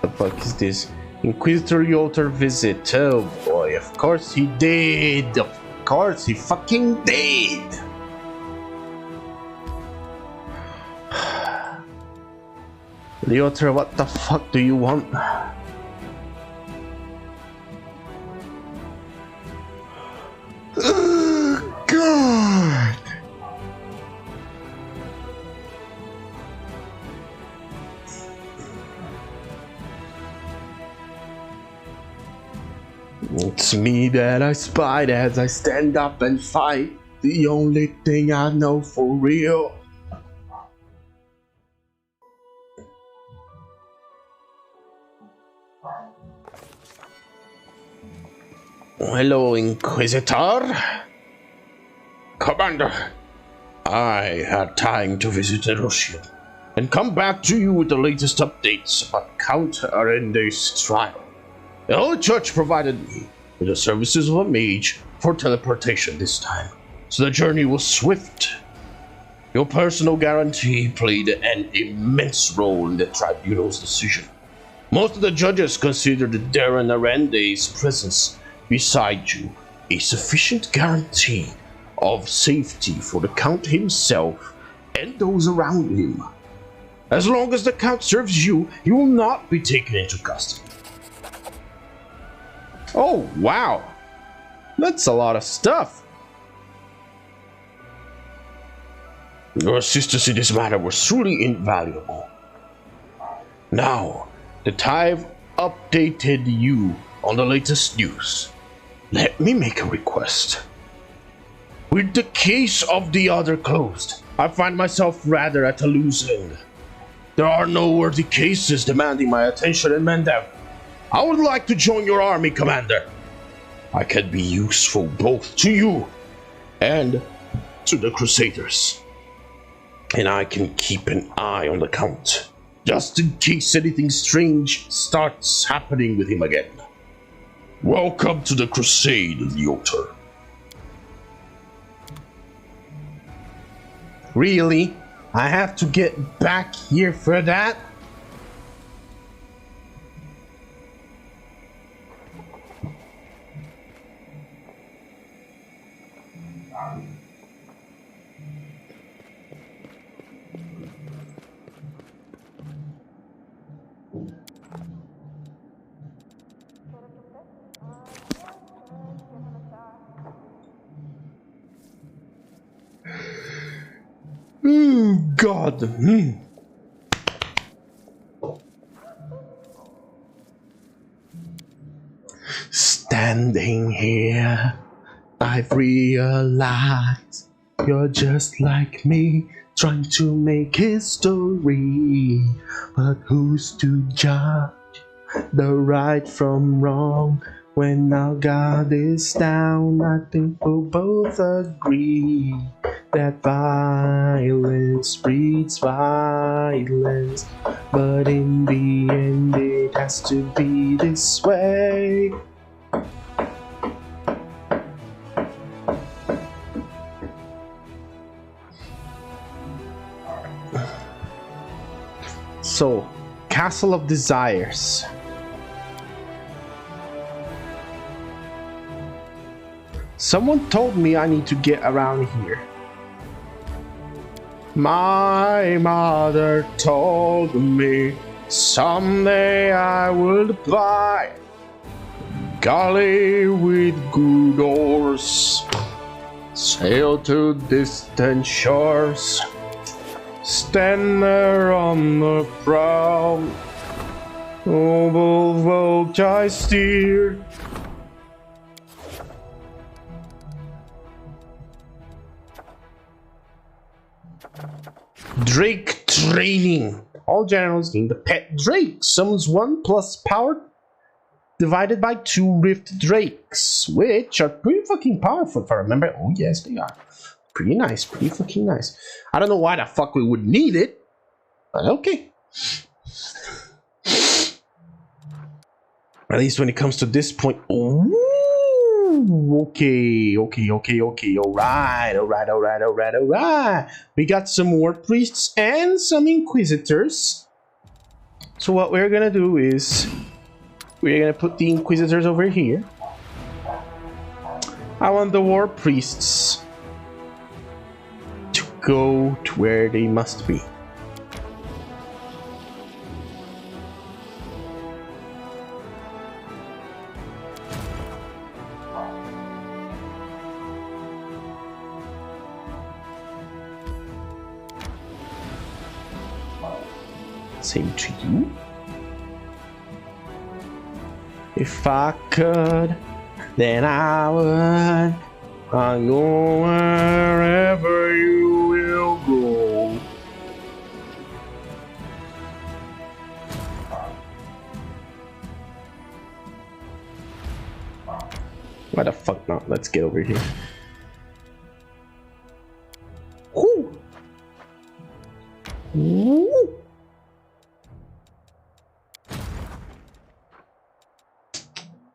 The fuck is this? Inquisitor Yoter visit. Oh boy, of course he did. Of course he fucking did. Yoter, what the fuck do you want? God. It's me that I spied as I stand up and fight. The only thing I know for real. Hello, Inquisitor. Commander, I had time to visit Erosian and come back to you with the latest updates about Count Arende's trial. The Holy Church provided me with the services of a mage for teleportation this time, so the journey was swift. Your personal guarantee played an immense role in the tribunal's decision. Most of the judges considered Daeran Arende's presence beside you a sufficient guarantee of safety for the Count himself and those around him. As long as the Count serves you, he will not be taken into custody. Oh, wow. That's a lot of stuff. Your assistance in this matter was truly invaluable. Now that I've updated you on the latest news, let me make a request. With the case of the other closed, I find myself rather at a loose end. There are no worthy cases demanding my attention and endeavor. I would like to join your army, Commander. I can be useful both to you and to the Crusaders. And I can keep an eye on the Count, just in case anything strange starts happening with him again. Welcome to the Crusade, Hilor. Really? I have to get back here for that? God. Standing here, I've realized you're just like me, trying to make history. But who's to judge the right from wrong? When our God is down, I think we'll both agree that violence breeds violence. But in the end, it has to be this way. So, Castle of Desires. Someone told me I need to get around here. My mother told me someday I would buy galley with good oars, sail to distant shores, stand there on the prow, noble vogue I steer. Drake training. All generals gain the pet Drake. Summons 1 plus power divided by 2 rift drakes, which are pretty fucking powerful if I remember. Oh yes, they are. Pretty nice, pretty fucking nice. I don't know why the fuck we would need it, but okay. At least when it comes to this point. Ooh, okay. Alright. We got some war priests and some inquisitors. So what we're gonna do is we're gonna put the inquisitors over here. I want the war priests to go to where they must be. Same to you. If I could then I would. I'll go wherever you will go. Why the fuck not? Let's get over here. Whoo! Woo!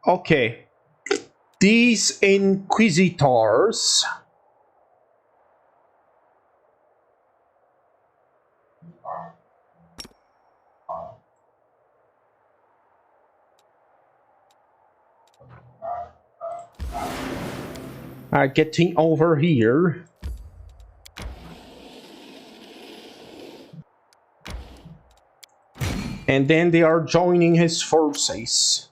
Okay. These Inquisitors are getting over here. And then they are joining his forces.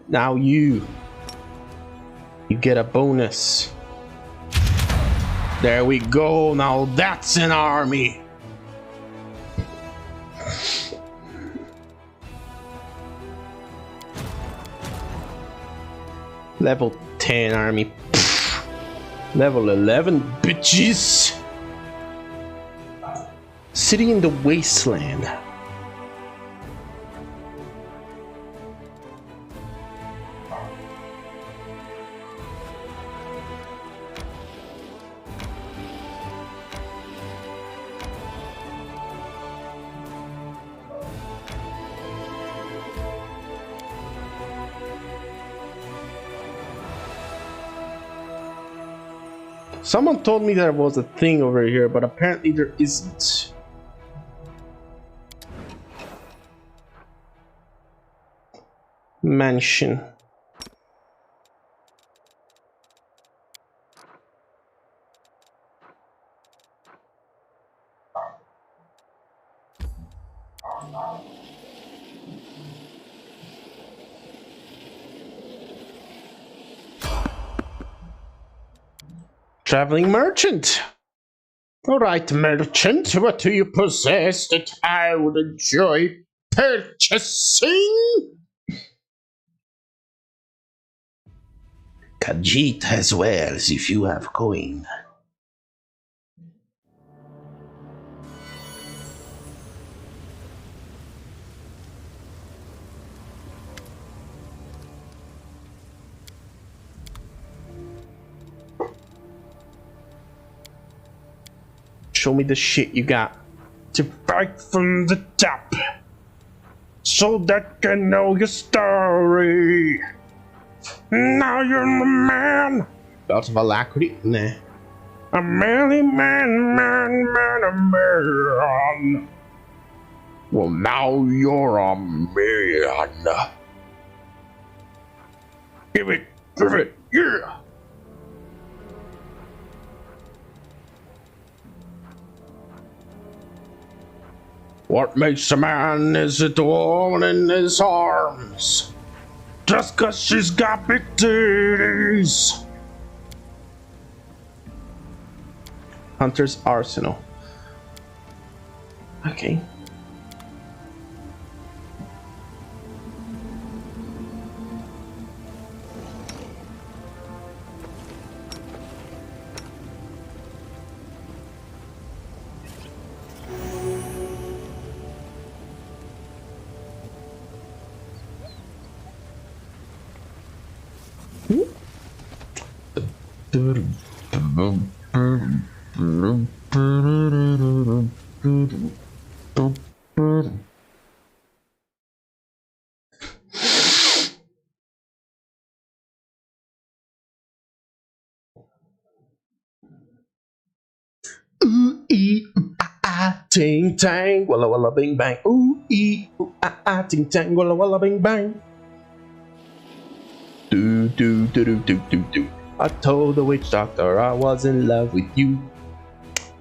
Now you get a bonus. There we go. Now that's an army. Level 10 army. Level 11 bitches. City in the wasteland. Someone told me there was a thing over here, but apparently there isn't. Mansion. Traveling merchant. All right, merchant, what do you possess that I would enjoy purchasing? Khajiit as well, if you have coin. Show me the shit you got. To fight from the top, so that can know your story. Now you're the man. Belt of alacrity? Nah. A manly man, a man. Well, now you're a man. Give it, yeah. What makes a man is it the woman in his arms? Just 'cause she's got big titties. Hunter's Arsenal. Okay. Ooh ee ooh ah ting tang walla walla bing bang. Ooh ee ooh ah ting tang walla walla bing bang. Do do do do do do do. I told the witch doctor I was in love with you.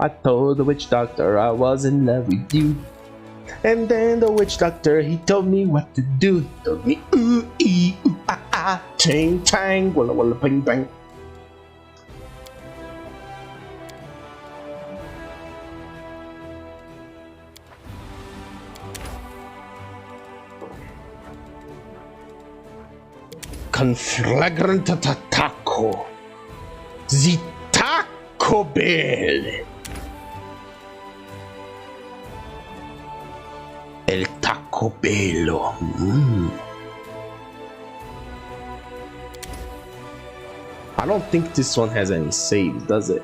I told the witch doctor I was in love with you. And then the witch doctor, he told me what to do. He told me ooh ee ooh ah ting tang walla walla bing bang. conflagrant attacco. The Taco Bell. El Taco Bello. I don't think this one has any saves, does it?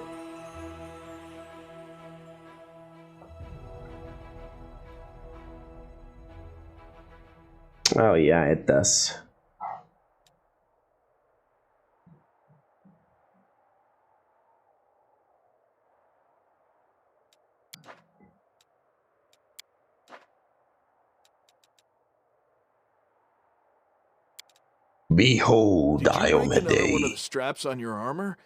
Oh yeah, it does. Behold, Did you break another one of Diomede. the straps on your armor?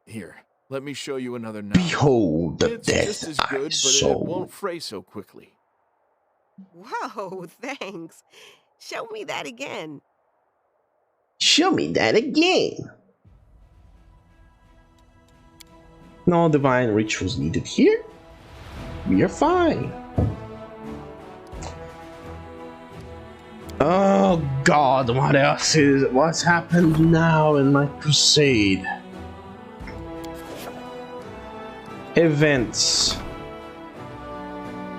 Here, let me show you another now. Behold the It's just death as I good, but it sold. won't fray so quickly. Whoa, thanks. Show me that again. Show me that again. No divine rituals needed here. We are fine. Oh God, what's happened now in my crusade? Events.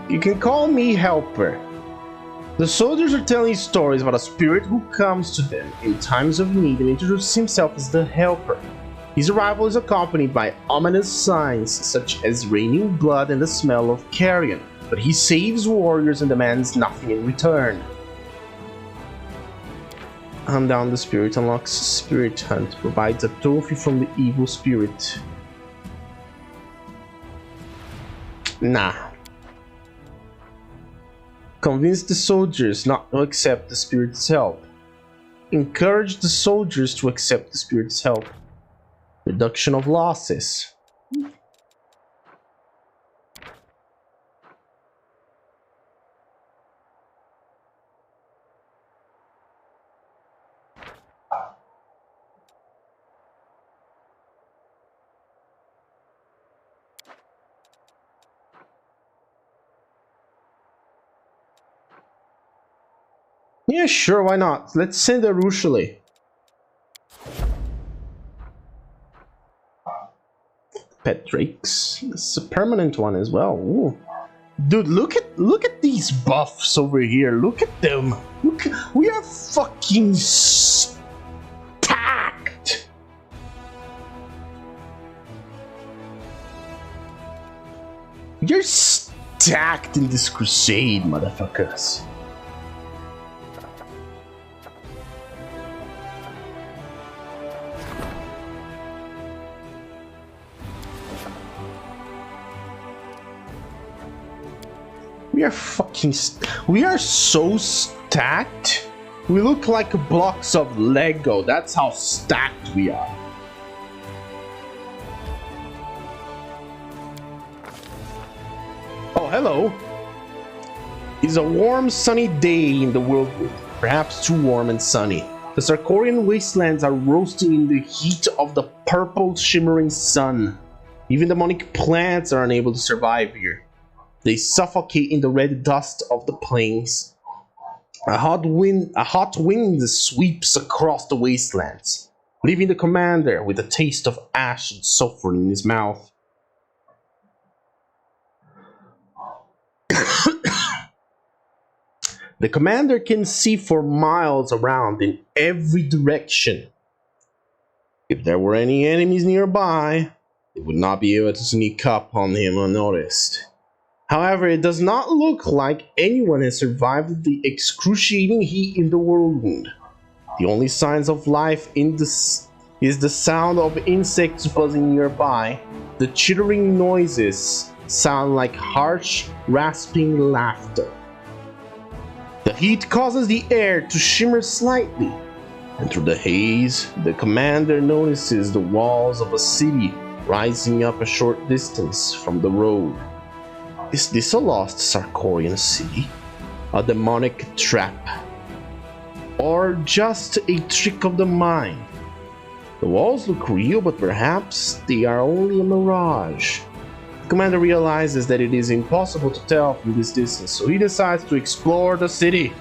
You can call me Helper. The soldiers are telling stories about a spirit who comes to them in times of need and introduces himself as the Helper. His arrival is accompanied by ominous signs such as raining blood and the smell of carrion, but he saves warriors and demands nothing in return. Hunt down the spirit unlocks Spirit Hunt, provides a trophy from the evil spirit. Nah. Convince the soldiers not to accept the spirit's help. Encourage the soldiers to accept the spirit's help. Reduction of losses. Yeah, sure, why not? Let's send a Rushali. Pet Drakes. This is a permanent one as well. Ooh. Dude, look at these buffs over here. Look at them. Look, we are fucking stacked. You're stacked in this crusade, motherfuckers. We are so stacked. We look like blocks of Lego. That's how stacked we are. Oh, hello. It's a warm, sunny day in the whirlwind. Perhaps too warm and sunny. The Sarkorian wastelands are roasting in the heat of the purple, shimmering sun. Even demonic plants are unable to survive here. They suffocate in the red dust of the plains. A hot wind sweeps across the wastelands, leaving the commander with a taste of ash and sulfur in his mouth. The commander can see for miles around in every direction. If there were any enemies nearby, they would not be able to sneak up on him unnoticed. However, it does not look like anyone has survived the excruciating heat in the whirlwind. The only signs of life in this is the sound of insects buzzing nearby. The chittering noises sound like harsh, rasping laughter. The heat causes the air to shimmer slightly, and through the haze, the commander notices the walls of a city rising up a short distance from the road. Is this a lost Sarkorian city? A demonic trap? Or just a trick of the mind? The walls look real, but perhaps they are only a mirage. The commander realizes that it is impossible to tell from this distance, so he decides to explore the city.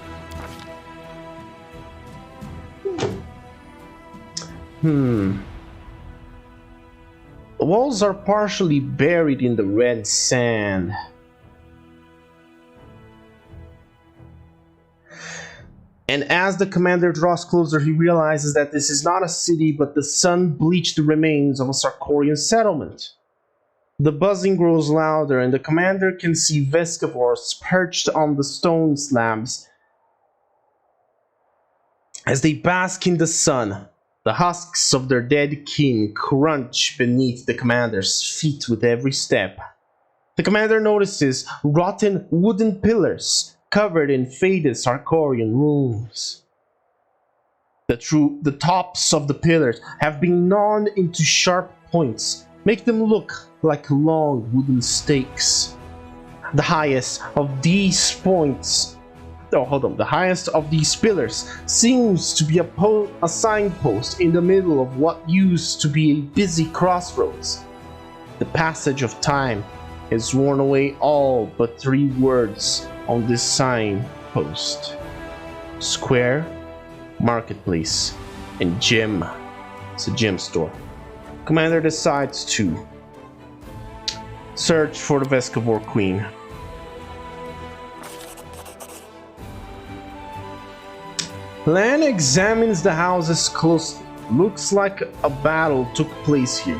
The walls are partially buried in the red sand. And as the commander draws closer, he realizes that this is not a city, but the sun-bleached remains of a Sarkorian settlement. The buzzing grows louder, and the commander can see Verbovezzors perched on the stone slabs as they bask in the sun. The husks of their dead kin crunch beneath the commander's feet with every step. The commander notices rotten wooden pillars covered in faded Sarkorian runes. The tops of the pillars have been gnawn into sharp points, make them look like long wooden stakes. The highest of these pillars seems to be a signpost in the middle of what used to be a busy crossroads. The passage of time has worn away all but 3 words on this signpost: Square, Marketplace, and Gem. It's a gem store. Commander decides to search for the Verbovezzor Queen. Lan examines the houses closely. Looks like a battle took place here.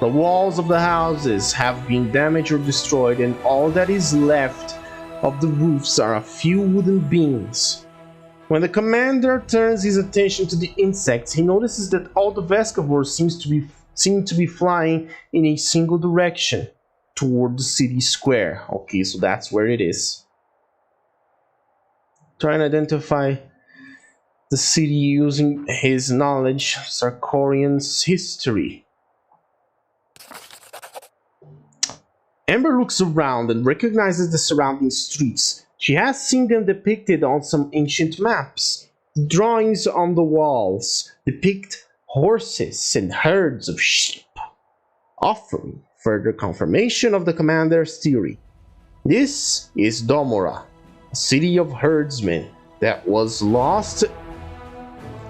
The walls of the houses have been damaged or destroyed, and all that is left of the roofs are a few wooden beams. When the commander turns his attention to the insects, he notices that all the Verbovezzors seem to be flying in a single direction toward the city square. Okay, so that's where it is. Trying to identify the city using his knowledge of Sarkorian's history. Amber looks around and recognizes the surrounding streets. She has seen them depicted on some ancient maps. The drawings on the walls depict horses and herds of sheep, offering further confirmation of the commander's theory. This is Domora, a city of herdsmen that was lost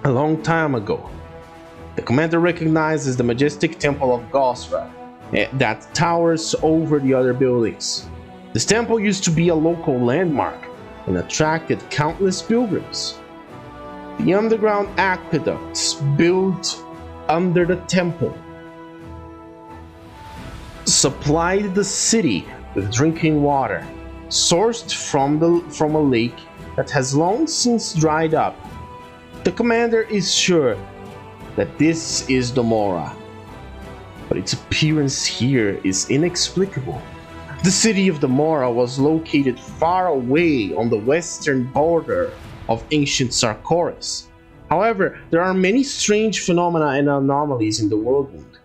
a long time ago. The commander recognizes the majestic temple of Gosra that towers over the other buildings. This temple used to be a local landmark and attracted countless pilgrims. The underground aqueducts built under the temple supplied the city with drinking water, sourced from a lake that has long since dried up. The commander is sure that this is Domora, but its appearance here is inexplicable. The city of Domora was located far away on the western border of ancient Sarkoris. However, there are many strange phenomena and anomalies in the world.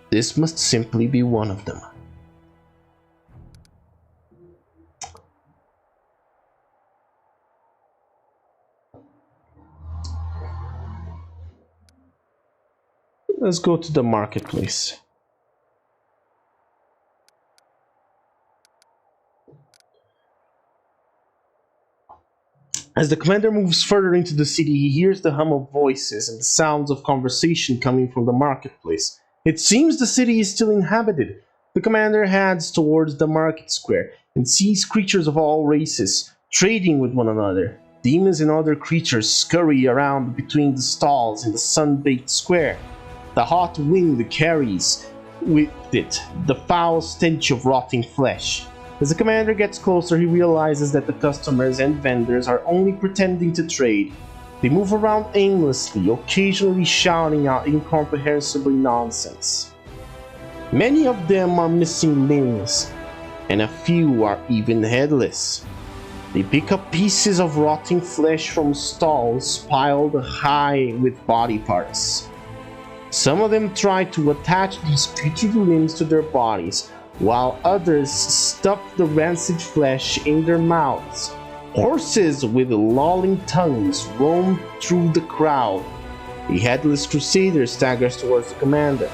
This must simply be one of them. Let's go to the marketplace. As the commander moves further into the city, he hears the hum of voices and the sounds of conversation coming from the marketplace. It seems the city is still inhabited. The commander heads towards the market square and sees creatures of all races trading with one another. Demons and other creatures scurry around between the stalls in the sun-baked square. The hot wind carries with it the foul stench of rotting flesh. As the commander gets closer, he realizes that the customers and vendors are only pretending to trade. They move around aimlessly, occasionally shouting out incomprehensible nonsense. Many of them are missing limbs, and a few are even headless. They pick up pieces of rotting flesh from stalls piled high with body parts. Some of them try to attach these putrid limbs to their bodies, while others stuff the rancid flesh in their mouths. Horses with lolling tongues roam through the crowd. A headless crusader staggers towards the commander.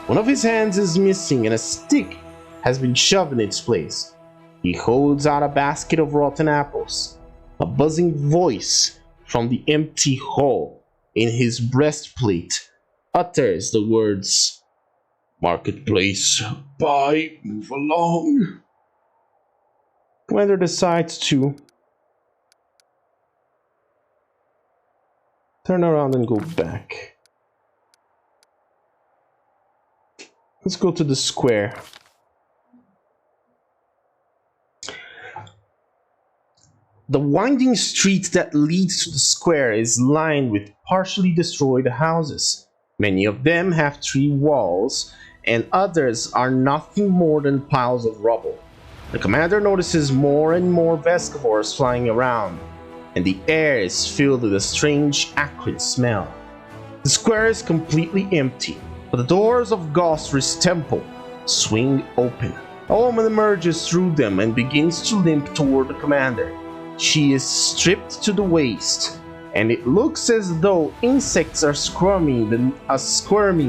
One of his hands is missing and a stick has been shoved in its place. He holds out a basket of rotten apples. A buzzing voice from the empty hole in his breastplate utters the words, Marketplace, buy, move along. Commander decides to turn around and go back. Let's go to the square. The winding street that leads to the square is lined with partially destroyed houses. Many of them have 3 walls, and others are nothing more than piles of rubble. The commander notices more and more Vescovors flying around, and the air is filled with a strange, acrid smell. The square is completely empty, but the doors of Gosri's temple swing open. A woman emerges through them and begins to limp toward the commander. She is stripped to the waist, and it looks as though insects are squirming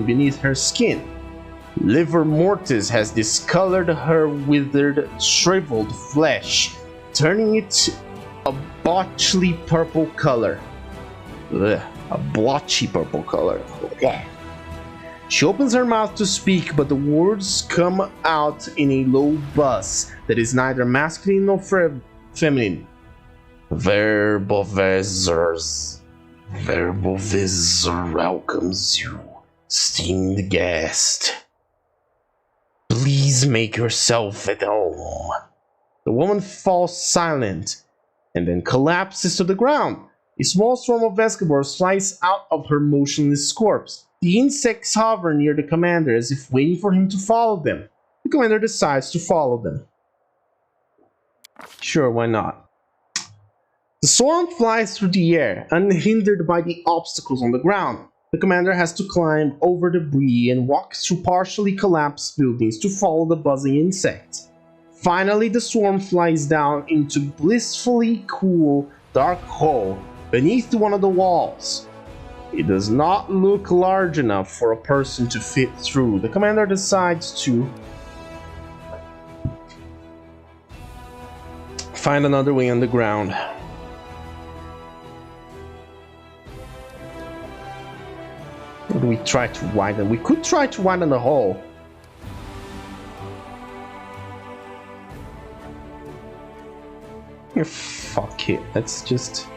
beneath her skin. Livor mortis has discolored her withered, shriveled flesh, turning it a blotchy purple color. A blotchy purple color. She opens her mouth to speak, but the words come out in a low buzz that is neither masculine nor feminine. Verbovezzor welcomes you, steamed guest. Please make yourself at home. The woman falls silent and then collapses to the ground. A small swarm of Vescovors flies out of her motionless corpse. The insects hover near the commander as if waiting for him to follow them. The commander decides to follow them. Sure, why not? The swarm flies through the air, unhindered by the obstacles on the ground. The commander has to climb over debris and walk through partially collapsed buildings to follow the buzzing insect. Finally, the swarm flies down into blissfully cool, dark hole beneath one of the walls. It does not look large enough for a person to fit through. The commander decides to find another way underground. Or do we try to widen? We could try to widen the hole. Fuck it. Let's just...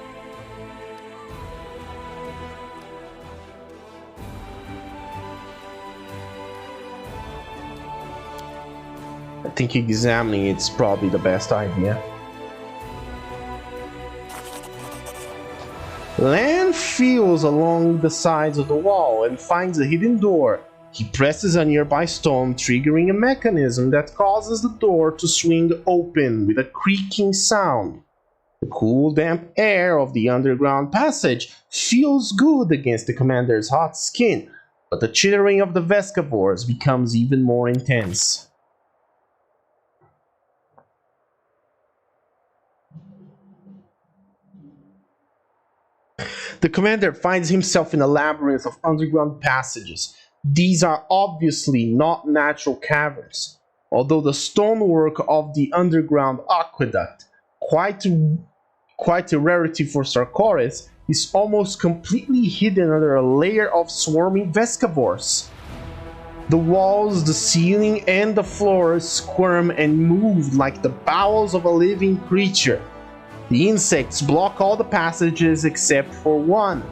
I think examining it's probably the best idea. Lan feels along the sides of the wall and finds a hidden door. He presses a nearby stone, triggering a mechanism that causes the door to swing open with a creaking sound. The cool, damp air of the underground passage feels good against the commander's hot skin, but the chittering of the Vescovors becomes even more intense. The commander finds himself in a labyrinth of underground passages. These are obviously not natural caverns, although the stonework of the underground aqueduct, quite a rarity for Sarkoris, is almost completely hidden under a layer of swarming Vescovors. The walls, the ceiling, and the floor squirm and move like the bowels of a living creature. The insects block all the passages except for one,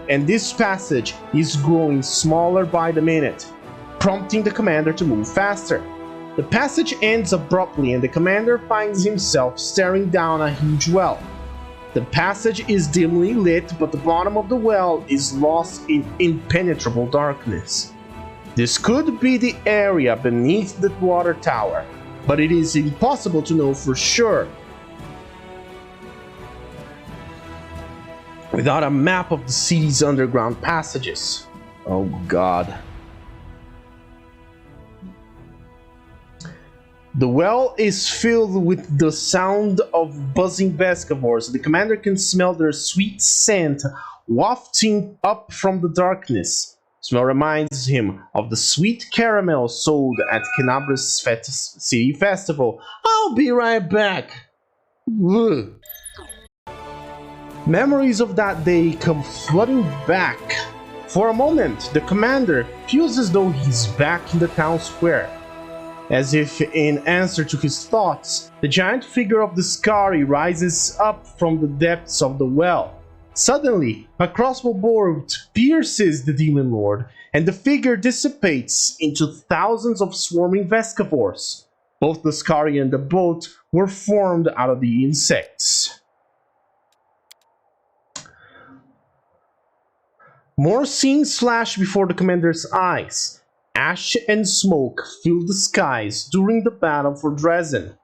and this passage is growing smaller by the minute, prompting the commander to move faster. The passage ends abruptly and the commander finds himself staring down a huge well. The passage is dimly lit, but the bottom of the well is lost in impenetrable darkness. This could be the area beneath the water tower, but it is impossible to know for sure without a map of the city's underground passages. Oh god. The well is filled with the sound of buzzing Vescovors. The commander can smell their sweet scent wafting up from the darkness. The smell reminds him of the sweet caramel sold at Canabra's City Festival. I'll be right back. Ugh. Memories of that day come flooding back For a moment, the commander feels as though he's back in the town square. As if in answer to his thoughts, the giant figure of the Skari rises up from the depths of the well. Suddenly, a crossbow bolt pierces the demon lord, and the figure dissipates into thousands of swarming Vescavors. Both the Skari and the boat were formed out of the insects. More scenes flash before the commander's eyes. Ash and smoke fill the skies during the battle for Daeran,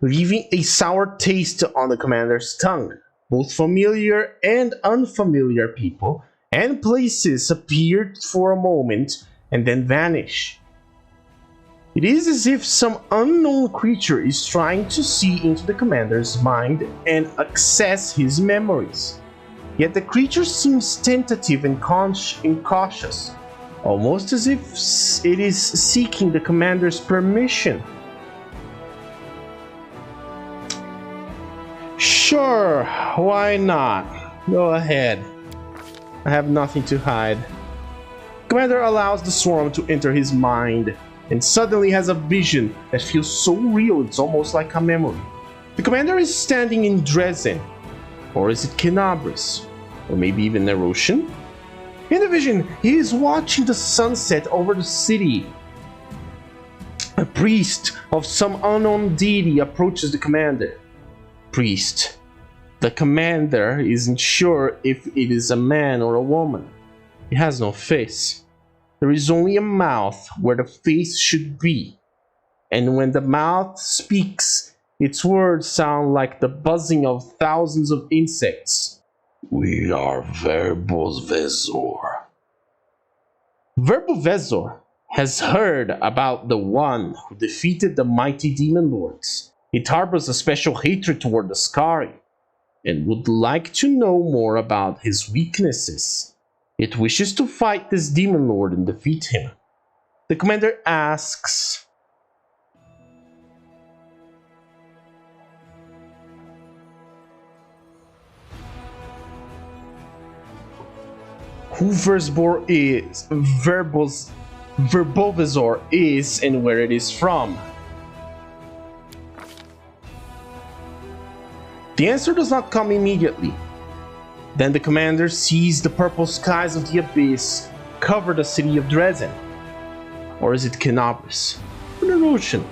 leaving a sour taste on the commander's tongue. Both familiar and unfamiliar people and places appear for a moment and then vanish. It is as if some unknown creature is trying to see into the commander's mind and access his memories. Yet the creature seems tentative and cautious, almost as if it is seeking the commander's permission. Sure, why not? Go ahead. I have nothing to hide. Commander allows the swarm to enter his mind and suddenly has a vision that feels so real it's almost like a memory. The commander is standing in Daeran, or is it Kenabris? Or maybe even Neroshan? In the vision, he is watching the sunset over the city. A priest of some unknown deity approaches the commander. Priest. The commander isn't sure if it is a man or a woman. It has no face. There is only a mouth where the face should be. And when the mouth speaks, its words sound like the buzzing of thousands of insects. We are Verbovezzor. Verbovezzor has heard about the one who defeated the mighty demon lords. It harbors a special hatred toward the Skari, and would like to know more about his weaknesses. It wishes to fight this demon lord and defeat him. The commander asks, who Verbovezzor is and where it is from. The answer does not come immediately. Then the commander sees the purple skies of the abyss cover the city of Daeran. Or is it Kenabris? Or Neroshan?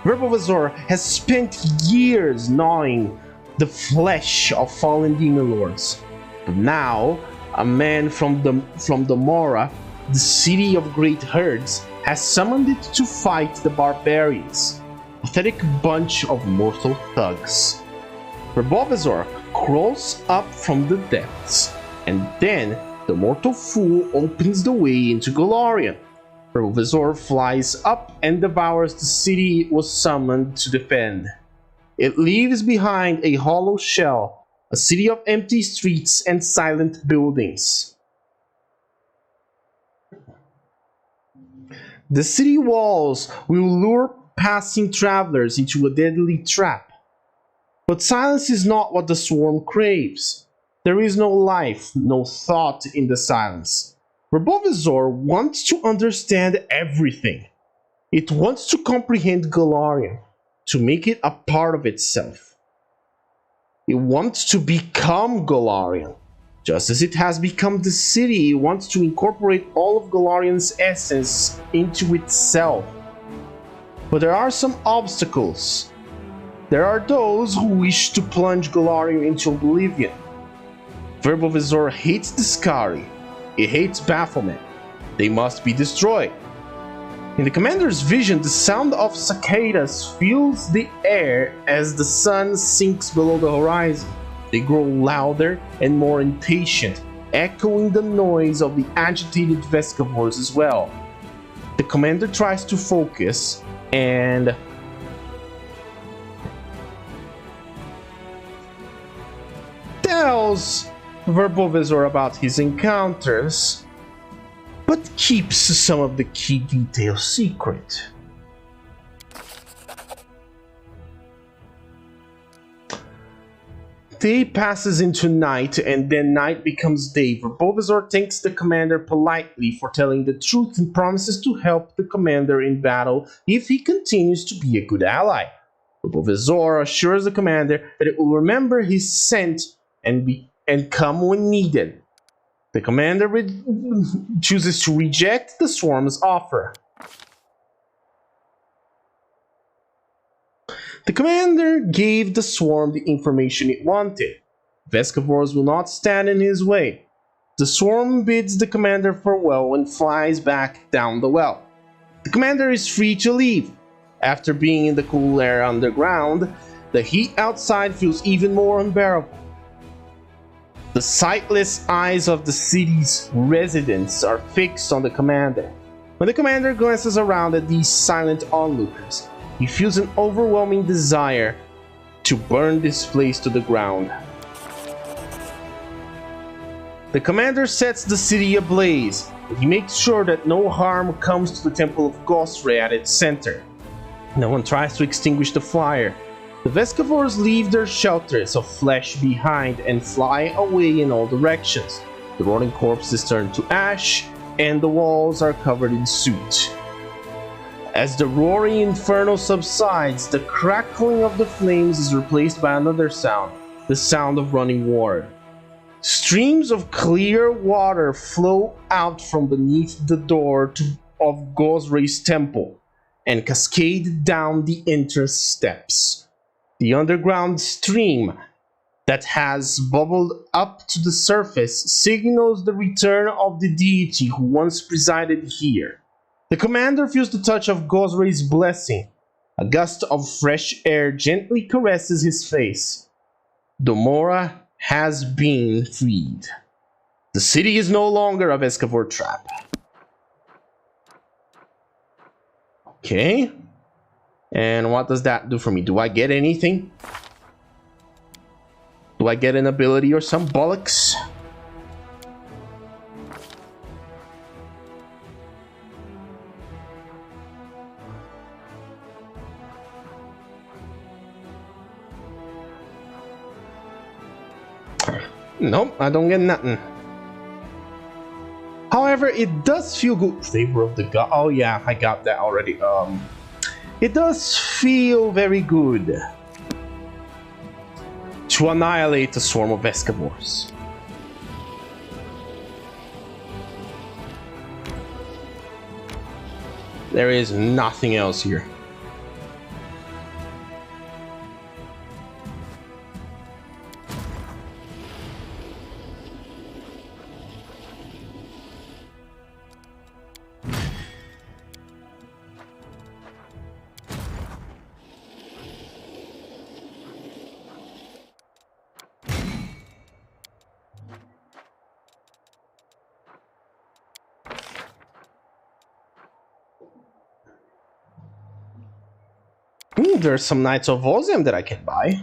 Verbovezzor has spent years gnawing the flesh of fallen demon lords. But now, a man from the Mora, the city of great herds, has summoned it to fight the barbarians, a pathetic bunch of mortal thugs. Verbovezzor crawls up from the depths, and then the mortal fool opens the way into Golarion. Verbovezzor flies up and devours the city it was summoned to defend. It leaves behind a hollow shell, a city of empty streets and silent buildings. The city walls will lure passing travelers into a deadly trap. But silence is not what the swarm craves. There is no life, no thought in the silence. Verbovezzor wants to understand everything. It wants to comprehend Golarion, to make it a part of itself. It wants to become Golarion. Just as it has become the city, it wants to incorporate all of Golarion's essence into itself. But there are some obstacles. There are those who wish to plunge Golarion into oblivion. Verbovezzor hates the Skari. It hates Baphomet. They must be destroyed. In the commander's vision, the sound of cicadas fills the air as the sun sinks below the horizon. They grow louder and more impatient, echoing the noise of the agitated Vescavors as well. The commander tries to focus and tells Verbovezzor about his encounters, but keeps some of the key details secret. Day passes into night, and then night becomes day. Verbovezzor thanks the commander politely for telling the truth and promises to help the commander in battle if he continues to be a good ally. Verbovezzor assures the commander that it will remember his scent and come when needed. The commander chooses to reject the swarm's offer. The commander gave the swarm the information it wanted. Vescavors will not stand in his way. The swarm bids the commander farewell and flies back down the well. The commander is free to leave. After being in the cool air underground, the heat outside feels even more unbearable. The sightless eyes of the city's residents are fixed on the commander. When the commander glances around at these silent onlookers, he feels an overwhelming desire to burn this place to the ground. The commander sets the city ablaze. He makes sure that no harm comes to the Temple of Gosre at its center. No one tries to extinguish the fire. The Vescavors leave their shelters of flesh behind and fly away in all directions. The rotting corpses turn to ash, and the walls are covered in soot. As the roaring inferno subsides, the crackling of the flames is replaced by another sound, the sound of running water. Streams of clear water flow out from beneath the door of Gosre's temple and cascade down the entrance steps. The underground stream that has bubbled up to the surface signals the return of the deity who once presided here. The commander feels the touch of Gosre's blessing. A gust of fresh air gently caresses his face. Domora has been freed. The city is no longer a Vescavor trap. Okay. And what does that do for me? Do I get anything? Do I get an ability or some bollocks? Nope, I don't get nothing. However, it does feel good. Favor of the god. Oh yeah, I got that already. It does feel very good to annihilate a swarm of Vescavors. There is nothing else here. There's some Knights of Ozem that I can buy.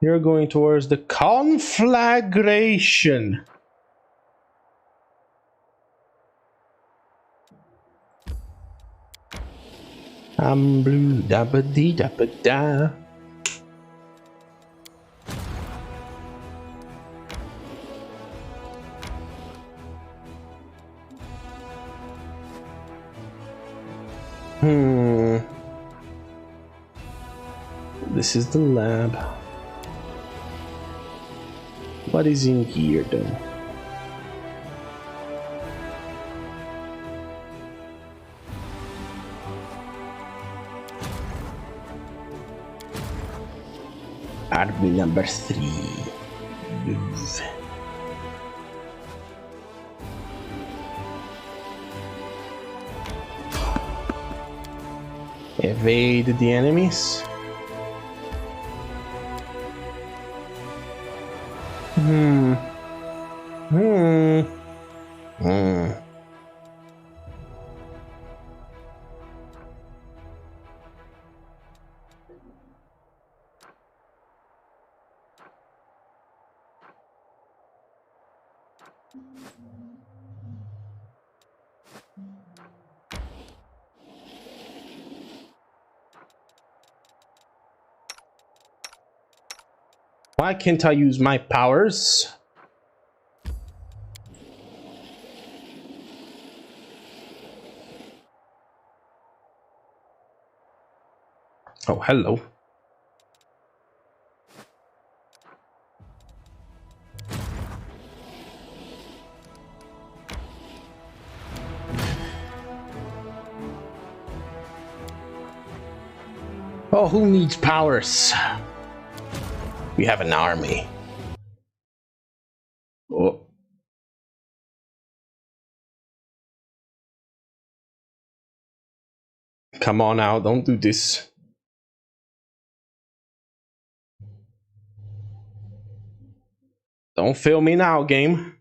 You're going towards the conflagration. I'm blue, da ba dee da ba da. This is the lab. What is in here though? Army number 3. Move. Evade the enemies. Why can't I use my powers? Oh, hello. Oh, who needs powers? We have an army. Oh. Come on now, don't do this. Don't fail me now, game.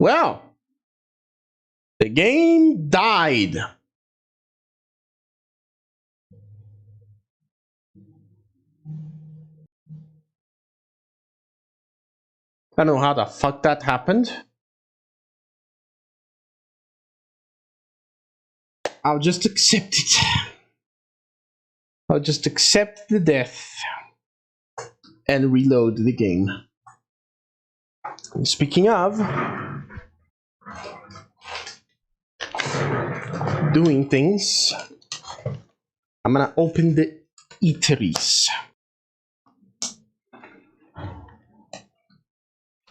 Well, the game died. I don't know how the fuck that happened. I'll just accept it. I'll just accept the death and reload the game. And speaking of doing things, I'm gonna open the eateries.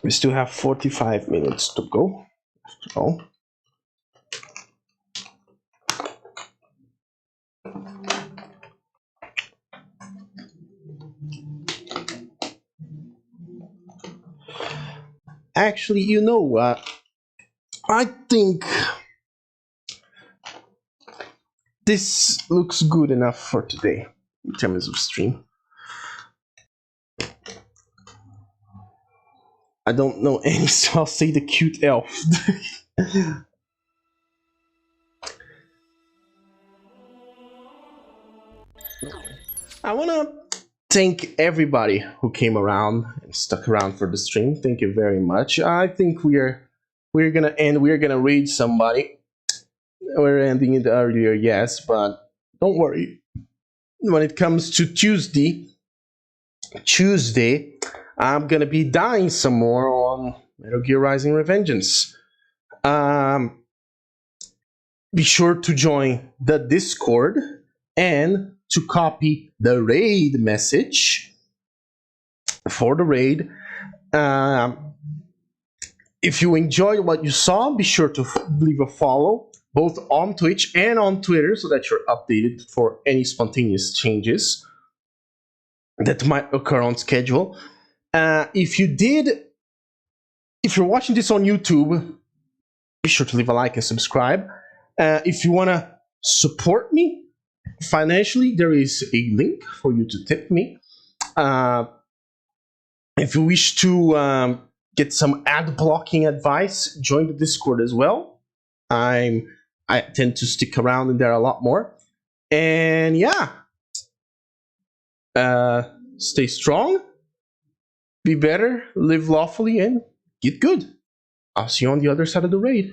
We still have 45 minutes to go. So actually, you know what? I think this looks good enough for today in terms of stream. I don't know any, so I'll say the cute elf. I wanna thank everybody who came around and stuck around for the stream. Thank you very much. I think we're gonna end. We're gonna raid somebody. We're ending it earlier, yes, but don't worry. When it comes to Tuesday, I'm gonna be dying some more on Metal Gear Rising: Revengeance. Be sure to join the Discord and to copy the raid message for the raid. If you enjoyed what you saw, be sure to leave a follow both on Twitch and on Twitter so that you're updated for any spontaneous changes that might occur on schedule. If you're watching this on YouTube, be sure to leave a like and subscribe. If you want to support me financially, there is a link for you to tip me. If you wish to get some ad blocking advice, join the Discord as well. I tend to stick around in there a lot more. And yeah, stay strong, be better, live lawfully, and get good. I'll see you on the other side of the raid.